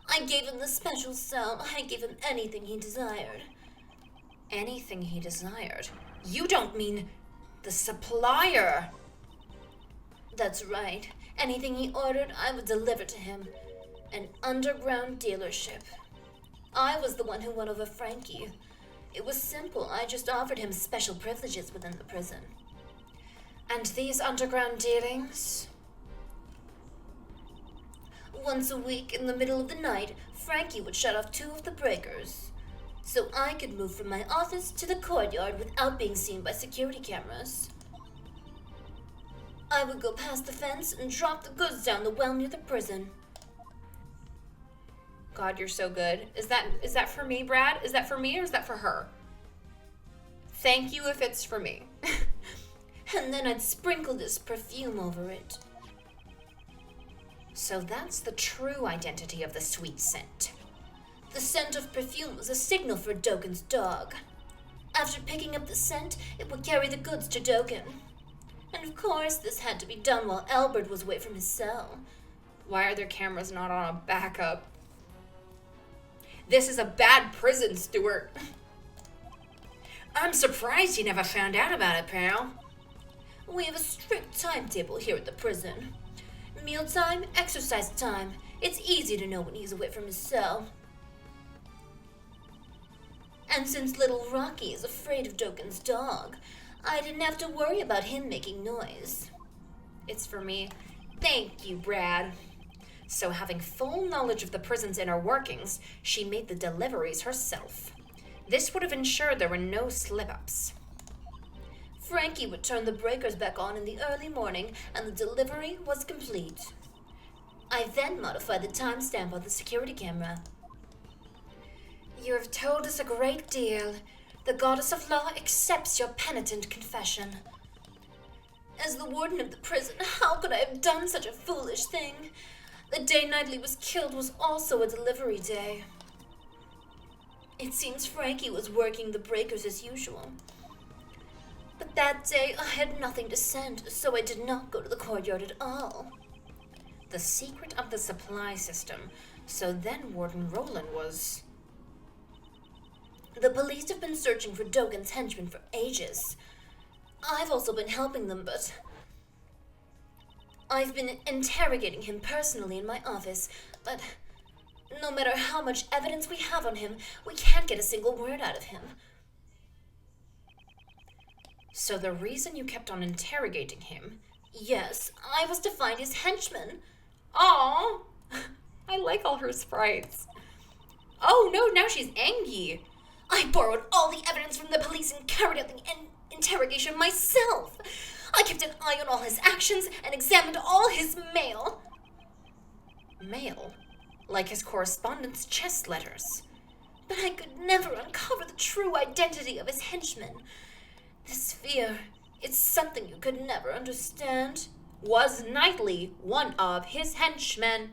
I gave him the special cell. I gave him anything he desired. Anything he desired? You don't mean the supplier? That's right. Anything he ordered, I would deliver to him. An underground dealership. I was the one who won over Frankie. It was simple. I just offered him special privileges within the prison. And these underground dealings? Once a week, in the middle of the night, Frankie would shut off 2 of the breakers, so I could move from my office to the courtyard without being seen by security cameras. I would go past the fence and drop the goods down the well near the prison. God, you're so good. Is that for me, Brad? Is that for me or is that for her? Thank you if it's for me. And then I'd sprinkle this perfume over it. So that's the true identity of the sweet scent. The scent of perfume was a signal for Dogan's dog. After picking up the scent, it would carry the goods to Dogan. And of course, this had to be done while Albert was away from his cell. Why are their cameras not on a backup? This is a bad prison, Stuart. I'm surprised you never found out about it, pal. We have a strict timetable here at the prison. Mealtime, exercise time. It's easy to know when he's away from his cell. And since little Rocky is afraid of Dogan's dog, I didn't have to worry about him making noise. It's for me. Thank you, Brad. So having full knowledge of the prison's inner workings, she made the deliveries herself. This would have ensured there were no slip-ups. Frankie would turn the breakers back on in the early morning, and the delivery was complete. I then modified the timestamp on the security camera. You have told us a great deal. The goddess of law accepts your penitent confession. As the warden of the prison, how could I have done such a foolish thing? The day Knightley was killed was also a delivery day. It seems Frankie was working the breakers as usual. But that day I had nothing to send, so I did not go to the courtyard at all. The secret of the supply system. So then Warden Roland was... The police have been searching for Dogan's henchmen for ages. I've also been helping them, but... I've been interrogating him personally in my office, but No matter how much evidence we have on him, we can't get a single word out of him. So the reason you kept on interrogating him... Yes, I was to find his henchman. Aww! I like all her sprites. Oh no, now she's angry. I borrowed all the evidence from the police and carried out the interrogation myself. I kept an eye on all his actions and examined all his mail. Mail? Like his correspondence chest letters. But I could never uncover the true identity of his henchman. This fear, it's something you could never understand. Was Knightley one of his henchmen?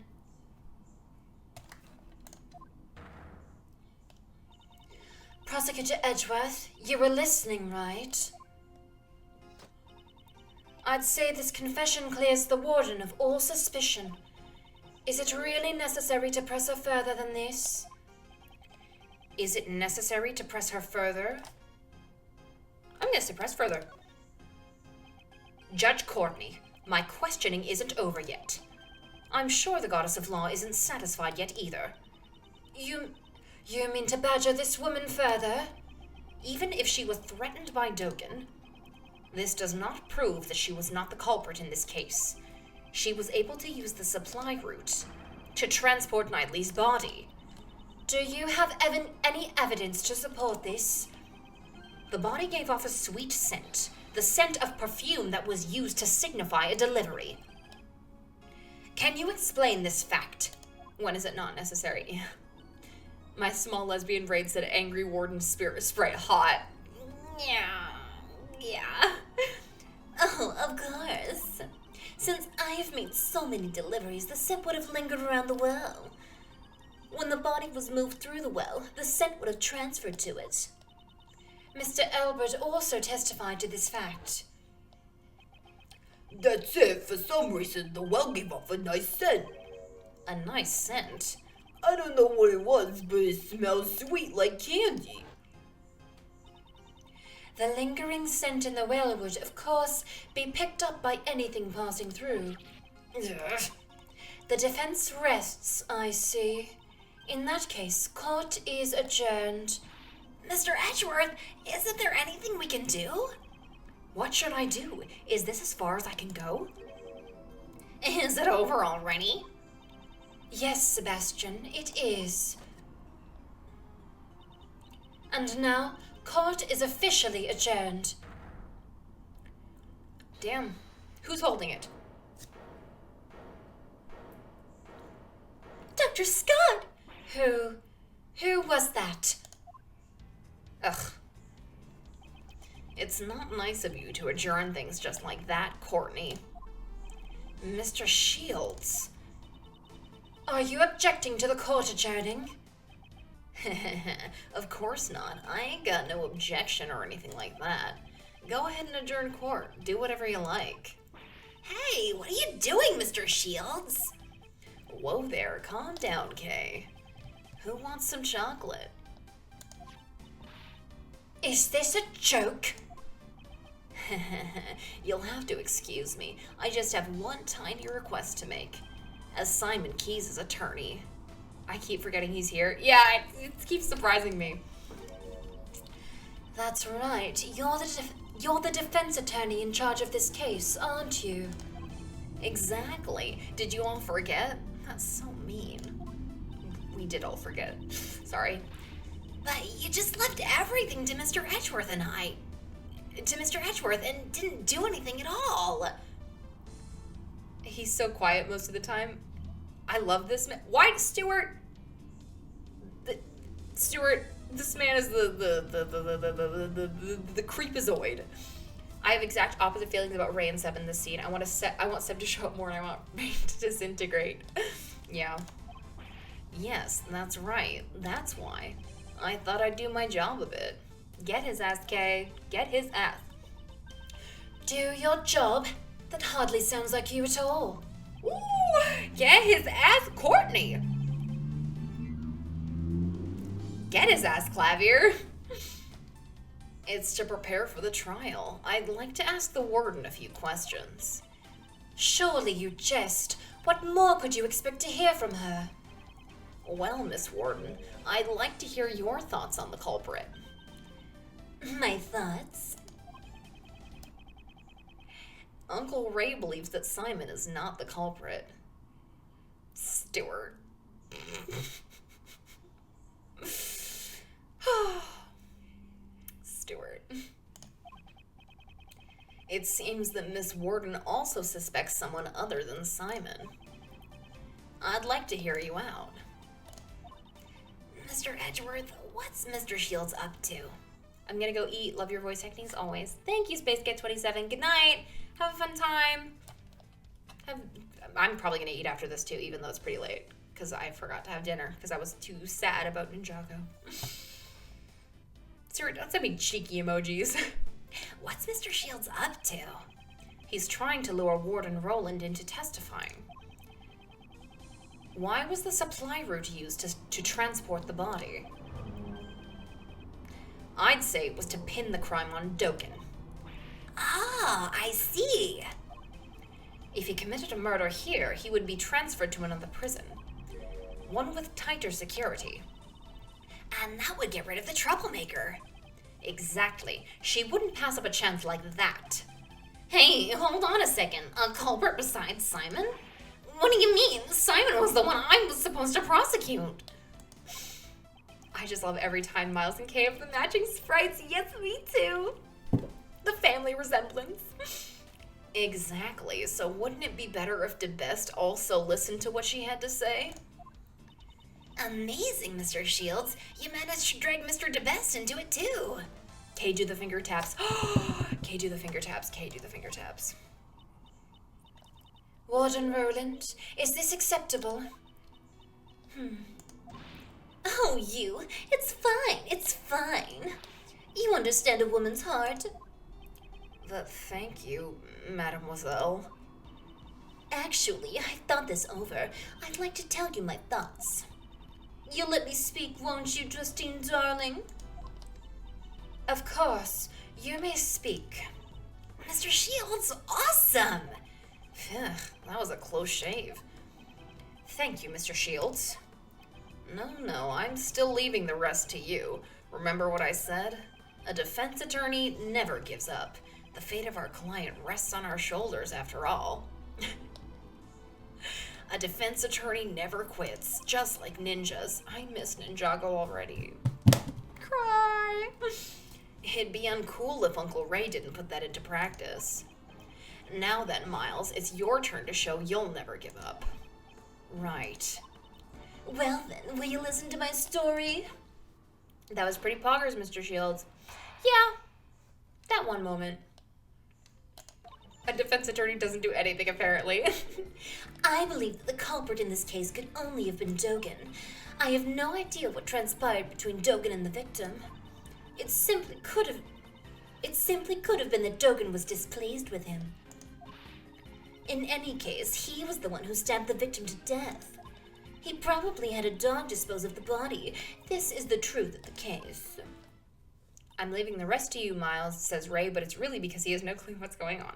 Prosecutor Edgeworth, you were listening, right? I'd say this confession clears the warden of all suspicion. Is it really necessary to press her further than this? Is it necessary to press her further? I'm gonna say press further. Judge Courtney, my questioning isn't over yet. I'm sure the goddess of law isn't satisfied yet either. You mean to badger this woman further? Even if she was threatened by Dogan, this does not prove that she was not the culprit in this case. She was able to use the supply route to transport Knightley's body. Do you have any evidence to support this? The body gave off a sweet scent, the scent of perfume that was used to signify a delivery. Can you explain this fact? When is it not necessary? My small lesbian brain said angry warden spirit spray hot. Yeah. Oh, of course. Since I have made so many deliveries, the scent would have lingered around the well. When the body was moved through the well, the scent would have transferred to it. Mr. Albert also testified to this fact. That's it. For some reason, the well gave off a nice scent. A nice scent? I don't know what it was, but it smells sweet like candy. The lingering scent in the well would, of course, be picked up by anything passing through. Ugh. The defense rests, I see. In that case, court is adjourned. Mr. Edgeworth, isn't there anything we can do? What should I do? Is this as far as I can go? Is it over already? Yes, Sebastian, it is. And now, court is officially adjourned. Damn. Who's holding it? Dr. Scott! Who was that? Ugh. It's not nice of you to adjourn things just like that, Courtney. Mr. Shields. Are you objecting to the court adjourning? Of course not. I ain't got no objection or anything like that. Go ahead and adjourn court. Do whatever you like. Hey, what are you doing, Mr. Shields? Whoa there, calm down, Kay. Who wants some chocolate? Is this a joke? You'll have to excuse me. I just have one tiny request to make. As Simon Keyes' attorney. I keep forgetting he's here. Yeah, it keeps surprising me. That's right. You're the defense attorney in charge of this case, aren't you? Exactly. Did you all forget? That's so mean. We did all forget. Sorry. But you just left everything to Mr. Edgeworth and I. To Mr. Edgeworth and didn't do anything at all. He's so quiet most of the time. I love this man. Why, Stuart? Stuart, this man is the creepazoid. I have exact opposite feelings about Ray and Seb in this scene. I want Seb to show up more, and I want Ray to disintegrate. Yeah. Yes, that's right. That's why. I thought I'd do my job a bit. Get his ass, Kay. Get his ass. Do your job? That hardly sounds like you at all. Ooh, get his ass, Courtney. Get his ass, Clavier. It's to prepare for the trial. I'd like to ask the warden a few questions. Surely you jest. What more could you expect to hear from her? Well, Miss Warden, I'd like to hear your thoughts on the culprit. My thoughts? Uncle Ray believes that Simon is not the culprit. Stewart. Stewart. It seems that Miss Warden also suspects someone other than Simon. I'd like to hear you out. Mr. Edgeworth, what's Mr. Shields up to? I'm gonna go eat. Love your voice techniques always. Thank you, SpaceGate27. Good night. Have a fun time. I'm probably gonna eat after this too, even though it's pretty late. Because I forgot to have dinner because I was too sad about Ninjago. Sir, don't send me cheeky emojis. What's Mr. Shields up to? He's trying to lure Warden Roland into testifying. Why was the supply route used to transport the body? I'd say it was to pin the crime on Dogen. Ah, I see. If he committed a murder here, he would be transferred to another prison. One with tighter security. And that would get rid of the troublemaker. Exactly. She wouldn't pass up a chance like that. Hey, hold on a second. A culprit besides Simon? What do you mean? Simon was the one I was supposed to prosecute. I just love every time Miles and Kay have the matching sprites. Yes, me too. The family resemblance. Exactly. So wouldn't it be better if DeBest also listened to what she had to say? Amazing, Mr. Shields. You managed to drag Mr. DeBest into it too. Kay, do the finger taps. Kay, do the finger taps. Kay, do the finger taps. Warden Roland, is this acceptable? Oh, you. It's fine. It's fine. You understand a woman's heart. Thank you, mademoiselle. Actually, I've thought this over. I'd like to tell you my thoughts. You'll let me speak, won't you, Justine, darling? Of course. You may speak. Mr. Shields, awesome! Phew, that was a close shave. Thank you, Mr. Shields. No, I'm still leaving the rest to you. Remember what I said? A defense attorney never gives up. The fate of our client rests on our shoulders, after all. A defense attorney never quits, just like ninjas. I miss Ninjago already. Cry. It'd be uncool if Uncle Ray didn't put that into practice. Now then, Miles, it's your turn to show you'll never give up. Right. Well then, will you listen to my story? That was pretty poggers, Mr. Shields. Yeah, that one moment. A defense attorney doesn't do anything, apparently. I believe that the culprit in this case could only have been Dogen. I have no idea what transpired between Dogen and the victim. It simply could have been that Dogen was displeased with him. In any case, he was the one who stabbed the victim to death. He probably had a dog dispose of the body. This is the truth of the case. I'm leaving the rest to you, Miles, says Ray, but it's really because he has no clue what's going on.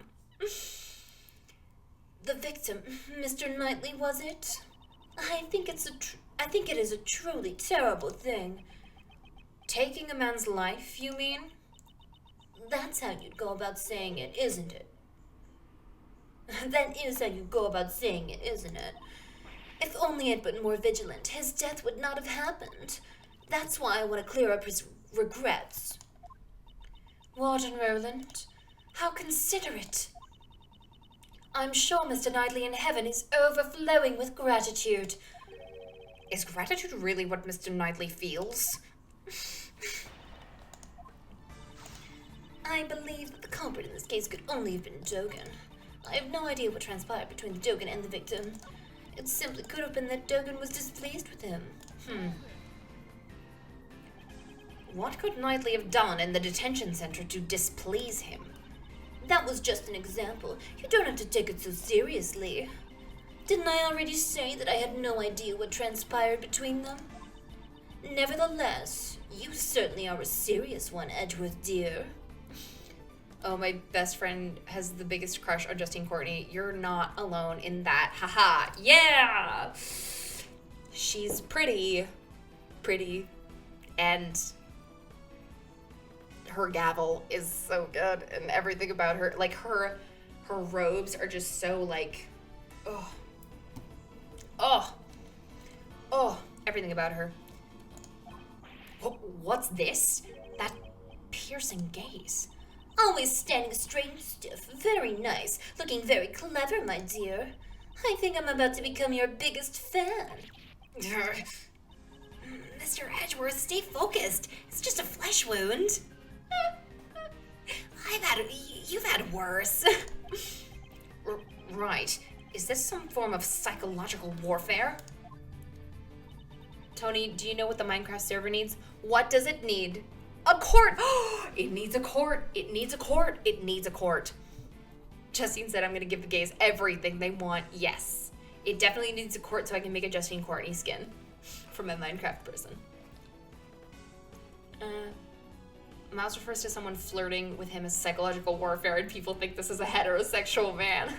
The victim, Mr. Knightley, was it? I think it is a truly terrible thing. Taking a man's life, you mean? That's how you'd go about saying it, isn't it? That is how you go about saying it, isn't it? If only I'd been more vigilant, his death would not have happened. That's why I want to clear up his regrets. Warden Roland, how considerate. I'm sure Mr. Knightley in heaven is overflowing with gratitude. Is gratitude really what Mr. Knightley feels? I believe that the culprit in this case could only have been Dogen. I have no idea what transpired between Dogen and the victim. It simply could have been that Dogen was displeased with him. What could Knightley have done in the detention center to displease him? That was just an example. You don't have to take it so seriously. Didn't I already say that I had no idea what transpired between them? Nevertheless, you certainly are a serious one, Edgeworth dear. Oh, my best friend has the biggest crush on Justine Courtney. You're not alone in that. Haha. Yeah! she's pretty, and her gavel is so good, and everything about her, like her robes are just so like, everything about her. What's this? That piercing gaze. Always standing straight and stiff. Very nice. Looking very clever, my dear. I think I'm about to become your biggest fan. Mr. Edgeworth, stay focused. It's just a flesh wound. You've had worse. Right. Is this some form of psychological warfare? Tony, do you know what the Minecraft server needs? What does it need? A court! It needs a court. It needs a court. It needs a court. Justine said I'm going to give the gays everything they want. Yes. It definitely needs a court so I can make a Justine Courtney skin for my Minecraft person. Miles refers to someone flirting with him as psychological warfare, and people think this is a heterosexual man.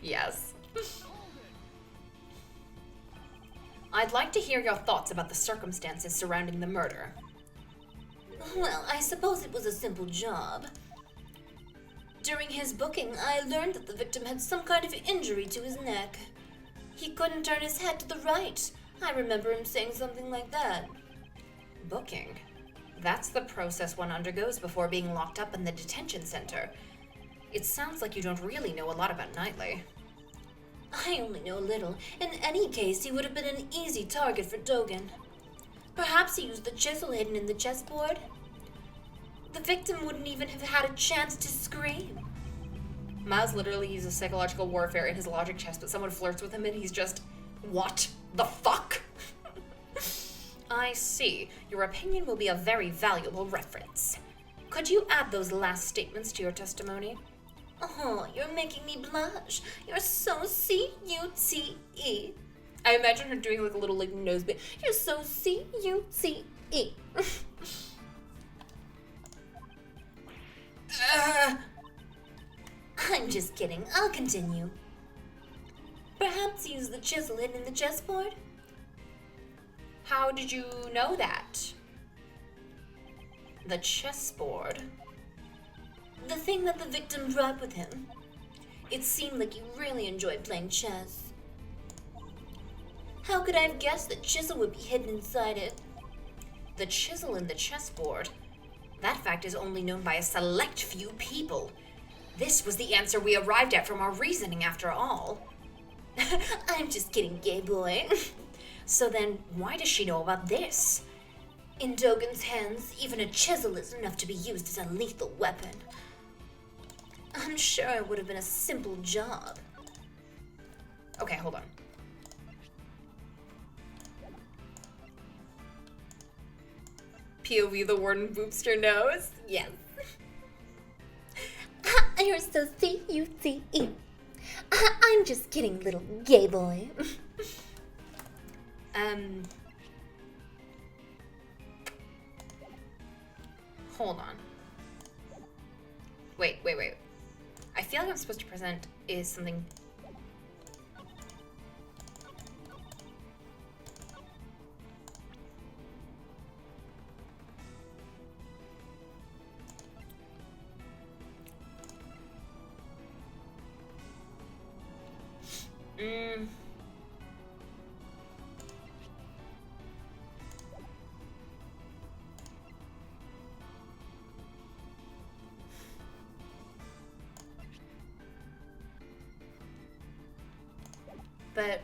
Yes. I'd like to hear your thoughts about the circumstances surrounding the murder. Well, I suppose it was a simple job. During his booking, I learned that the victim had some kind of injury to his neck. He couldn't turn his head to the right. I remember him saying something like that. Booking? That's the process one undergoes before being locked up in the detention center. It sounds like you don't really know a lot about Knightley. I only know little. In any case, he would have been an easy target for Dogen. Perhaps he used the chisel hidden in the chessboard. The victim wouldn't even have had a chance to scream. Miles literally uses psychological warfare in his logic chess, but someone flirts with him and he's just, what the fuck? I see. Your opinion will be a very valuable reference. Could you add those last statements to your testimony? Oh, you're making me blush. You're so C-U-T-E. I imagine her doing like a little like nose bit. You're so C-U-T-E. I'm just kidding. I'll continue. Perhaps use the chisel hidden in the chessboard? How did you know that? The chessboard? The thing that the victim brought with him. It seemed like you really enjoyed playing chess. How could I have guessed the chisel would be hidden inside it? The chisel in the chessboard? That fact is only known by a select few people. This was the answer we arrived at from our reasoning after all. I'm just kidding, gay boy. So then, why does she know about this? In Dogen's hands, even a chisel is enough to be used as a lethal weapon. I'm sure it would have been a simple job. Okay, hold on. POV, the warden boops her nose. Yes. You're so C-U-C-E. I'm just kidding, little gay boy. Hold on. Wait. I feel like I'm supposed to present is something. But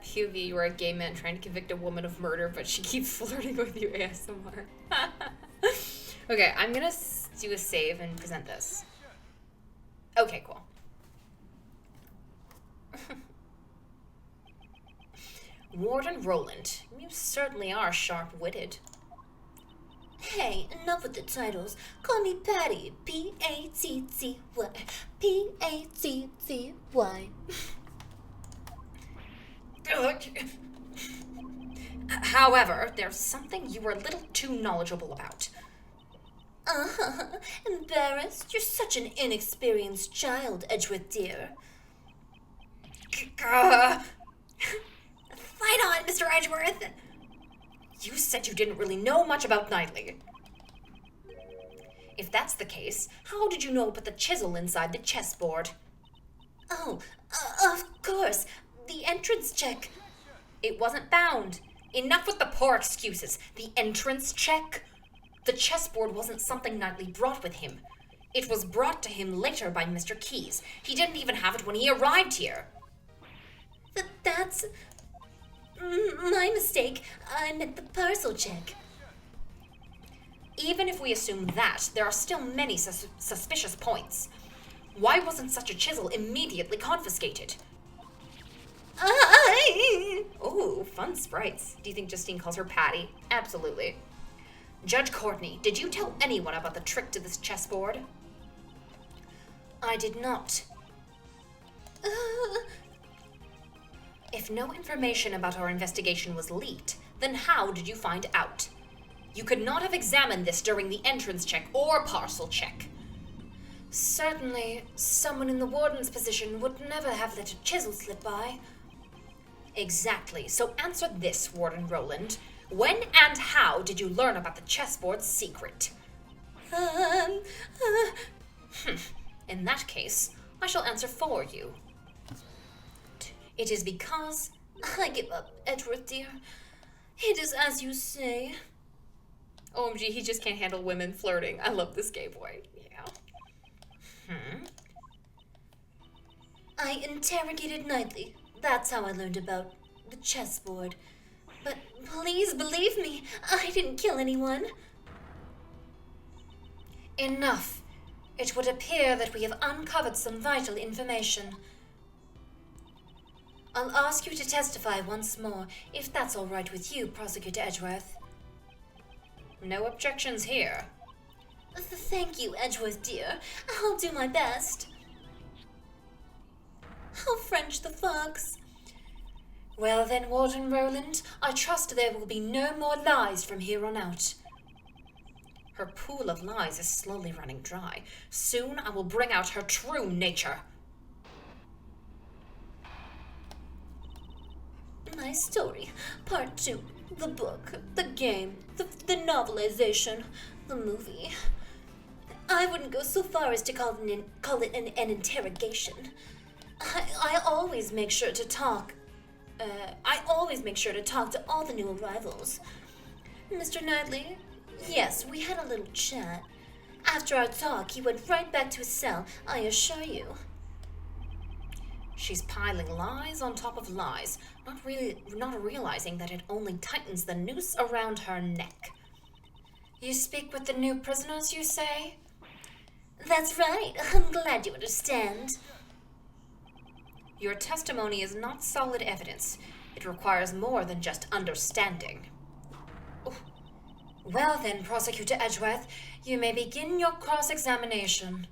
POV, you are a gay man trying to convict a woman of murder, but she keeps flirting with you ASMR. Okay, I'm gonna do a save and present this. Okay, cool. Warden Roland, you certainly are sharp-witted. Hey, enough with the titles. Call me Patty. P-A-T-T-Y. P-A-T-T-Y. However, there's something you were a little too knowledgeable about. Embarrassed? You're such an inexperienced child, Edgeworth dear. Fight on, Mr. Edgeworth! You said you didn't really know much about Knightley. If that's the case, how did you know about the chisel inside the chessboard? Oh, of course. The entrance check. It wasn't found. Enough with the poor excuses. The entrance check? The chessboard wasn't something Knightley brought with him. It was brought to him later by Mr. Keyes. He didn't even have it when he arrived here. That's my mistake. I meant the parcel check. Even if we assume that, there are still many suspicious points. Why wasn't such a chisel immediately confiscated? Oh, fun sprites. Do you think Justine calls her Patty? Absolutely. Judge Courtney, did you tell anyone about the trick to this chessboard? I did not. If no information about our investigation was leaked, then how did you find out? You could not have examined this during the entrance check or parcel check. Certainly, someone in the warden's position would never have let a chisel slip by. Exactly. So answer this, Warden Roland. When and how did you learn about the chessboard's secret? In that case, I shall answer for you. It is because... I give up, Edgeworth dear. It is as you say. OMG, he just can't handle women flirting. I love this gay boy. Yeah. I interrogated Knightley. That's how I learned about the chessboard. But please believe me, I didn't kill anyone. Enough. It would appear that we have uncovered some vital information. I'll ask you to testify once more, if that's all right with you, Prosecutor Edgeworth. No objections here. Thank you, Edgeworth dear. I'll do my best. How French the fox. Well then, Warden Roland, I trust there will be no more lies from here on out. Her pool of lies is slowly running dry. Soon I will bring out her true nature. My story, Part 2. The book, the game, the novelization, the movie. I wouldn't go so far as to call it an interrogation. I always make sure to talk. I always make sure to talk to all the new arrivals. Mr. Knightley, yes, we had a little chat. After our talk, he went right back to his cell, I assure you. She's piling lies on top of lies, not realizing that it only tightens the noose around her neck. You speak with the new prisoners, you say? That's right. I'm glad you understand. Your testimony is not solid evidence. It requires more than just understanding. Oh. Well then, Prosecutor Edgeworth, you may begin your cross-examination.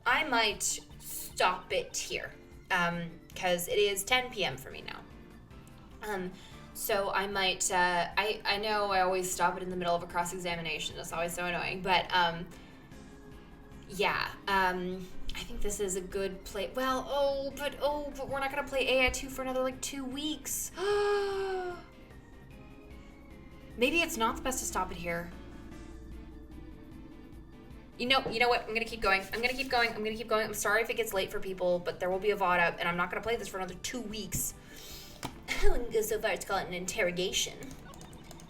I might stop it here, because it is 10 p.m. for me now. So I might, I know I always stop it in the middle of a cross-examination. It's always so annoying, but, yeah, I think this is a good play. Well, but we're not going to play AI2 for another, 2 weeks. Maybe it's not the best to stop it here. You know what? I'm gonna keep going. I'm sorry if it gets late for people, but there will be a VOD up, and I'm not gonna play this for another 2 weeks. I wouldn't go so far as to call it an interrogation.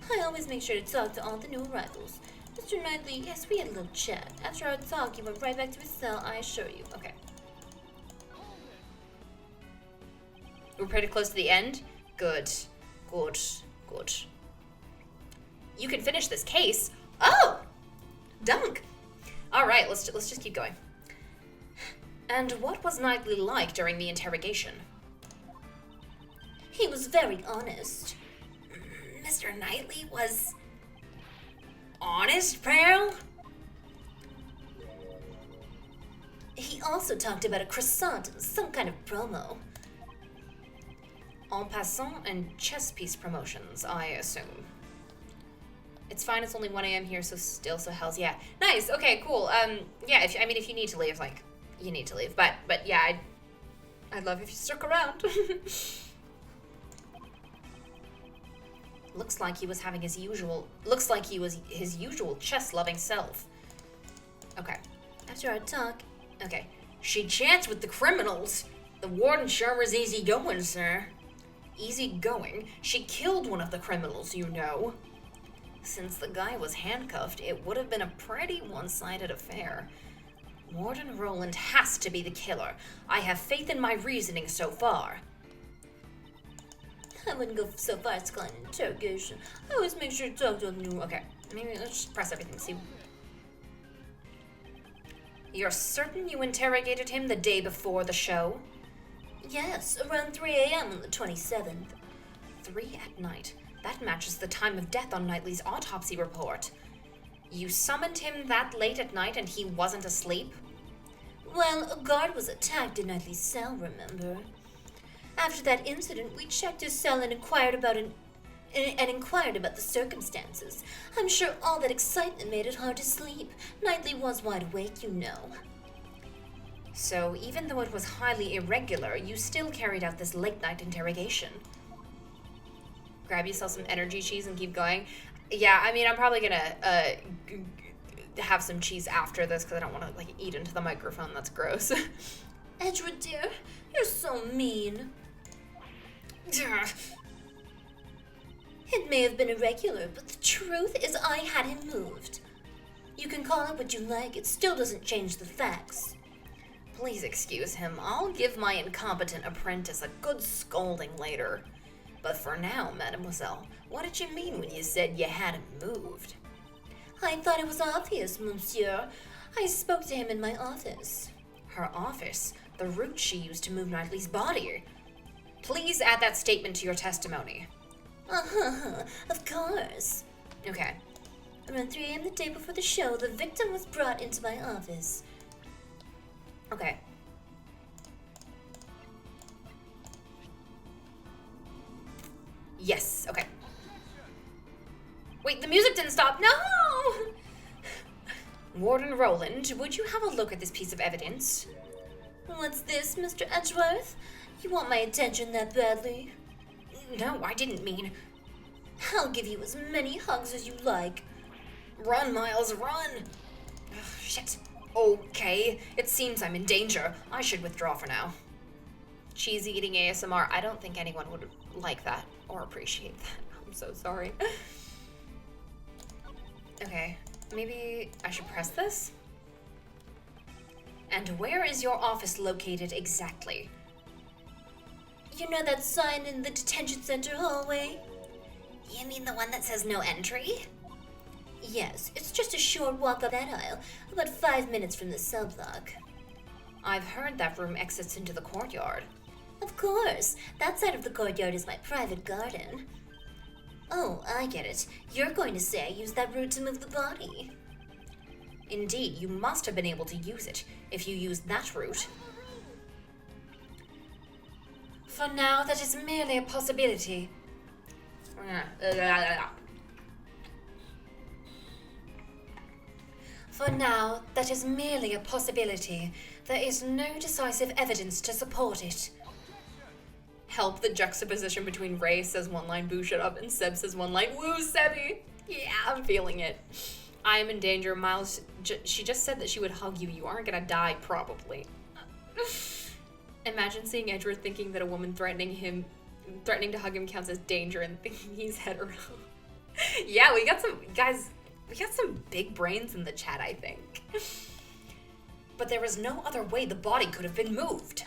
I always make sure to talk to all the new arrivals. Mr. Knightley, yes, we had a little chat. After our talk, he went right back to his cell, I assure you. Okay. We're pretty close to the end? Good. You can finish this case. Oh! Dunk! Alright, let's just keep going. And what was Knightley like during the interrogation? He was very honest. Mr. Knightley was... honest, pal? He also talked about a croissant and some kind of promo. En passant and chess piece promotions, I assume. It's fine, it's only 1 a.m. here, so hell's yeah. Nice, okay, cool. Yeah, if you need to leave, like, you need to leave. But yeah, I'd love if you stuck around. Looks like he was his usual chess-loving self. Okay. After our talk, Okay. She chats with the criminals. The warden sure was easy going, sir. Easy going? She killed one of the criminals, you know. Since the guy was handcuffed, it would have been a pretty one-sided affair. Warden Roland has to be the killer. I have faith in my reasoning so far. I wouldn't go so far as to call it an interrogation. I always make sure to talk to a new. Okay, maybe let's just press everything, see. You're certain you interrogated him the day before the show? Yes, around 3 a.m. on the 27th. 3 at night. That matches the time of death on Knightley's autopsy report. You summoned him that late at night and he wasn't asleep? Well, a guard was attacked in Knightley's cell, remember? After that incident, we checked his cell and inquired about the circumstances. I'm sure all that excitement made it hard to sleep. Knightley was wide awake, you know. So, even though it was highly irregular, you still carried out this late-night interrogation. Grab yourself some energy cheese and keep going. Yeah, I mean, I'm probably gonna have some cheese after this because I don't want to, like, eat into the microphone. That's gross. Edgewood, dear, you're so mean. It may have been irregular, but the truth is I had him moved. You can call it what you like, it still doesn't change the facts. Please excuse him. I'll give my incompetent apprentice a good scolding later. But for now, mademoiselle, what did you mean when you said you had him moved? I thought it was obvious, monsieur. I spoke to him in my office. Her office? The route she used to move Knightley's body? Please add that statement to your testimony. Of course. Okay. Around 3 a.m. the day before the show, the victim was brought into my office. Okay. Yes, okay. Wait, the music didn't stop. No! Warden Roland, would you have a look at this piece of evidence? What's this, Mr. Edgeworth? You want my attention that badly? No, I didn't mean... I'll give you as many hugs as you like. Run, Miles, run! Ugh, shit. Okay, it seems I'm in danger. I should withdraw for now. Cheese eating ASMR. I don't think anyone would like that or appreciate that. I'm so sorry. Okay, maybe I should press this? And where is your office located exactly? You know that sign in the detention center hallway? You mean the one that says no entry? Yes, it's just a short walk up that aisle, about 5 minutes from the cell block. I've heard that room exits into the courtyard. Of course, that side of the courtyard is my private garden. Oh, I get it. You're going to say I used that route to move the body. Indeed, you must have been able to use it if you used that route. For now, that is merely a possibility. For now, that is merely a possibility. There is no decisive evidence to support it. Help the juxtaposition between Ray says one line, boo shut up, and Seb says one line, woo Sebby! Yeah, I'm feeling it. I am in danger. Miles, she just said that she would hug you. You aren't gonna die, probably. Imagine seeing Edward thinking that a woman threatening to hug him counts as danger and thinking he's hetero. Yeah, we got some big brains in the chat, I think. But there was no other way the body could have been moved.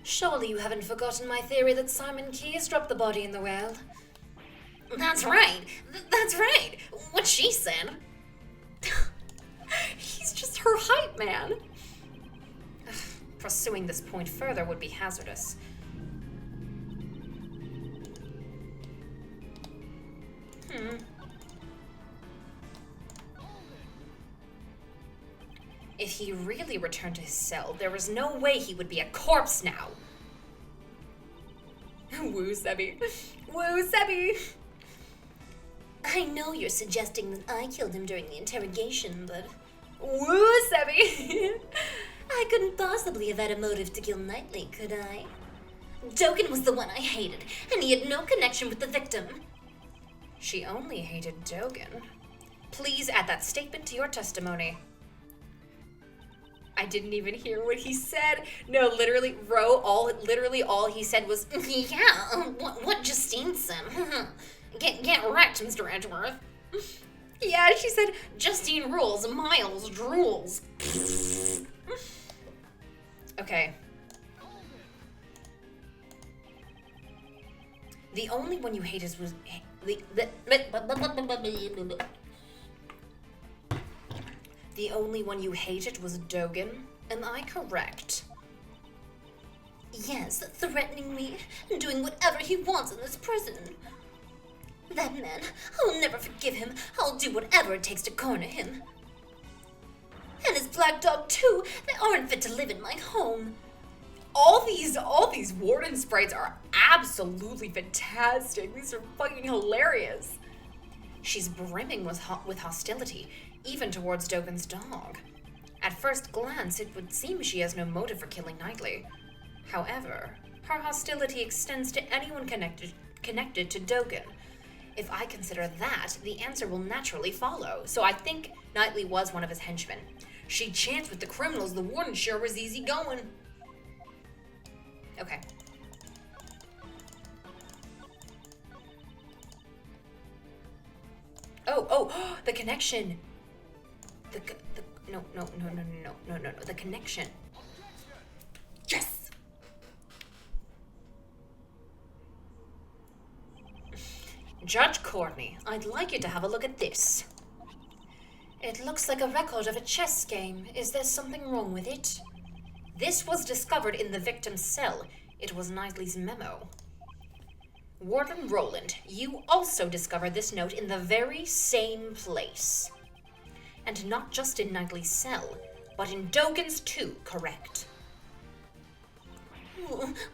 Surely you haven't forgotten my theory that Simon Keyes dropped the body in the well. That's right. That's right. What she said. He's just her hype man. Pursuing this point further would be hazardous. If he really returned to his cell, there was no way he would be a corpse now. Woo, Sebby. Woo, Sebby. I know you're suggesting that I killed him during the interrogation, but Woo, Sebby. I couldn't possibly have had a motive to kill Knightley, could I? Dogan was the one I hated, and he had no connection with the victim. She only hated Dogan. Please add that statement to your testimony. I didn't even hear what he said. No, literally all he said was, Yeah, what Justine said. Get wrecked, Mr. Edgeworth. yeah, she said, Justine rules, Miles drools. okay. The only one you hated was the only one you hated was Dogan. Am I correct? Yes, threatening me and doing whatever he wants in this prison. That man, I'll never forgive him. I'll do whatever it takes to corner him. And his black dog too. They aren't fit to live in my home. All these warden sprites are absolutely fantastic. These are fucking hilarious. She's brimming with hostility, even towards Dogan's dog. At first glance, it would seem she has no motive for killing Knightley. However, her hostility extends to anyone connected to Dogan. If I consider that, the answer will naturally follow. So I think Knightley was one of his henchmen. She chants with the criminals. The warden sure was easy going. Okay. Oh, the connection. No, the connection. Yes! Judge Courtney, I'd like you to have a look at this. It looks like a record of a chess game. Is there something wrong with it? This was discovered in the victim's cell. It was Knightley's memo. Warden Roland, you also discovered this note in the very same place. And not just in Knightley's cell, but in Dogan's too, correct?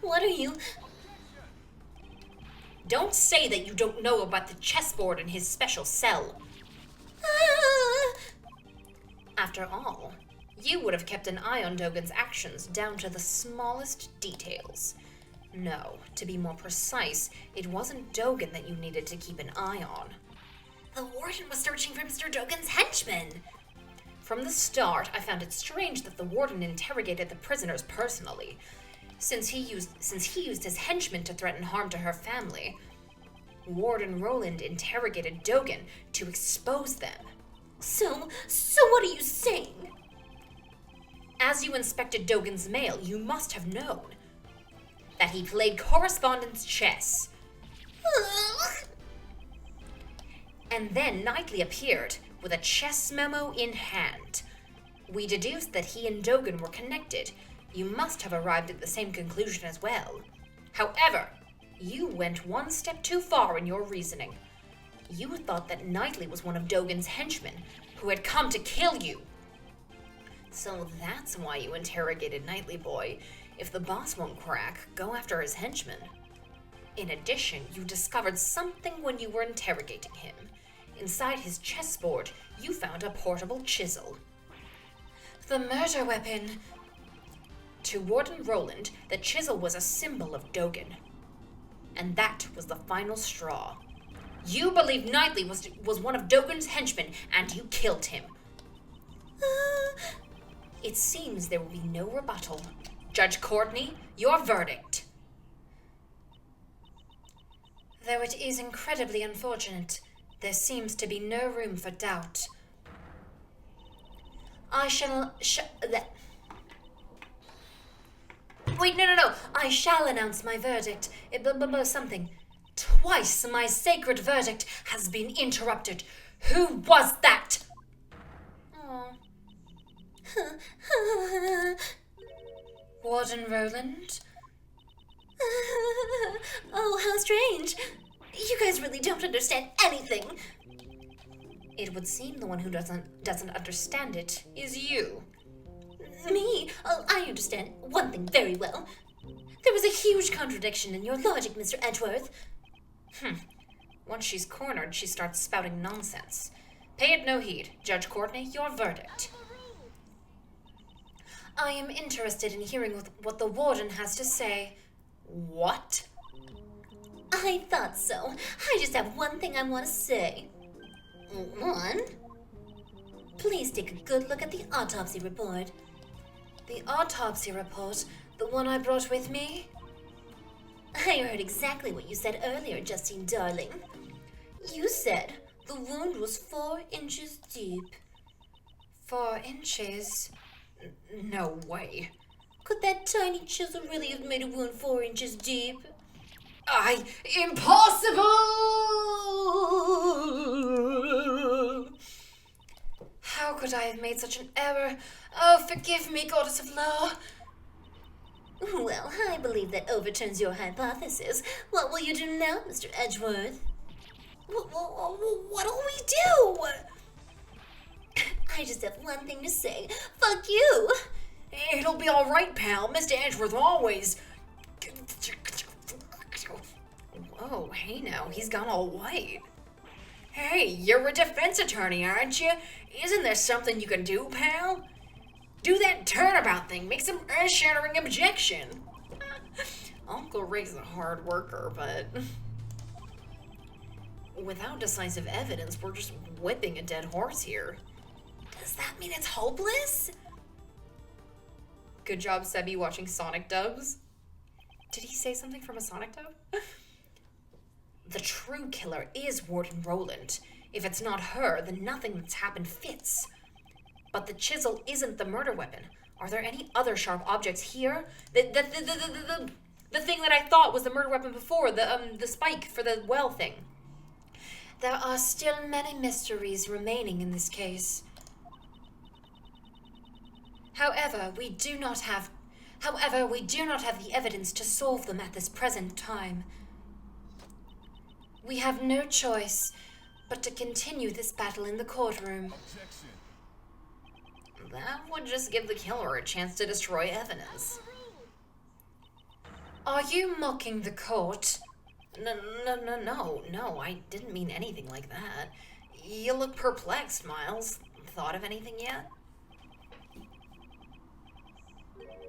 What are you... Don't say that you don't know about the chessboard in his special cell. After all, you would have kept an eye on Dogan's actions down to the smallest details. No, to be more precise, it wasn't Dogan that you needed to keep an eye on. The warden was searching for Mr. Dogan's henchmen. From the start, I found it strange that the warden interrogated the prisoners personally, since he used his henchmen to threaten harm to her family. Warden Roland interrogated Dogan to expose them. So what are you saying? As you inspected Dogan's mail, you must have known that he played correspondence chess. And then Knightley appeared with a chess memo in hand. We deduced that he and Dogan were connected. You must have arrived at the same conclusion as well. However, you went one step too far in your reasoning. You thought that Knightley was one of Dogan's henchmen who had come to kill you. So that's why you interrogated Knightley, boy. If the boss won't crack, go after his henchmen. In addition, you discovered something when you were interrogating him. Inside his chessboard, you found a portable chisel. The murder weapon. To Warden Roland, the chisel was a symbol of Dogan. And that was the final straw. You believed Knightley was one of Dogan's henchmen, and you killed him. It seems there will be no rebuttal. Judge Courtney, your verdict. Though it is incredibly unfortunate, there seems to be no room for doubt. I shall... Wait, no. I shall announce my verdict. Something. Twice my sacred verdict has been interrupted. Who was that? Warden Roland? Oh, how strange. You guys really don't understand anything. It would seem the one who doesn't understand it is you. Me? Oh, I understand one thing very well. There was a huge contradiction in your logic, Mr. Edgeworth. Once she's cornered, she starts spouting nonsense. Pay it no heed. Judge Courtney, your verdict. I am interested in hearing what the warden has to say. What? I thought so. I just have one thing I want to say. One? Please take a good look at the autopsy report. The autopsy report? The one I brought with me? I heard exactly what you said earlier, Justine darling. You said the wound was 4 inches deep. 4 inches? No way. Could that tiny chisel really have made a wound 4 inches deep? Impossible! How could I have made such an error? Oh, forgive me, goddess of law. Well, I believe that overturns your hypothesis. What will you do now, Mr. Edgeworth? What'll we do? I just have one thing to say. Fuck you! It'll be all right, pal. Mr. Edgeworth always... Whoa, hey now, he's gone all white. Hey, you're a defense attorney, aren't you? Isn't there something you can do, pal? Do that turnabout thing. Make some earth-shattering objection. Uncle Ray's a hard worker, but... without decisive evidence, we're just whipping a dead horse here. Does that mean it's hopeless? Good job, Sebi, watching Sonic dubs. Did he say something from a Sonic dub? The true killer is Warden Roland. If it's not her, then nothing that's happened fits. But the chisel isn't the murder weapon. Are there any other sharp objects here? The thing that I thought was the murder weapon before, the spike for the well thing. There are still many mysteries remaining in this case. However, we do not have the evidence to solve them at this present time. We have no choice but to continue this battle in the courtroom. That would just give the killer a chance to destroy evidence. Are you mocking the court? No, I didn't mean anything like that. You look perplexed, Miles. Thought of anything yet?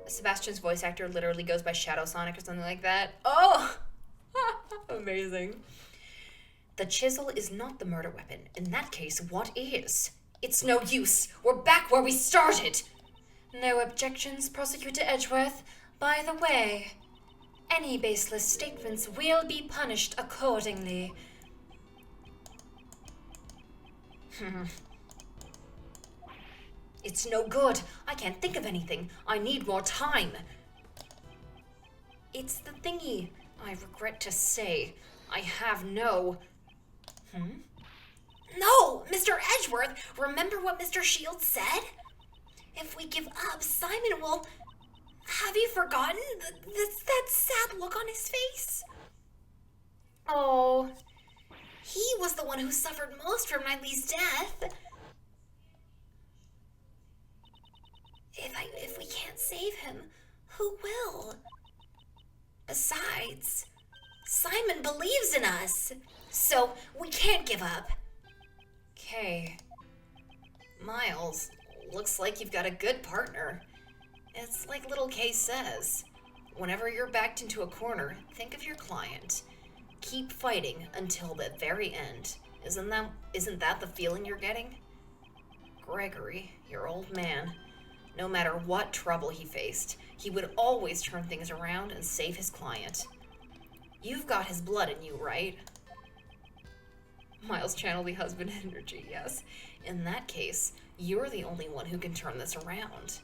Sebastian's voice actor literally goes by Shadow Sonic or something like that. Oh! Amazing. The chisel is not the murder weapon. In that case, what is? It's no use. We're back where we started. No objections, Prosecutor Edgeworth. By the way, any baseless statements will be punished accordingly. It's no good. I can't think of anything. I need more time. It's the thingy. I regret to say, I have no... No, Mr. Edgeworth, remember what Mr. Shields said? If we give up, Simon will... Have you forgotten that sad look on his face? Oh, He was the one who suffered most from Niley's death. If we can't save him, who will? Besides, Simon believes in us, so we can't give up. okay. Miles, looks like you've got a good partner. It's like little Kay says. Whenever you're backed into a corner, think of your client. Keep fighting until the very end. Isn't that the feeling you're getting? Gregory, your old man, no matter what trouble he faced, he would always turn things around and save his client. You've got his blood in you, right? Miles channeled the husband energy, yes. In that case, you're the only one who can turn this around.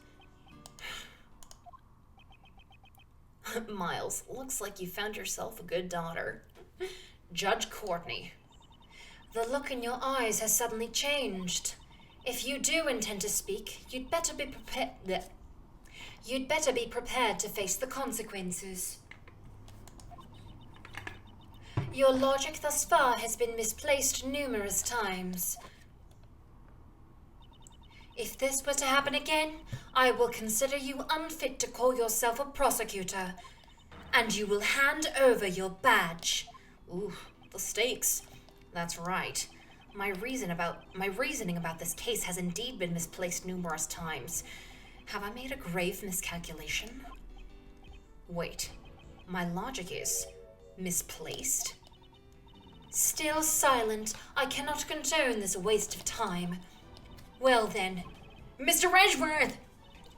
Miles, looks like you found yourself a good daughter. Judge Courtney. The look in your eyes has suddenly changed. If you do intend to speak, you'd better be prepared. You'd better be prepared to face the consequences. Your logic thus far has been misplaced numerous times. If this were to happen again, I will consider you unfit to call yourself a prosecutor. and you will hand over your badge. Ooh, the stakes. That's right. My reasoning about this case has indeed been misplaced numerous times. Have I made a grave miscalculation? Wait, my logic is misplaced? Still silent, I cannot condone this waste of time. Well then, Mr. Edgeworth!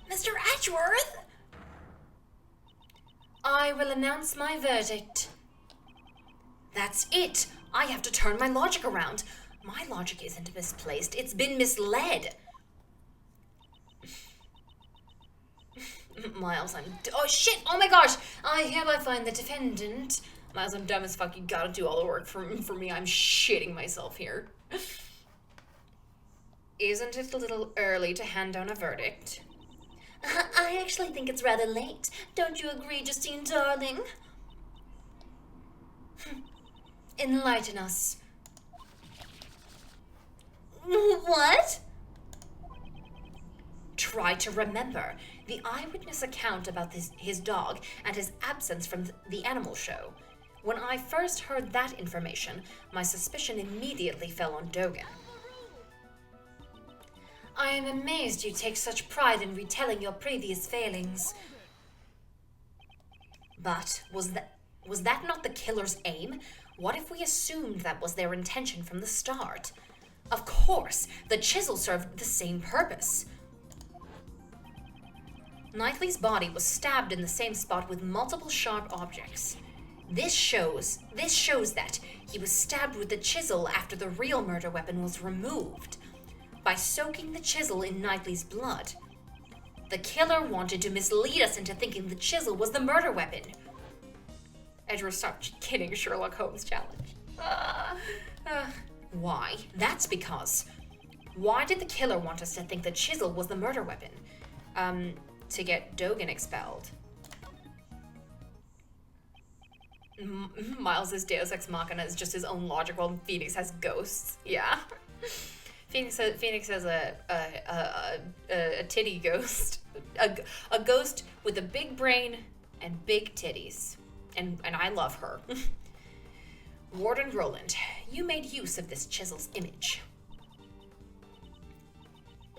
Mr. Edgeworth? I will announce my verdict. That's it! I have to turn my logic around. My logic isn't misplaced, it's been misled. Miles, oh shit! Oh my gosh! I hereby find the defendant. Miles, I'm dumb as fuck. You gotta do all the work for me. I'm shitting myself here. Isn't it a little early to hand down a verdict? I actually think it's rather late. Don't you agree, Justine, darling? Enlighten us. What? Try to remember the eyewitness account about his dog and his absence from the animal show. When I first heard that information, my suspicion immediately fell on Dogen. I am amazed you take such pride in retelling your previous failings. But was that not the killer's aim? What if we assumed that was their intention from the start? Of course, the chisel served the same purpose. Knightley's body was stabbed in the same spot with multiple sharp objects. This shows that he was stabbed with the chisel after the real murder weapon was removed, by soaking the chisel in Knightley's blood. The killer wanted to mislead us into thinking the chisel was the murder weapon. Edgeworth, stop kidding, Sherlock Holmes challenge. Why? That's because. Why did the killer want us to think the chisel was the murder weapon? To get Dogen expelled. Miles' Deus Ex Machina is just his own logic, while Phoenix has ghosts. Yeah. Phoenix has a titty ghost. A ghost with a big brain and big titties. And I love her. Warden Roland, you made use of this chisel's image.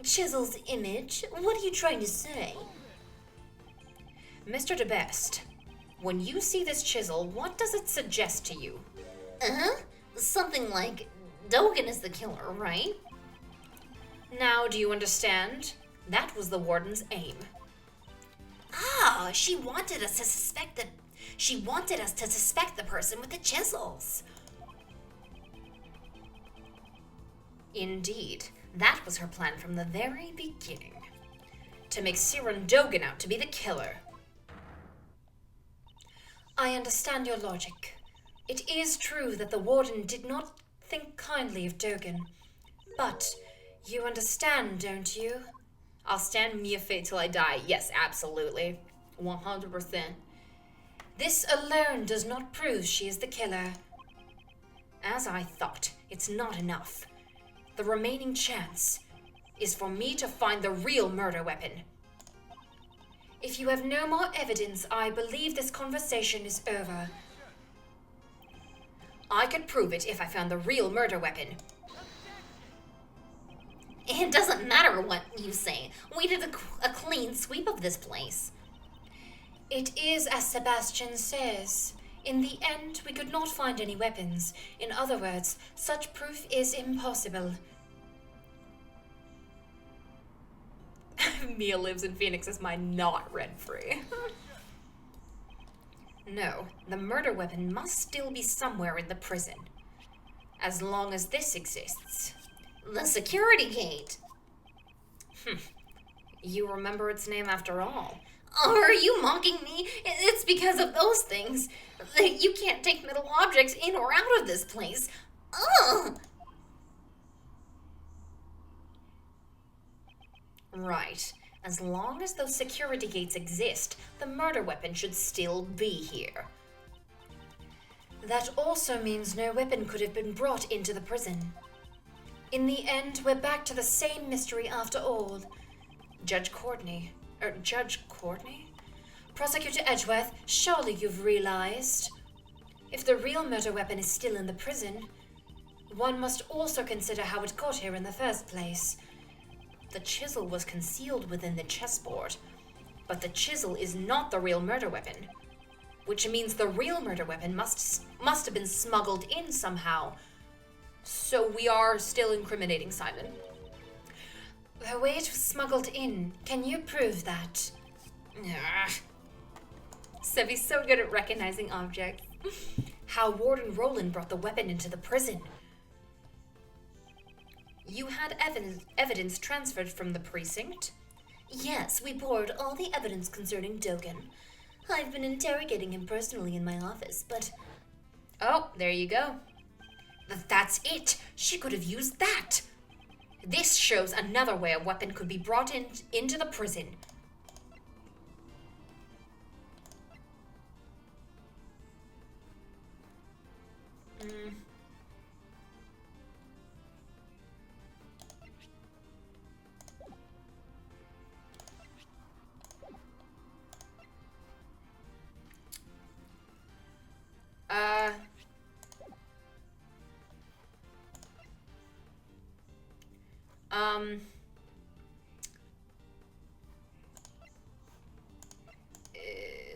Chisel's image? What are you trying to say? Mr. DeBest, when you see this chisel, what does it suggest to you? Something like Dogen is the killer, right? Now, do you understand? That was the warden's aim. Ah, she wanted us to suspect the person with the chisels. Indeed, that was her plan from the very beginning. To make Siren Dogen out to be the killer. I understand your logic. It is true that the warden did not think kindly of Dogen. But you understand, don't you? I'll stand Mia Fate till I die. Yes, absolutely. 100%. This alone does not prove she is the killer. As I thought, it's not enough. The remaining chance is for me to find the real murder weapon. If you have no more evidence, I believe this conversation is over. I could prove it if I found the real murder weapon. It doesn't matter what you say. We did a clean sweep of this place. It is as Sebastian says. In the end, we could not find any weapons. In other words, such proof is impossible. Mia lives in Phoenix's mind, not rent-free. No, the murder weapon must still be somewhere in the prison. As long as this exists. The security gate. You remember its name after all. Are you mocking me? It's because of those things. You can't take metal objects in or out of this place. Ugh! Right. As long as those security gates exist, the murder weapon should still be here. That also means no weapon could have been brought into the prison. In the end, we're back to the same mystery after all. Judge Courtney? Prosecutor Edgeworth, surely you've realized. If the real murder weapon is still in the prison, one must also consider how it got here in the first place. The chisel was concealed within the chessboard, but the chisel is not the real murder weapon, which means the real murder weapon must have been smuggled in somehow. So we are still incriminating Simon. The way it was smuggled in, can you prove that? Sebi's so good at recognizing objects. How Warden Roland brought the weapon into the prison. You had evidence transferred from the precinct? Yes, we poured all the evidence concerning Dogan. I've been interrogating him personally in my office, but... Oh, there you go. That's it! She could have used that! This shows another way a weapon could be brought into the prison.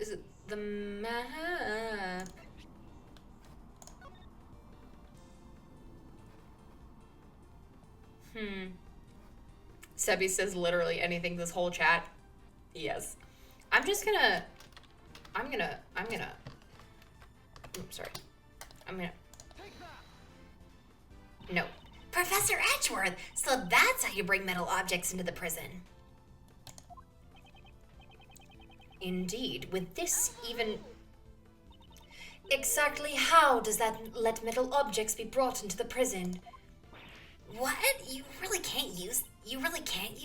Is it the map? Sebi says literally anything this whole chat. Yes. I'm gonna No. Professor Edgeworth, so that's how you bring metal objects into the prison. Indeed, with this even... Exactly how does that let metal objects be brought into the prison? What? You really can't use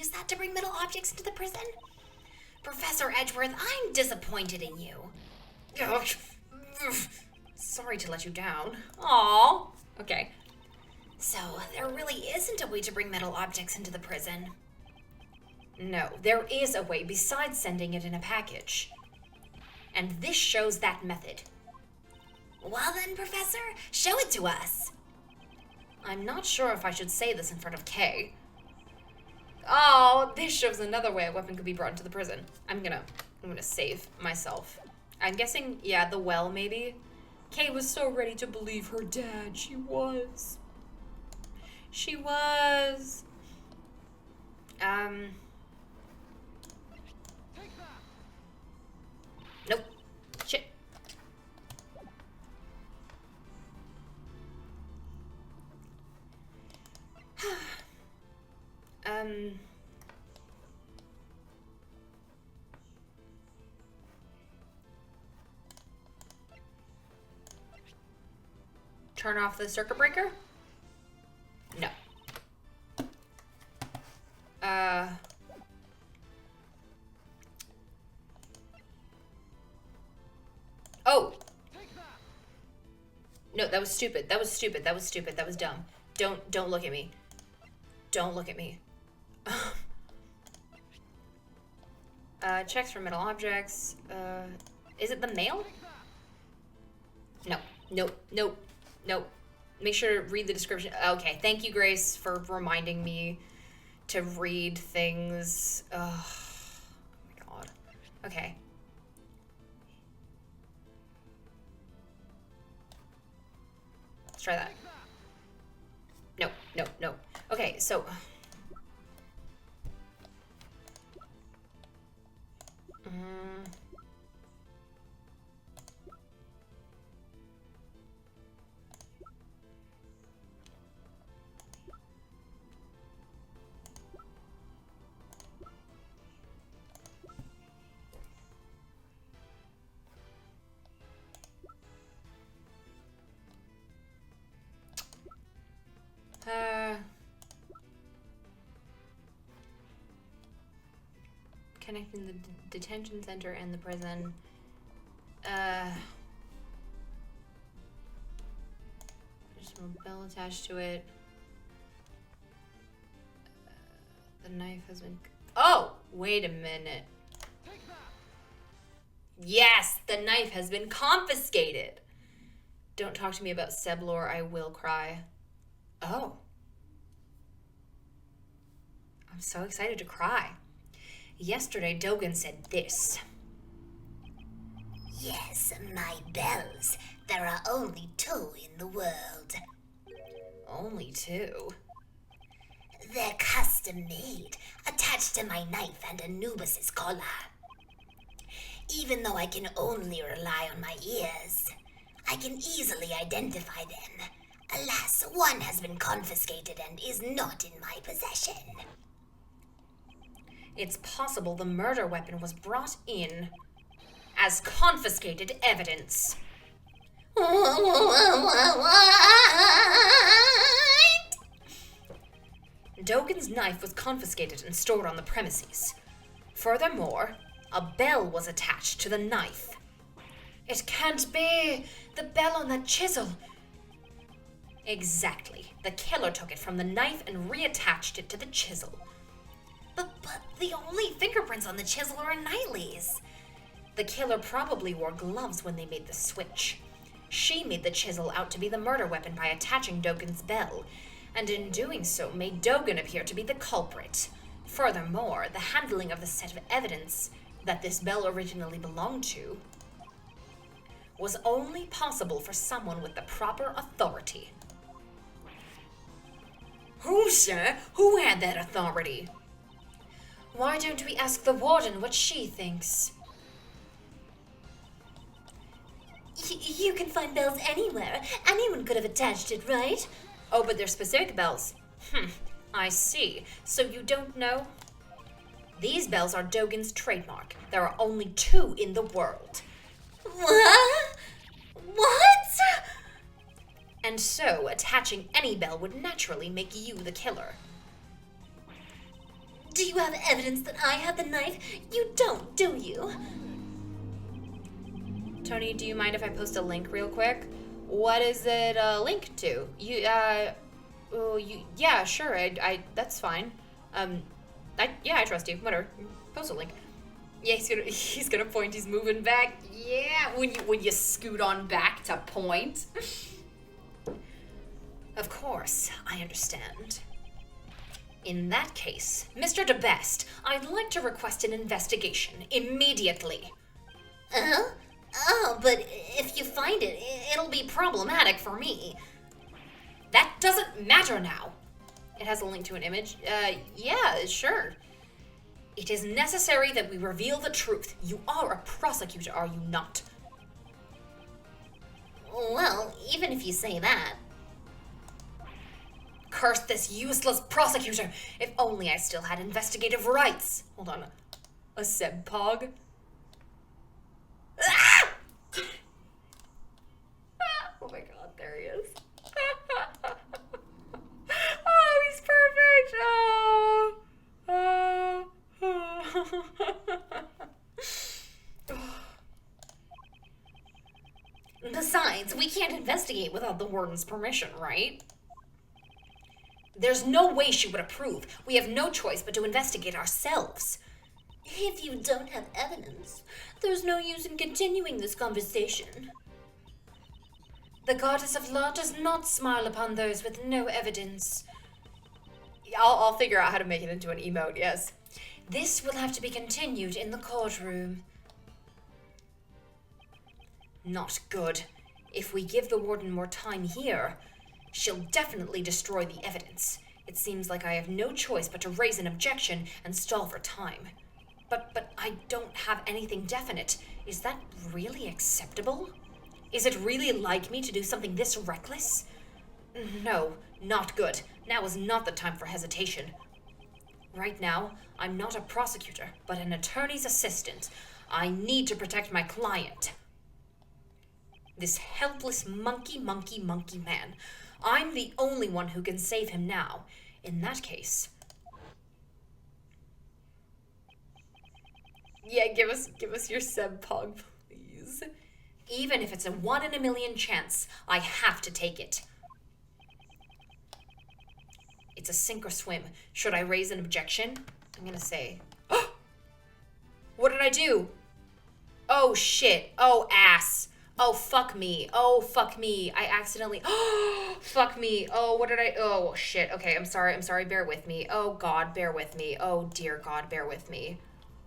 that to bring metal objects into the prison? Professor Edgeworth, I'm disappointed in you. Sorry to let you down. Aww. Okay. So, there really isn't a way to bring metal objects into the prison? No, there is a way besides sending it in a package. And this shows that method. Well then, Professor, show it to us. I'm not sure if I should say this in front of Kay. Oh, this shows another way a weapon could be brought into the prison. I'm gonna save myself. I'm guessing, yeah, the well, maybe? Kay was so ready to believe her dad. She was. She was. Nope. Shit. Turn off the circuit breaker? No. Oh! No, that was stupid. That was stupid. That was stupid. That was dumb. Don't look at me. Don't look at me. Checks for metal objects. Is it the mail? No. Nope. Nope. Nope. Make sure to read the description. Okay, thank you, Grace, for reminding me to read things. Oh my god. Okay. Let's try that. No, no, no. Okay, so... connecting the detention center and the prison. There's a bell attached to it. The knife has been... Oh! Wait a minute. Yes, the knife has been confiscated. Don't talk to me about Seblor, I will cry. Oh. I'm so excited to cry. Yesterday, Dogan said this. Yes, my bells. There are only 2 in the world. Only 2? They're custom made, attached to my knife and Anubis's collar. Even though I can only rely on my ears, I can easily identify them. Alas, one has been confiscated and is not in my possession. It's possible the murder weapon was brought in as confiscated evidence. What? Dogan's knife was confiscated and stored on the premises. Furthermore, a bell was attached to the knife. It can't be the bell on that chisel. Exactly. The killer took it from the knife and reattached it to the chisel. But the only fingerprints on the chisel are Niley's. The killer probably wore gloves when they made the switch. She made the chisel out to be the murder weapon by attaching Dogan's bell, and in doing so made Dogan appear to be the culprit. Furthermore, the handling of the set of evidence that this bell originally belonged to was only possible for someone with the proper authority. Who, sir? Who had that authority? Why don't we ask the warden what she thinks? You can find bells anywhere. Anyone could have attached it, right? Oh, but they're specific bells. I see. So you don't know? These bells are Dogan's trademark. There are only 2 in the world. What? And so, attaching any bell would naturally make you the killer. Do you have evidence that I had the knife? You don't, do you? Tony, do you mind if I post a link real quick? What is it linked to? Yeah, sure, that's fine. I trust you, whatever. Post a link. Yeah, he's gonna point, he's moving back. Yeah, when you scoot on back to point. Of course, I understand. In that case, Mr. DeBest, I'd like to request an investigation immediately. Oh, but if you find it, it'll be Problematic for me. That doesn't matter now. It has a link to an image. Yeah, sure. It is necessary that we reveal the truth. You are a prosecutor, are you not? Well, even if you say that. Curse this useless prosecutor! If only I still had investigative rights. Hold on. A sebpog? Ah! Oh my god, there he is. Oh, he's perfect! Besides, we can't investigate without the warden's permission, right? There's no way she would approve. We have no choice but to investigate ourselves. If you don't have evidence, there's no use in continuing this conversation. The goddess of law does not smile upon those with no evidence. I'll figure out how to make it into an emote, yes. This will have to be continued in the courtroom. Not good. If we give the warden more time here, she'll definitely destroy the evidence. It seems like I have no choice but to raise an objection and stall for time. But I don't have anything definite. Is that really acceptable? Is it really like me to do something this reckless? No, not good. Now is not the time for hesitation. Right now, I'm not a prosecutor, but an attorney's assistant. I need to protect my client. This helpless monkey man. I'm the only one who can save him now. In that case... Yeah, give us your sebpog, please. Even if it's a 1 in a million chance, I have to take it. It's a sink or swim. Should I raise an objection? I'm gonna say... What did I do? Oh, shit. Oh, ass. Oh, fuck me. Oh, fuck me. I accidentally... fuck me. Oh, what did I... Oh, shit. Okay, I'm sorry. I'm sorry. Bear with me. Oh, God, bear with me. Oh, dear God, bear with me.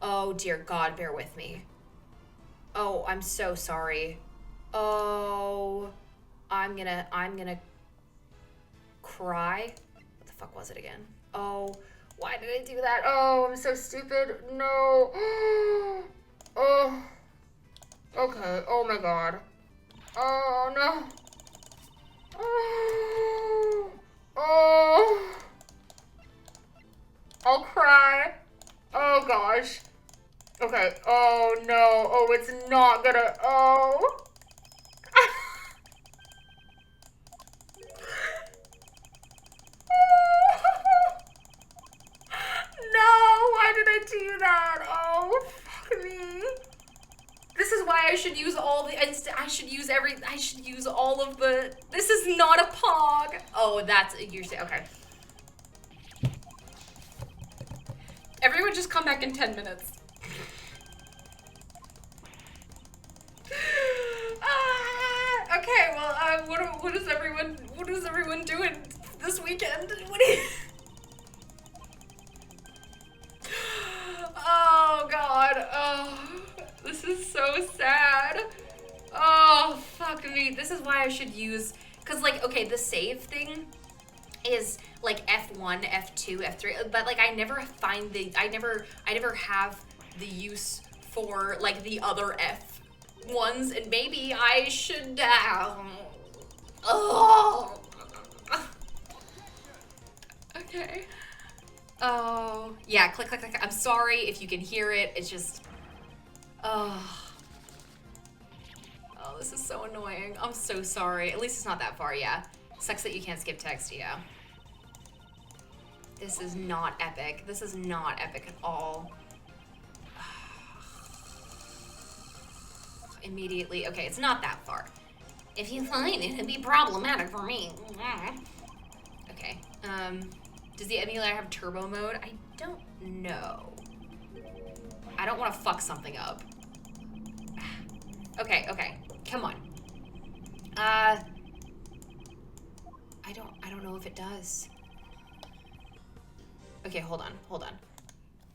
Oh, dear God, bear with me. Oh, I'm so sorry. Oh, I'm gonna cry. What the fuck was it again? Oh, why did I do that? Oh, I'm so stupid. No. Oh. Okay. Oh my God. Oh no. Oh. Oh. I'll cry. Oh gosh. Okay. Oh no. Oh, it's not gonna. Oh. No, why did I do that? Oh, fuck me. This is why I should use all the, I should use all of the, this is not a pog. Oh, that's, you're saying, okay. Everyone just come back in 10 minutes. Okay, well, what is everyone doing this weekend? What do you... Oh, God. Oh, this is so sad. Oh, fuck me. This is why I should use... Because, like, okay, the save thing is, like, F1, F2, F3. But, like, I never find the... I never have the use for, like, the other F1s. And maybe I should... Oh. Okay. Oh, yeah, click, click, click. I'm sorry if you can hear it. It's just, oh, this is so annoying. I'm so sorry. At least it's not that far, yeah. Sucks that you can't skip text, yeah. This is not epic. This is not epic at all. Immediately, okay, it's not that far. If you find it, it'd be problematic for me. Okay, does the emulator have turbo mode? I don't know. I don't want to fuck something up. Okay, okay. Come on. I don't know if it does. Okay, hold on.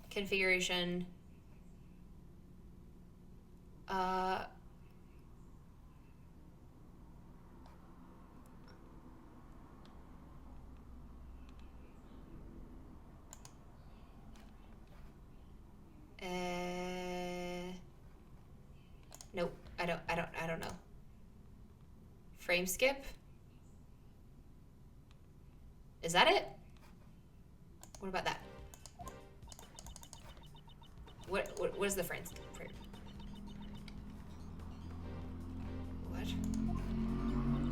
Configuration. Nope. I don't know. Frame skip? Is that it? What about that? What is the frame skip? What?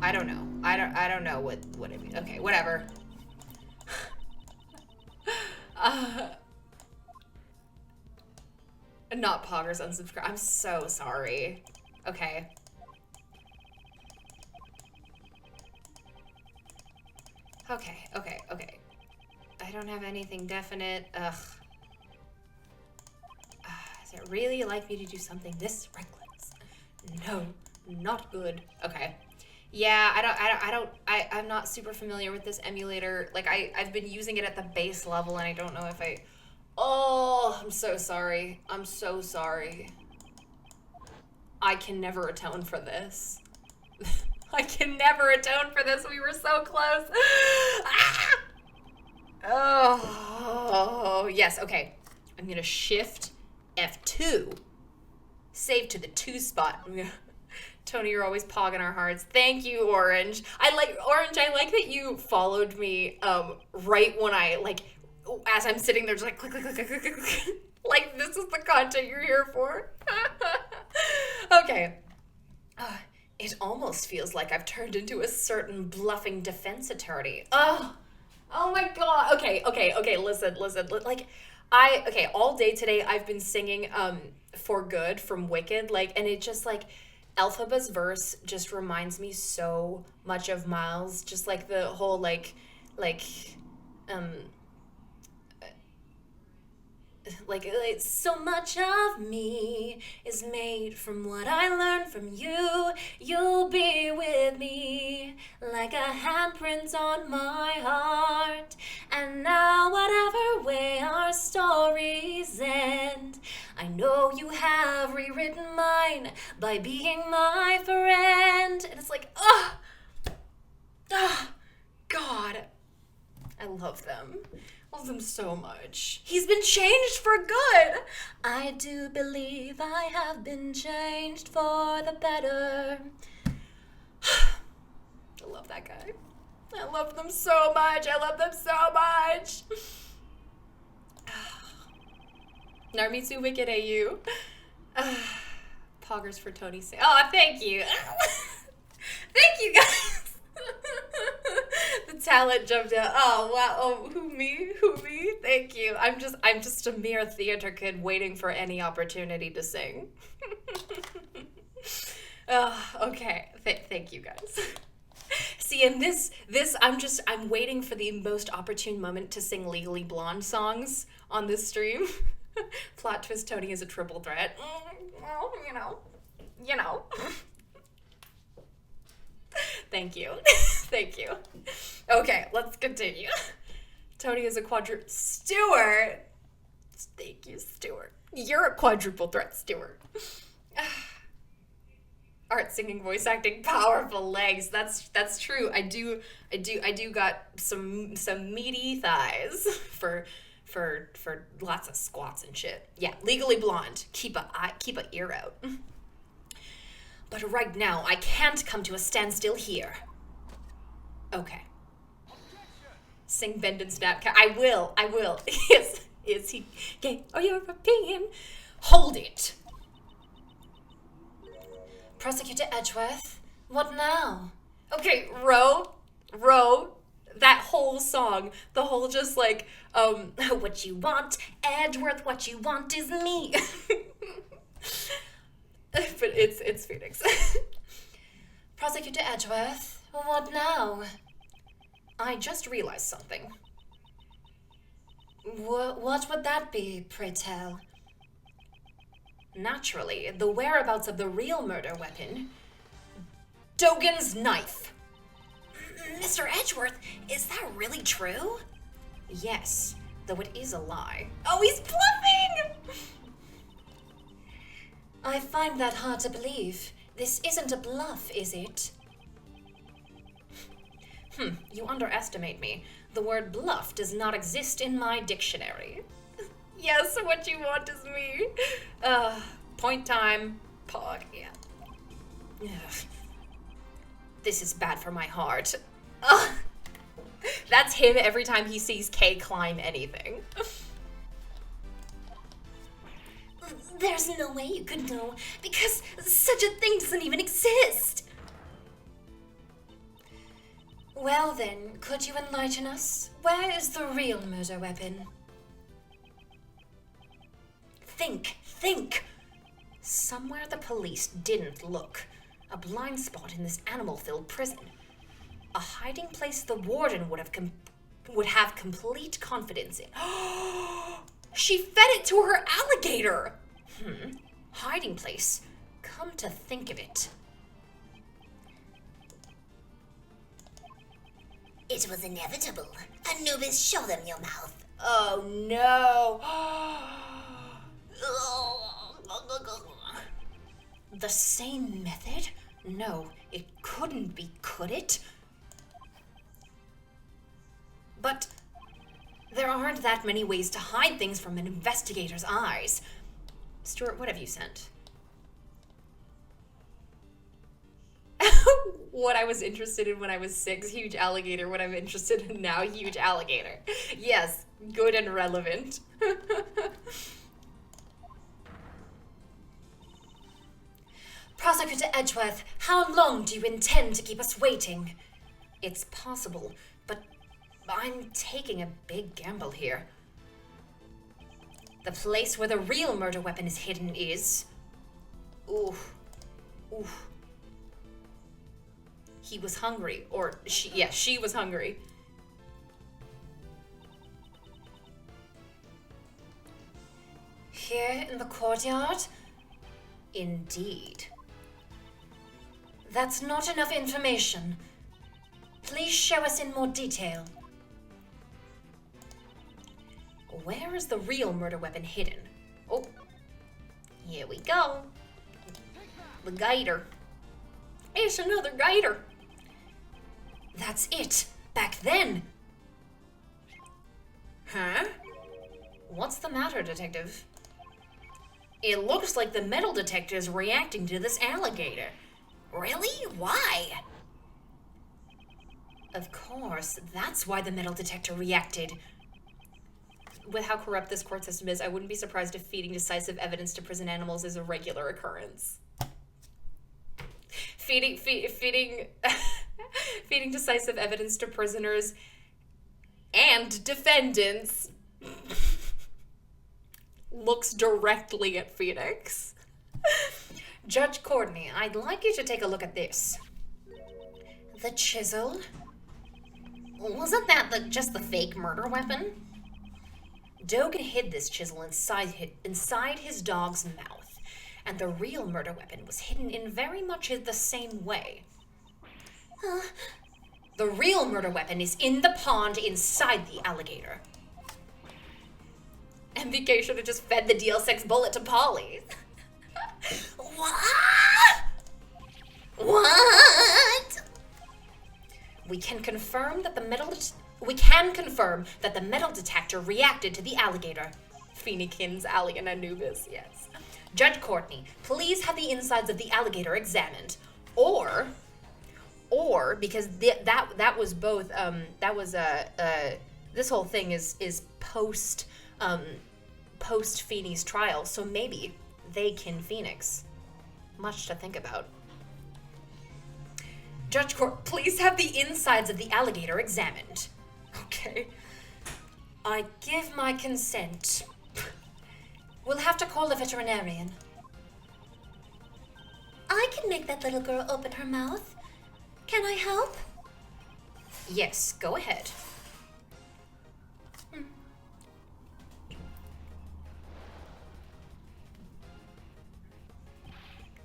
I don't know. I don't know what it means. Okay, whatever. Not poggers unsubscribe. I'm so sorry. Okay. Okay. I don't have anything definite. Ugh. Is it really like me to do something this reckless? No, not good. Okay. Yeah, I'm not super familiar with this emulator. Like, I've been using it at the base level, and I don't know if Oh, I'm so sorry. I'm so sorry. I can never atone for this. I can never atone for this. We were so close. Ah! Oh, yes. Okay. I'm going to shift F2. Save to the 2 spot. Tony, you're always pogging our hearts. Thank you, Orange. I like that you followed me right when I, like, as I'm sitting there just like click, click, click, click, click, click. Like, this is the content you're here for. Okay. It almost feels like I've turned into a certain bluffing defense attorney. Oh my God. Okay, listen. Like, all day today I've been singing For Good from Wicked, like, and it just, like, Elphaba's verse just reminds me so much of Miles, just like the whole, like, like so much of me is made from what I learned from you. You'll be with me like a handprint on my heart. And now whatever way our stories end, I know you have rewritten mine by being my friend. And it's like, oh, God. I love them. Love them so much. He's been changed for good. I do believe I have been changed for the better. I love that guy. I love them so much. I love them so much. Narmitsu Wicked AU. Poggers for Tony. Oh, thank you. Thank you, guys. The talent jumped out. Oh wow! Oh, who me? Thank you. I'm just a mere theater kid waiting for any opportunity to sing. Okay. Thank you guys. See, in this I'm waiting for the most opportune moment to sing Legally Blonde songs on this stream. Plot twist: Tony is a triple threat. Well, you know. Thank you. Thank you. Okay, let's continue. Tony is a Stuart! Thank you, Stuart. You're a quadruple threat, Stuart. Art, singing, voice acting, powerful legs. That's true. I do got some meaty thighs for lots of squats and shit. Yeah, Legally Blonde. Keep a ear out. But right now, I can't come to a standstill here. Okay. Sing, bend, and snap. I will. Is he gay or European? Hold it. Prosecutor Edgeworth, what now? Okay, row, that whole song, the whole just like, what you want, Edgeworth, what you want is me. But it's Phoenix. Prosecutor Edgeworth, what now? I just realized something. What would that be, pray tell? Naturally, the whereabouts of the real murder weapon, Dogan's knife. Mr. Edgeworth, is that really true? Yes, though it is a lie. Oh, he's bluffing! I find that hard to believe. This isn't a bluff, is it? You underestimate me. The word bluff does not exist in my dictionary. Yes, what you want is me. Point time. Pog, yeah. Ugh. This is bad for my heart. Ugh. That's him every time he sees Kay climb anything. There's no way you could know, because such a thing doesn't even exist. Well then, could you enlighten us? Where is the real murder weapon? Think! Somewhere the police didn't look. A blind spot in this animal-filled prison. A hiding place the warden would have complete confidence in. She fed it to her alligator! Hiding place. Come to think of it. It was inevitable. Anubis, show them your mouth. Oh no! The same method? No, it couldn't be, could it? But there aren't that many ways to hide things from an investigator's eyes. Stuart, what have you sent? What I was interested in when I was 6, huge alligator. What I'm interested in now, huge alligator. Yes, good and relevant. Prosecutor Edgeworth, how long do you intend to keep us waiting? It's possible, but I'm taking a big gamble here. The place where the real murder weapon is hidden is... Oof. He was hungry, or she was hungry. Here in the courtyard? Indeed. That's not enough information. Please show us in more detail. Where is the real murder weapon hidden? Oh, here we go. The gator. It's another gator. That's it. Back then. Huh? What's the matter, Detective? It looks like the metal detector is reacting to this alligator. Really? Why? Of course, that's why the metal detector reacted. With how corrupt this court system is, I wouldn't be surprised if feeding decisive evidence to prison animals is a regular occurrence. Feeding feeding decisive evidence to prisoners and defendants looks directly at Phoenix. Judge Courtney, I'd like you to take a look at this. The chisel? Wasn't that just the fake murder weapon? Dogan hid this chisel inside his dog's mouth, and the real murder weapon was hidden in very much the same way. The real murder weapon is in the pond inside the alligator. MVK should have just fed the DL6 bullet to Polly. What? What? We can confirm that the metal detector reacted to the alligator. Phoenicians, Alien Anubis, yes. Judge Courtney, please have the insides of the alligator examined. Or because that was both this whole thing is post Feeney's trial, so maybe they kin Phoenix. Much to think about. Judge Court, please have the insides of the alligator examined. Okay. I give my consent. We'll have to call a veterinarian. I can make that little girl open her mouth. Can I help? Yes, go ahead.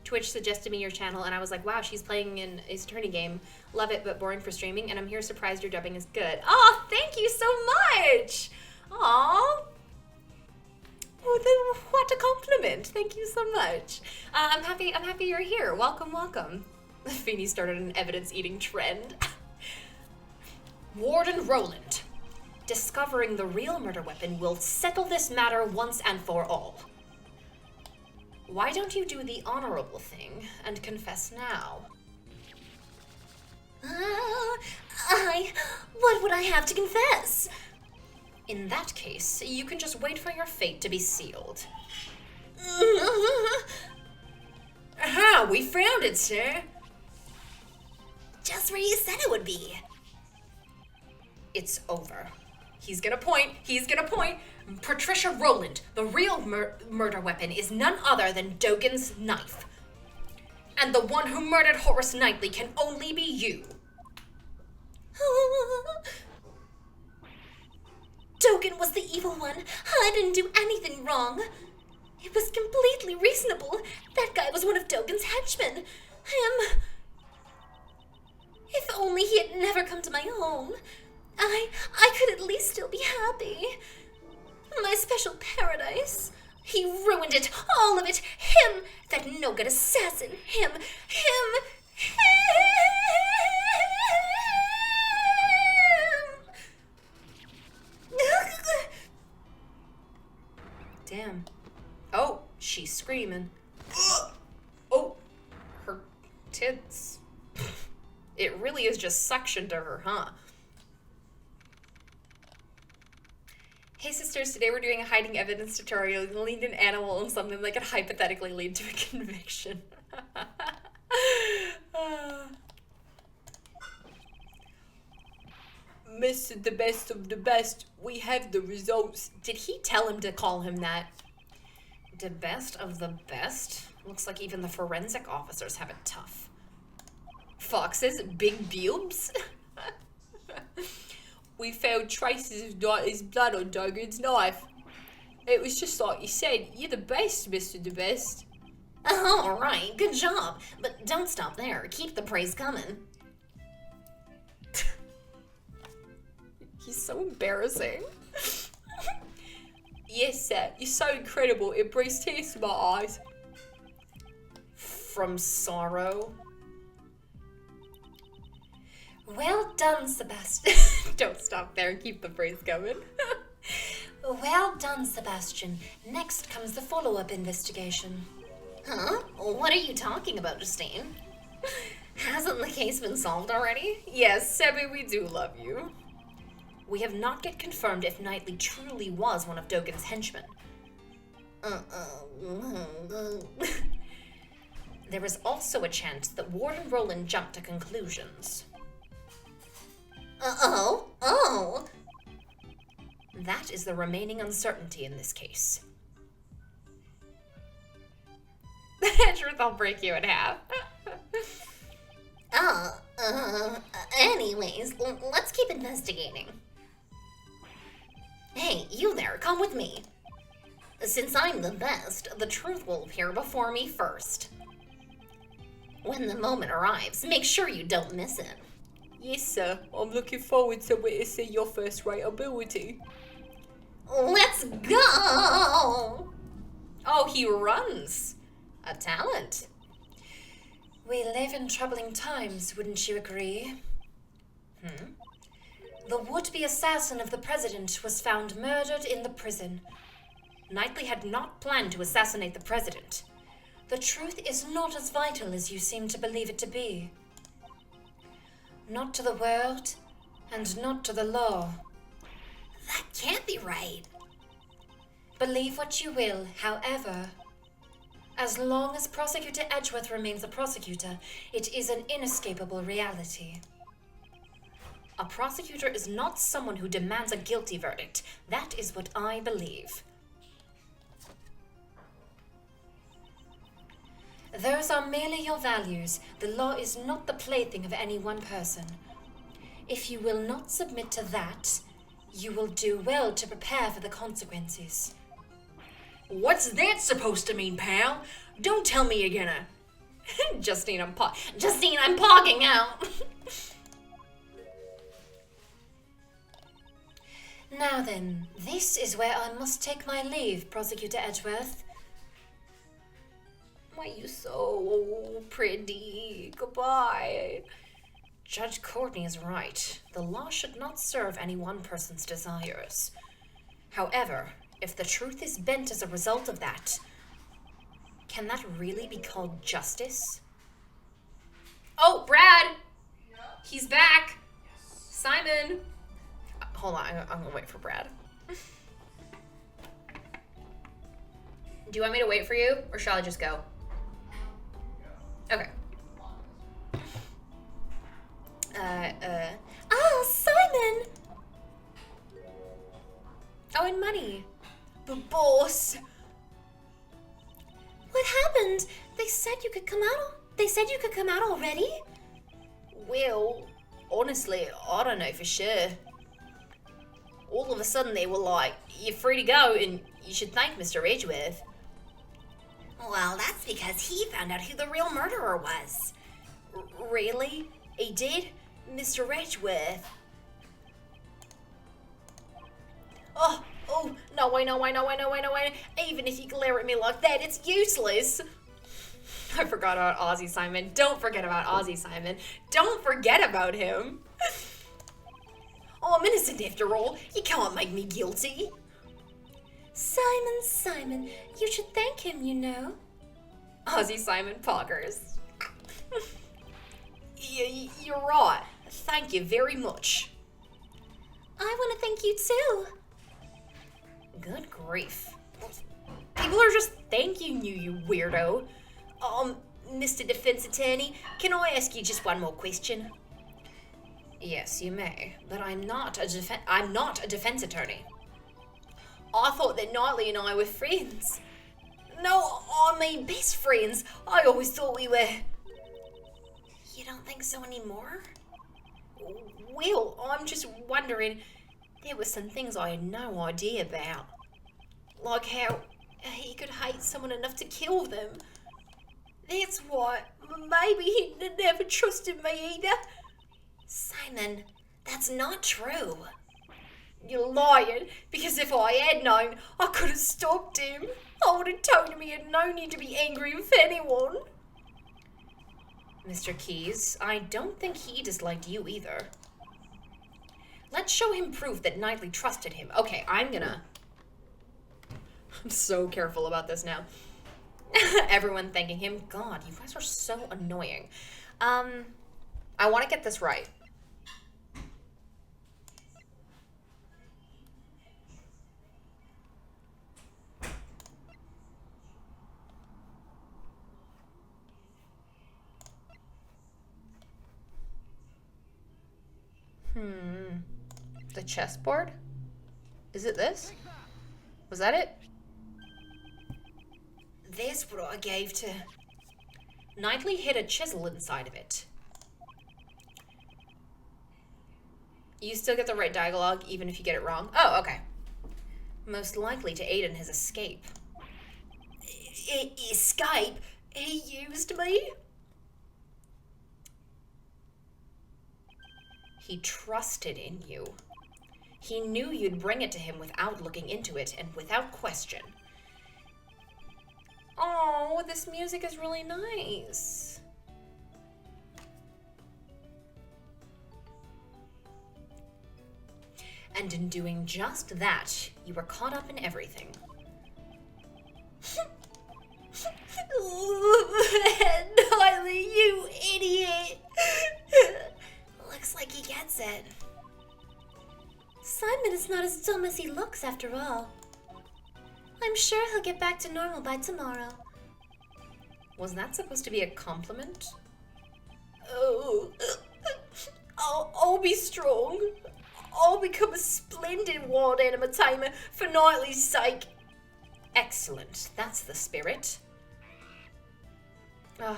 Twitch suggested me your channel, and I was like, wow, she's playing an Ace Attorney game. Love it, but boring for streaming, and I'm here surprised your dubbing is good. Oh, thank you so much! Aw. Oh, what a compliment. Thank you so much. I'm happy you're here. Welcome, welcome. Feeney started an evidence-eating trend. Warden Roland. Discovering the real murder weapon will settle this matter once and for all. Why don't you do the honorable thing and confess now? What would I have to confess? In that case, you can just wait for your fate to be sealed. Aha, we found it, sir. Just where you said it would be. It's over. He's gonna point. Patricia Rowland, the real murder weapon is none other than Dogan's knife. And the one who murdered Horace Knightley can only be you. Dogan was the evil one. I didn't do anything wrong. It was completely reasonable. That guy was one of Dogan's henchmen. Him. If only he had never come to my home. I could at least still be happy. My special paradise. He ruined it, all of it. Him, that no-good assassin. Him. Damn. Oh, she's screaming. Oh, her tits. It really is just suction to her, huh? Hey sisters, today we're doing a hiding evidence tutorial. You'll need an animal and something that could hypothetically lead to a conviction. Mr. The Best of the Best, we have the results. Did he tell him to call him that? The best of the best? Looks like even the forensic officers have it tough. Foxes? Big boobs? We found traces of his blood on Dogan's knife. It was just like you said. You're the best, Mr. the Best. All right, good job. But don't stop there. Keep the praise coming. He's so embarrassing. Yes, sir. You're so incredible. It brings tears to my eyes. From sorrow. Well done, Sebastian. Don't stop there and keep the praise coming. Well done, Sebastian. Next comes the follow-up investigation. Huh? What are you talking about, Justine? Hasn't the case been solved already? Yes, Sebby, we do love you. We have not yet confirmed if Knightley truly was one of Dogen's henchmen. There is also a chance that Warden Roland jumped to conclusions. Oh. That is the remaining uncertainty in this case. Truth, I'll break you in half. Anyways, let's keep investigating. Hey, you there, come with me. Since I'm the best, the truth will appear before me first. When the moment arrives, make sure you don't miss it. Yes, sir. I'm looking forward to witnessing your first-rate ability. Let's go! Oh, he runs. A talent. We live in troubling times, wouldn't you agree? The would-be assassin of the president was found murdered in the prison. Knightley had not planned to assassinate the president. The truth is not as vital as you seem to believe it to be. Not to the world, and not to the law. That can't be right. Believe what you will, however. As long as Prosecutor Edgeworth remains a prosecutor, it is an inescapable reality. A prosecutor is not someone who demands a guilty verdict. That is what I believe. Those are merely your values. The law is not the plaything of any one person. If you will not submit to that, you will do well to prepare for the consequences. What's that supposed to mean, pal? Don't tell me you're gonna... Justine, I'm pogging out. Now then, this is where I must take my leave, Prosecutor Edgeworth. Why you so pretty? Goodbye. Judge Courtney is right. The law should not serve any one person's desires. However, if the truth is bent as a result of that, can that really be called justice? Oh, Brad! He's back! Simon! Hold on, I'm gonna wait for Brad. Do you want me to wait for you, or shall I just go? Okay. Oh, Simon! Oh, and money. But boss... What happened? They said you could come out already? Well, honestly, I don't know for sure. All of a sudden they were like, you're free to go and you should thank Mr. Edgeworth. Well, that's because he found out who the real murderer was. Really? He did? Mr. Edgeworth? Oh, no way. Even if you glare at me like that, it's useless. I forgot about Ozzy Simon. Don't forget about Ozzy Simon. Don't forget about him. Oh, I'm innocent after all. You can't make me guilty. Simon, you should thank him, you know. Ozzy Simon Poggers. You're right. Thank you very much. I want to thank you too. Good grief. People are just thanking you, you weirdo. Mr. Defense Attorney, can I ask you just one more question? Yes, you may, but I'm not a defense attorney. I thought that Knightley and I were friends. No, I mean best friends. I always thought we were... You don't think so anymore? Well, I'm just wondering, there were some things I had no idea about. Like how he could hate someone enough to kill them. That's why maybe he never trusted me either. Simon, that's not true. You're lying, because if I had known, I could have stopped him. I would have told him he had no need to be angry with anyone. Mr. Keys, I don't think he disliked you either. Let's show him proof that Knightley trusted him. Okay, I'm so careful about this now. Everyone thanking him. God, you guys are so annoying. I want to get this right. The chessboard? Is it this? Was that it? That's what I gave to... Knightley hid a chisel inside of it. You still get the right dialogue, even if you get it wrong. Oh, okay. Most likely to aid in his escape. Escape? He used me? He trusted in you. He knew you'd bring it to him without looking into it and without question. Oh, this music is really nice. And in doing just that, you were caught up in everything. Knightley, you idiot! Looks like he gets it. Simon is not as dumb as he looks after all. I'm sure he'll get back to normal by tomorrow. Was that supposed to be a compliment? Oh, I'll be strong. I'll become a splendid wild animal tamer for Knightley's sake. Excellent. That's the spirit. Ugh.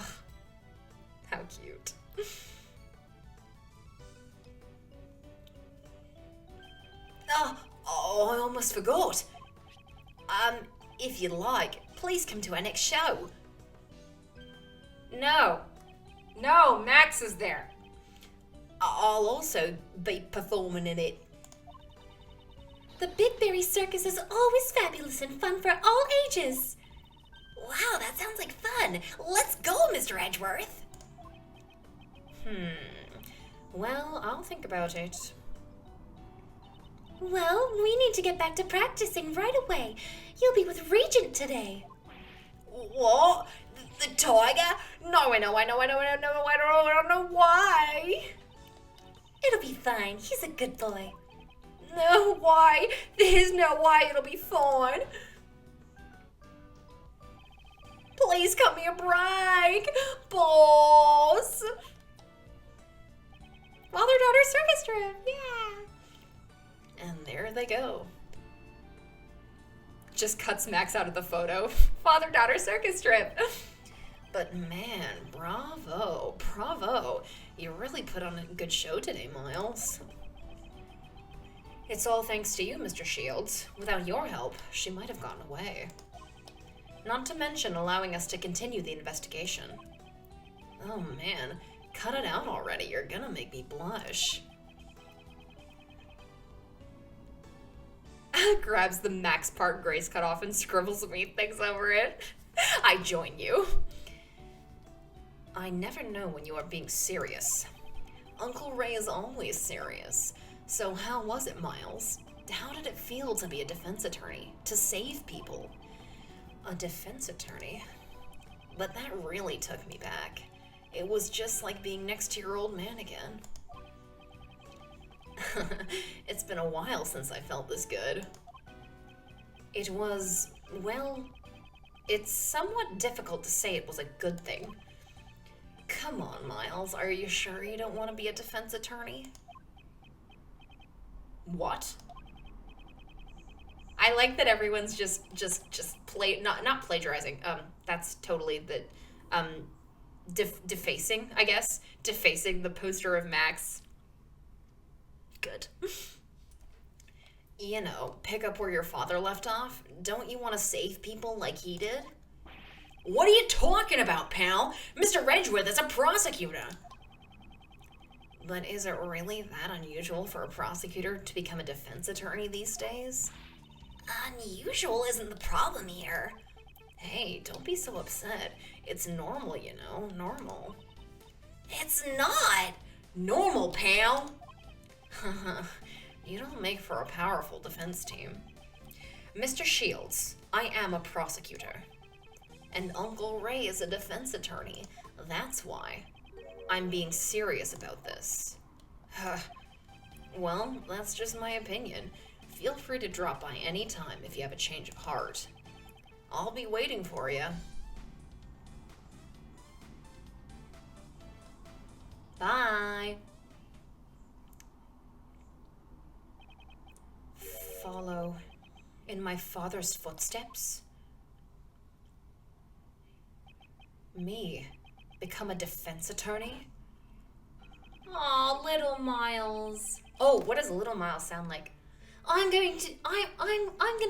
How cute. Oh, I almost forgot. If you like, please come to our next show. No. No, Max is there. I'll also be performing in it. The Big Berry Circus is always fabulous and fun for all ages. Wow, that sounds like fun. Let's go, Mr. Edgeworth. Well, I'll think about it. Well, we need to get back to practicing right away. You'll be with Regent today. What? The tiger? No, I know, I don't know why. It'll be fine. He's a good boy. No, why? There's no way it'll be fine. Please cut me a break, boss. Father-daughter circus trip, yeah. And there they go. Just cuts Max out of the photo. Father-daughter circus trip. But man, bravo, bravo. You really put on a good show today, Miles. It's all thanks to you, Mr. Shields. Without your help, she might have gotten away. Not to mention allowing us to continue the investigation. Oh man, cut it out already. You're gonna make me blush. Grabs the Max part Grace cut off and scribbles me things over it. I join you. I never know when you are being serious. Uncle Ray is always serious. So how was it, Miles? How did it feel to be a defense attorney? To save people? A defense attorney? But that really took me back. It was just like being next to your old man again. It's been a while since I felt this good. It was, well, it's somewhat difficult to say it was a good thing. Come on, Miles, are you sure you don't want to be a defense attorney? What? I like that everyone's just not plagiarizing. That's totally the, defacing, I guess. Defacing the poster of Max. Good. You know, pick up where your father left off. Don't you want to save people like he did? What are you talking about, pal? Mr. Edgeworth is a prosecutor. But is it really that unusual for a prosecutor to become a defense attorney these days? Unusual isn't the problem here. Hey, don't be so upset. It's normal, you know, normal. It's not! Normal, pal! You don't make for a powerful defense team. Mr. Shields, I am a prosecutor. And Uncle Ray is a defense attorney. That's why. I'm being serious about this. Well, that's just my opinion. Feel free to drop by any time if you have a change of heart. I'll be waiting for you. Bye. Follow in my father's footsteps? Me? Become a defense attorney? Aw, little Miles. Oh, what does little Miles sound like? I'm gonna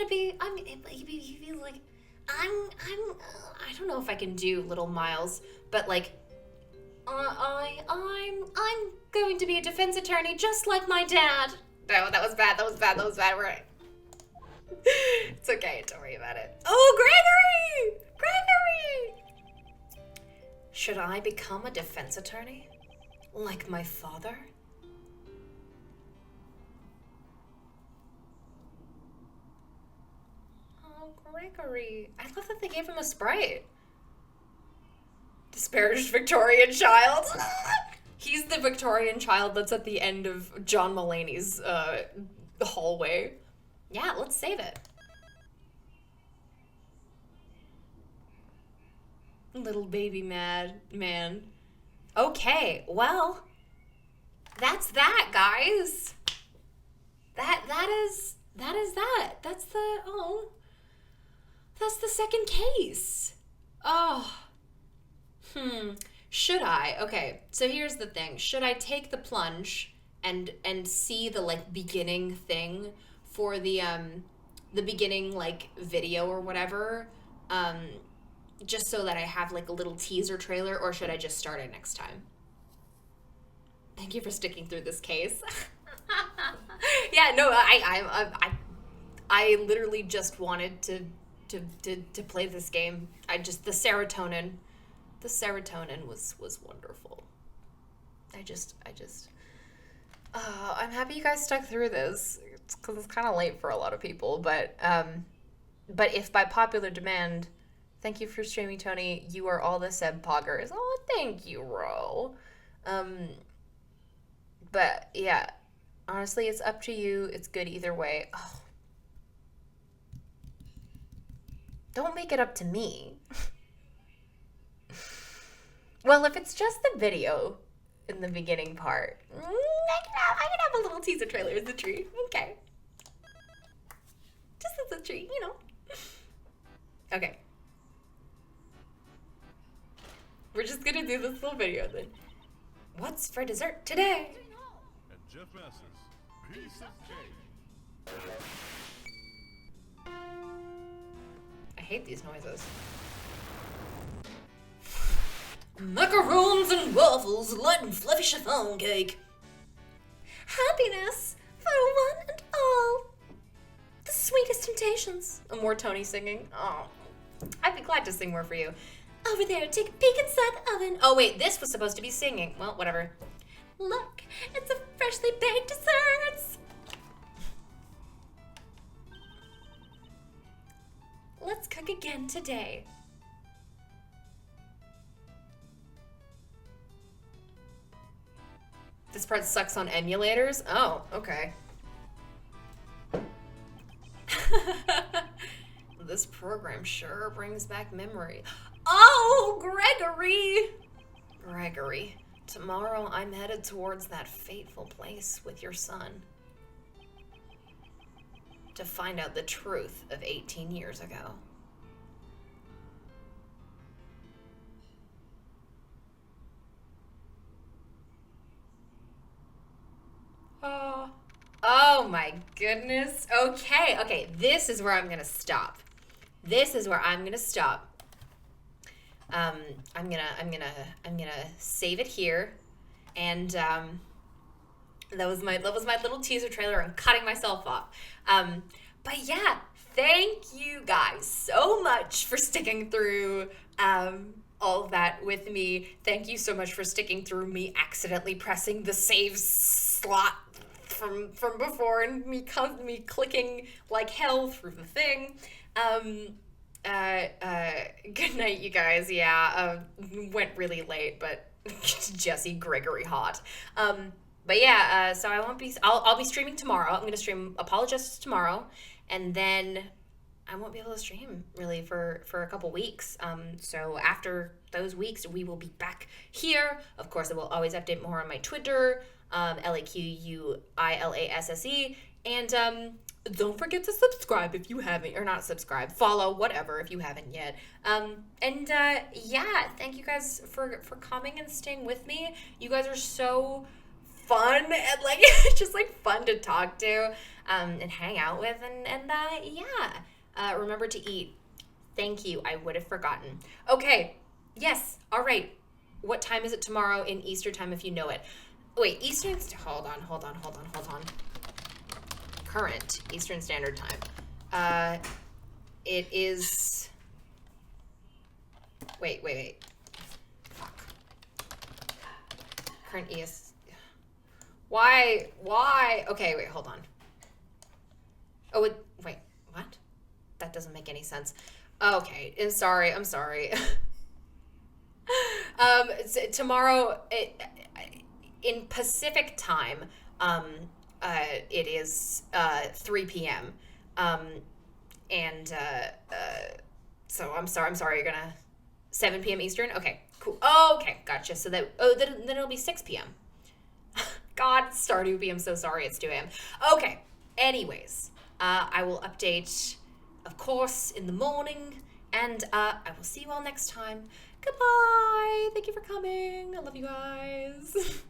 be, he feels like, I don't know if I can do little Miles, but like, I'm going to be a defense attorney just like my dad. No, that was bad, right? It's okay, don't worry about it. Oh, Gregory! Should I become a defense attorney? Like my father? Oh, Gregory. I love that they gave him a Sprite. Disparaged Victorian child. He's the Victorian child that's at the end of John Mulaney's hallway. Yeah, let's save it. Little baby mad man. Okay, well, that's that, guys. That is that. That's the second case. Oh. Should I? Okay, so here's the thing. Should I take the plunge and see the like beginning thing for the beginning like video or whatever? Just so that I have like a little teaser trailer, or should I just start it next time? Thank you for sticking through this case. Yeah, no, I literally just wanted to play this game. The serotonin was wonderful. I'm happy you guys stuck through this. It's because it's kind of late for a lot of people, but if by popular demand. Thank you for streaming, Tony. You are all the Seb Poggers. Oh, thank you, Ro. But yeah, honestly, it's up to you. It's good either way. Oh. Don't make it up to me. Well, if it's just the video in the beginning part, I can have a little teaser trailer as a treat. Okay. Just as a treat, you know. Okay. We're just gonna do this little video then. What's for dessert today? And Jeff Masters, piece of cake. I hate these noises. Macarons and waffles, light and fluffy chiffon cake. Happiness for one and all. The sweetest temptations. More Tony singing. Oh, I'd be glad to sing more for you. Over there, take a peek inside the oven. Oh wait, this was supposed to be singing. Well, whatever. Look, it's a freshly baked desserts. Let's cook again today. This part sucks on emulators? Oh, okay. This program sure brings back memory. Oh, Gregory! Gregory, tomorrow I'm headed towards that fateful place with your son. To find out the truth of 18 years ago. Oh my goodness. Okay, this is where I'm gonna stop. I'm gonna save it here, and that was my little teaser trailer. I'm cutting myself off. But yeah, thank you guys so much for sticking through all of that with me. Thank you so much for sticking through me accidentally pressing the save slot from before and me clicking like hell through the thing. Good night, you guys. Yeah, went really late, but Jesse Gregory hot. But yeah, so I'll be streaming tomorrow. I'm gonna stream Apologist tomorrow, and then I won't be able to stream really for a couple weeks. So after those weeks, we will be back here. Of course, I will always update more on my Twitter, LAQUILASSE, and don't forget to subscribe if you haven't, or not subscribe, follow, whatever, if you haven't yet. Yeah, thank you guys for coming and staying with me. You guys are so fun and like just like fun to talk to and hang out with, and yeah. Remember to eat. Thank you. I would have forgotten. Okay. Yes. All right. What time is it tomorrow in Eastern time if you know it? Wait, hold on. Current Eastern Standard Time. It is... Wait. Fuck. Current ES... Why? Okay, wait, hold on. Oh, wait, what? That doesn't make any sense. Okay, I'm sorry. Tomorrow, in Pacific time, it is 3 p.m. So I'm sorry. You're gonna 7 p.m. Eastern. Okay, cool. Oh, okay, gotcha. So then it'll be 6 p.m. God, Stardew I'm so sorry. It's 2 a.m. Okay. Anyways, I will update, of course, in the morning, and I will see you all next time. Goodbye. Thank you for coming. I love you guys.